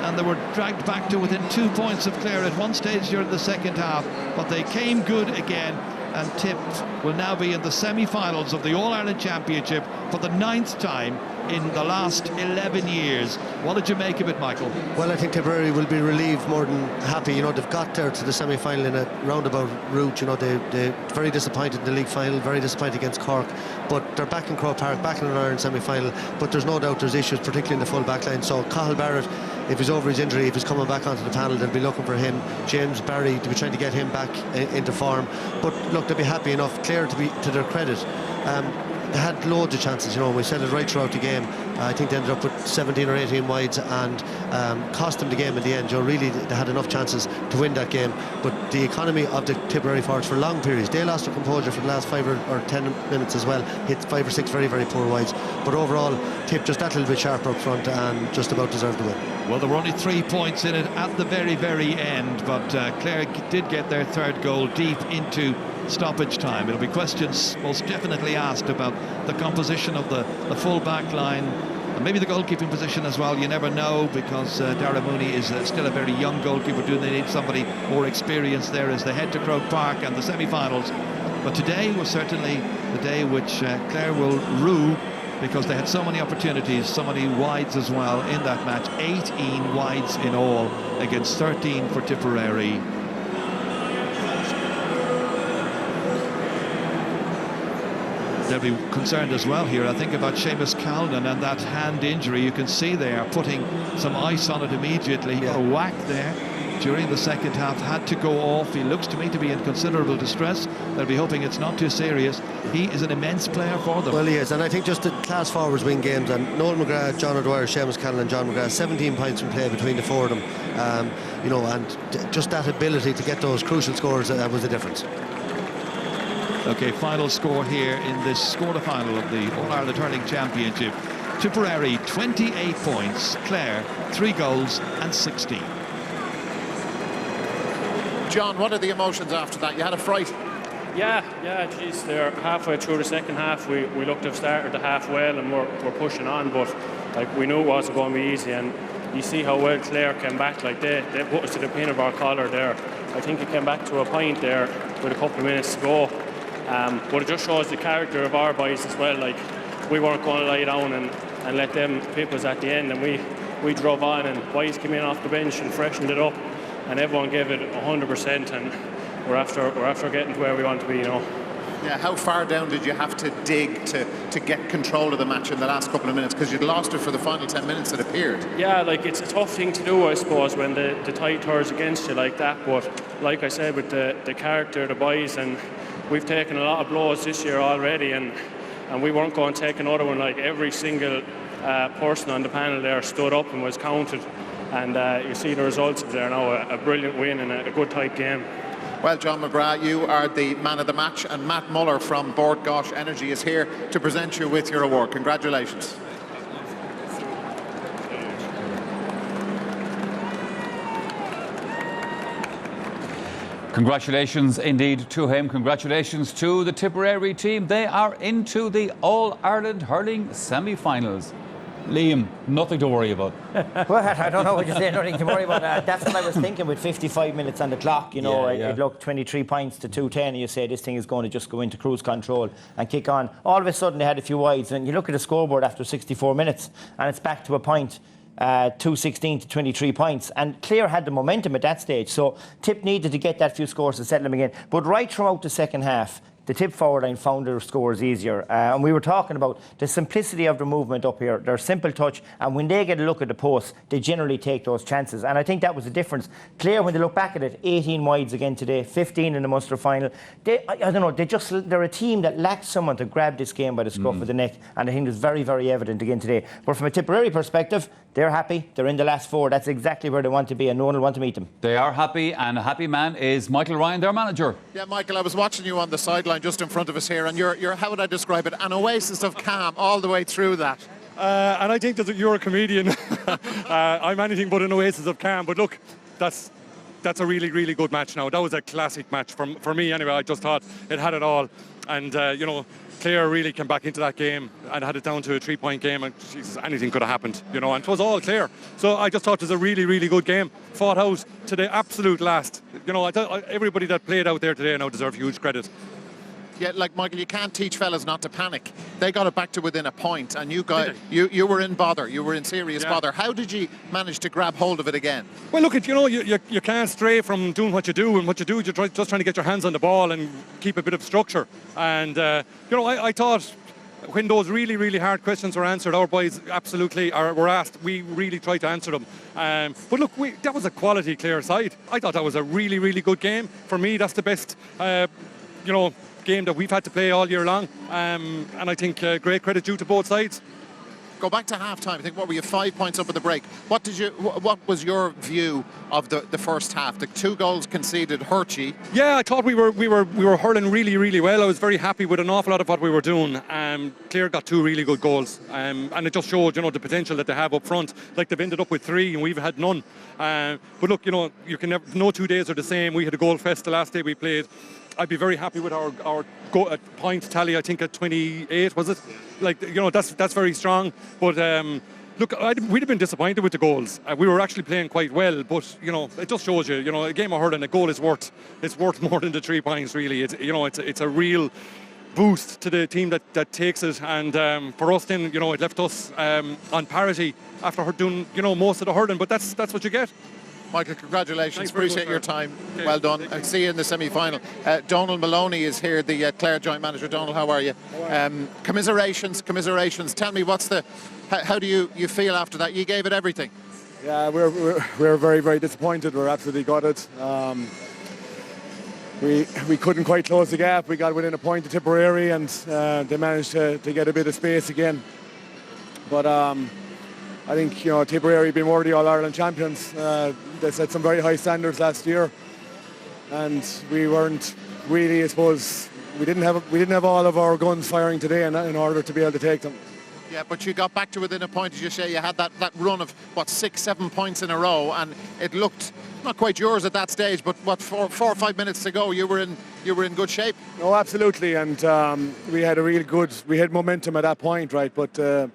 and they were dragged back to within 2 points of Clare at one stage during the second half, but they came good again, and Tip will now be in the semi-finals of the All-Ireland Championship for the 9th time in the last 11 years. What did you make of it, Michael? Well, I think Tipperary will be relieved more than happy. You know, they've got there to the semi-final in a roundabout route. You know, they're very disappointed in the league final, very disappointed against Cork, but they're back in Croke Park, back in an Ireland semi-final. But there's no doubt there's issues, particularly in the full back line. So Cathal Barrett, if he's over his injury, if he's coming back onto the panel, they'll be looking for him. James Barry, to be trying to get him back into form. But look, they'll be happy enough. Clare, to their credit, they had loads of chances, you know, we said it right throughout the game. I think they ended up with 17 or 18 wides and cost them the game in the end. You know, really, they had enough chances to win that game. But the economy of the Tipperary forwards for long periods, they lost their composure for the last 5 or 10 minutes as well. Hit 5 or 6 very, very poor wides. But overall, Tip just that little bit sharper up front and just about deserved the win. Well, there were only 3 points in it at the very, very end, but Clare did get their third goal deep into stoppage time. It'll be questions most definitely asked about the composition of the full back line and maybe the goalkeeping position as well. You never know, because Dara Mooney is still a very young goalkeeper. Do they need somebody more experienced there as they head to Croke Park and the semi-finals? But today was certainly the day which Clare will rue, because they had so many opportunities, so many wides as well in that match. 18 wides in all against 13 for Tipperary. They'll be concerned as well here, I think, about Seamus Callan and that hand injury. You can see they are putting some ice on it immediately. He got a whack there during the second half, had to go off. He looks to me to be in considerable distress. They'll be hoping it's not too serious. He is an immense player for them. Well, he is, and I think just the class forwards win games, and Noel McGrath, John O'Dwyer, Seamus Callan and John McGrath, 17 points in play between the four of them. You know, and just that ability to get those crucial scores was the difference. Okay, final score here in this quarter-final of the All-Ireland Hurling Championship. Tipperary, 28 points. Clare, 3 goals and 16. John, what are the emotions after that? You had a fright. Yeah, geez, they're halfway through the second half. We looked to have started the half well, and we're pushing on, but like we knew it wasn't going to be easy. And you see how well Clare came back. Like they put us to the pin of our collar there. I think it came back to a point there with a couple of minutes to go. But it just shows the character of our boys as well. Like, we weren't going to lie down and let them pip us at the end, and we drove on, and boys came in off the bench and freshened it up, and everyone gave it 100%, and we're after getting to where we want to be, you know. Yeah, how far down did you have to dig to get control of the match in the last couple of minutes, because you'd lost it for the final 10 minutes that appeared? Yeah, like, it's a tough thing to do, I suppose, when the tide turns against you like that, but like I said, with the character of the boys, and we've taken a lot of blows this year already, and we weren't going to take another one. Like, every single person on the panel there stood up and was counted, and you see the results there now, a brilliant win and a good tight game. Well, John McGrath, you are the man of the match, and Matt Muller from Bord Gáis Energy is here to present you with your award. Congratulations. Congratulations indeed to him. Congratulations to the Tipperary team. They are into the All-Ireland Hurling semi-finals. Liam, nothing to worry about. Well, I don't know what you're saying, nothing to worry about. That's what I was thinking with 55 minutes on the clock. You know, it looked 23 points to 210, and you say this thing is going to just go into cruise control and kick on. All of a sudden, they had a few wides, and you look at the scoreboard after 64 minutes, and it's back to a point. 216 to 23 points, and Clare had the momentum at that stage, so Tip needed to get that few scores to settle them again. But right throughout the second half, the Tip forward line found their scores easier. And we were talking about the simplicity of the movement up here, their simple touch, and when they get a look at the post, they generally take those chances. And I think that was the difference. Clare, when they look back at it, 18 wides again today, 15 in the Munster final. I don't know, they're a team that lacks someone to grab this game by the scruff of the neck, and I think it's very, very evident again today. But from a Tipperary perspective, they're happy. They're in the last four. That's exactly where they want to be, and no one will want to meet them. They are happy, and a happy man is Michael Ryan, their manager. Yeah, Michael, I was watching you on the sideline just in front of us here, and you're how would I describe it? An oasis of calm all the way through that. And I think that you're a comedian. I'm anything but an oasis of calm. But look, that's a really, really good match now. That was a classic match for me anyway. I just thought it had it all. And, Clare really came back into that game and had it down to a 3-point game, and Jesus, anything could have happened, and it was all Clare. So I just thought it was a really, really good game, fought out to the absolute last. Everybody that played out there today now deserve huge credit. Yeah, like Michael, you can't teach fellas not to panic. They got it back to within a point, and you were in bother. You were in serious bother. How did you manage to grab hold of it again? Well, look, you can't stray from doing what you do, and what you do, you're just trying to get your hands on the ball and keep a bit of structure. And I thought when those really, really hard questions were answered, our boys absolutely were asked. We really tried to answer them. But look, that was a quality Clare side. I thought that was a really, really good game. For me, that's the best, game that we've had to play all year long, and I think great credit due to both sides. Go back to half-time. I think, what were you, 5 points up at the break? What was your view of the first half? The 2 goals conceded hurt you. Yeah, I thought we were hurling really, really well. I was very happy with an awful lot of what we were doing. Clare got 2 really good goals, and it just showed the potential that they have up front. Like, they've ended up with 3 and we've had none. But look, you can never, no 2 days are the same. We had a goal fest the last day we played. I'd be very happy with our point tally. I think at 28, was it? That's very strong. But look, we'd have been disappointed with the goals. We were actually playing quite well, but it just shows you, a game of hurling, a goal is worth more than the 3 points. Really, it's a real boost to the team that takes it. And for us, then it left us on parity after doing most of the hurling. But that's what you get. Michael, congratulations. Appreciate your time. Okay. Well done. I'll see you in the semi-final. Donald Maloney is here, the Clare joint manager. Donald, how are you? Commiserations. Tell me, how do you feel after that? You gave it everything. Yeah, we're very, very disappointed. We're absolutely gutted. We couldn't quite close the gap. We got within a point to Tipperary, and they managed to get a bit of space again. But I think Tipperary have been worthy All-Ireland champions. They set some very high standards last year, and we weren't really, I suppose, we didn't have all of our guns firing today in order to be able to take them. Yeah, but you got back to within a point, as you say. You had that run of 6-7 points in a row, and it looked not quite yours at that stage. But 4 or 5 minutes to go, you were in good shape. No, absolutely, and we had momentum at that point, right? But.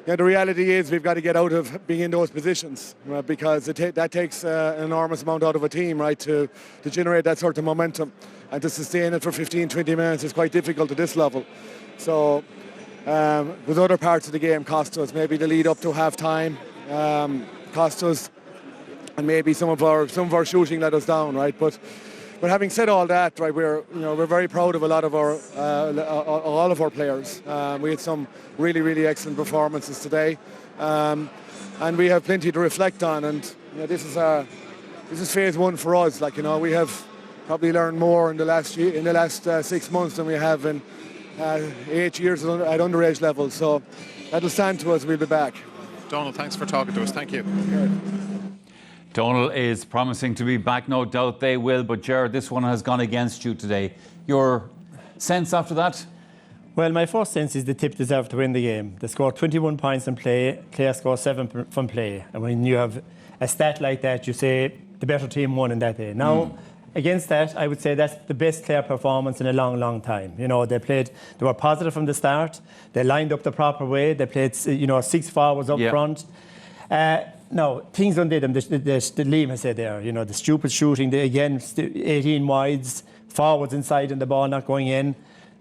The reality is we've got to get out of being in those positions because that takes an enormous amount out of a team, right, to generate that sort of momentum, and to sustain it for 15-20 minutes is quite difficult at this level. So with other parts of the game cost us, maybe the lead up to half-time cost us, and maybe some of our shooting let us down, right? But having said all that, right, we're very proud of a lot of all of our players. We had some really, really excellent performances today, and we have plenty to reflect on. And this is phase 1 for us. We have probably learned more in the last 6 months than we have in 8 years at underage level. So that'll stand to us. We'll be back. Donald, thanks for talking to us. Thank you. Donald is promising to be back, no doubt they will. But Gerard, this one has gone against you today. Your sense after that? Well, my first sense is the Tip deserved to win the game. They scored 21 points in play, Clare scored 7 from play. And when you have a stat like that, you say the better team won in that day. Now, against that, I would say that's the best Clare performance in a long, long time. They were positive from the start. They lined up the proper way. They played, 6 forwards up front. Now, things undid them. The Liam has said there, the stupid shooting, 18 wides, forwards inside and the ball not going in.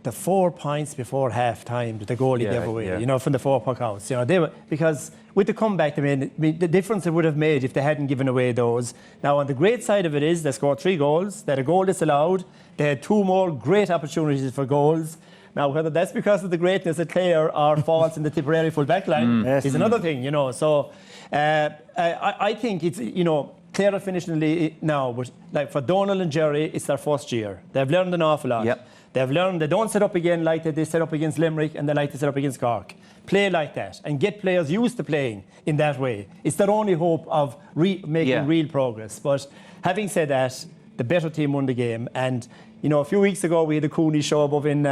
the 4 points before half time that the goalie gave away, you know, from the 4 puckouts. You know, they were, because with the comeback, I mean, the difference it would have made if they hadn't given away those. Now, on the great side of it is they scored 3 goals, they had a goal disallowed, they had 2 more great opportunities for goals. Now, whether that's because of the greatness of Clare or faults in the Tipperary full back line is another thing, you know. So I think it's, you know, Clare are finishing the league now, but like for Donald and Jerry, it's their first year. They've learned an awful lot. Yep. They've learned they don't set up again like they set up against Limerick and they like to set up against Cork. Play like that and get players used to playing in that way. It's their only hope of making real progress. But having said that, the better team won the game. And you know, a few weeks ago we had the Cooney show above in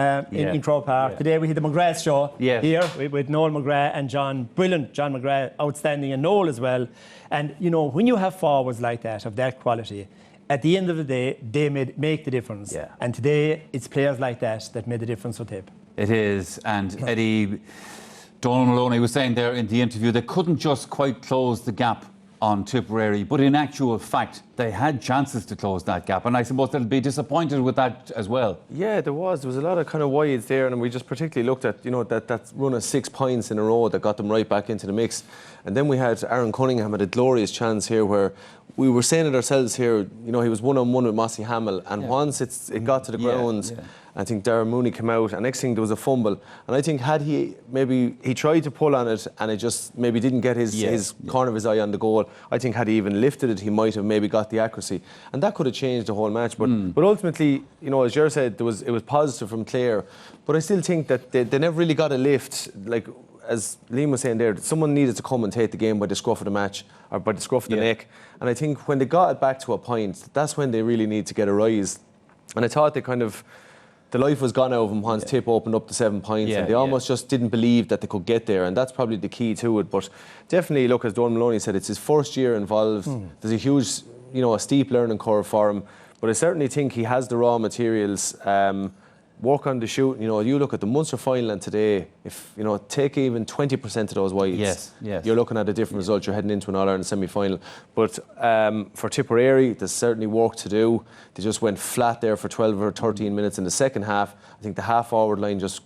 Croke Park. Today we had the McGrath show here with Noel McGrath and John. Brilliant, John McGrath, outstanding, and Noel as well. And you know, when you have forwards like that, of that quality, at the end of the day, they make the difference. Yeah. And today, it's players like that that made the difference for Tip. It is. And Eddie, Donald Maloney was saying there in the interview, they couldn't just quite close the gap on Tipperary, but in actual fact, they had chances to close that gap. And I suppose they'll be disappointed with that as well. Yeah, there was. There was a lot of kind of wides there, and we just particularly looked at, you know, that run of 6 points in a row that got them right back into the mix. And then we had Aaron Cunningham had a glorious chance here where we were saying it ourselves here, you know, he was one-on-one with Mossy Hamill, and once it got to the ground, I think Darren Mooney came out, and next thing there was a fumble. And I think had he tried to pull on it and it just maybe didn't get his corner of his eye on the goal, I think had he even lifted it, he might have maybe got the accuracy. And that could have changed the whole match. But ultimately, you know, as Ger said, it was positive from Clare. But I still think that they never really got a lift. Like, as Liam was saying there, someone needed to come and take the game by the scruff of the match, or by the scruff of the neck. And I think when they got it back to a point, that's when they really need to get a rise. And I thought they kind of, the life was gone out of them once Tip opened up to 7 points, and they almost just didn't believe that they could get there, and that's probably the key to it. But definitely, look, as Donald Maloney said, it's his first year involved. There's a huge, you know, a steep learning curve for him, but I certainly think he has the raw materials. Work on the shoot. You know, you look at the Munster final and today, if, you know, take even 20% of those wides, you're looking at a different result. You're heading into an All-Ireland semi-final. But for Tipperary, there's certainly work to do. They just went flat there for 12 or 13 minutes in the second half. I think the half-forward line just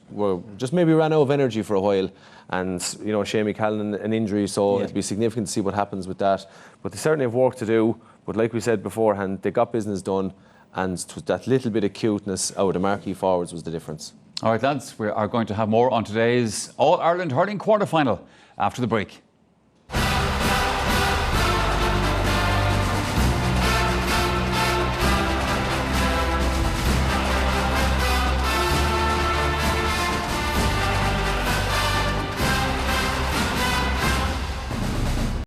maybe ran out of energy for a while. And, you know, Shamie Callan, an injury, so it'll be significant to see what happens with that. But they certainly have work to do. But like we said beforehand, they got business done. And that little bit of cuteness out of the marquee forwards was the difference. All right, lads, we are going to have more on today's All-Ireland Hurling quarter-final after the break.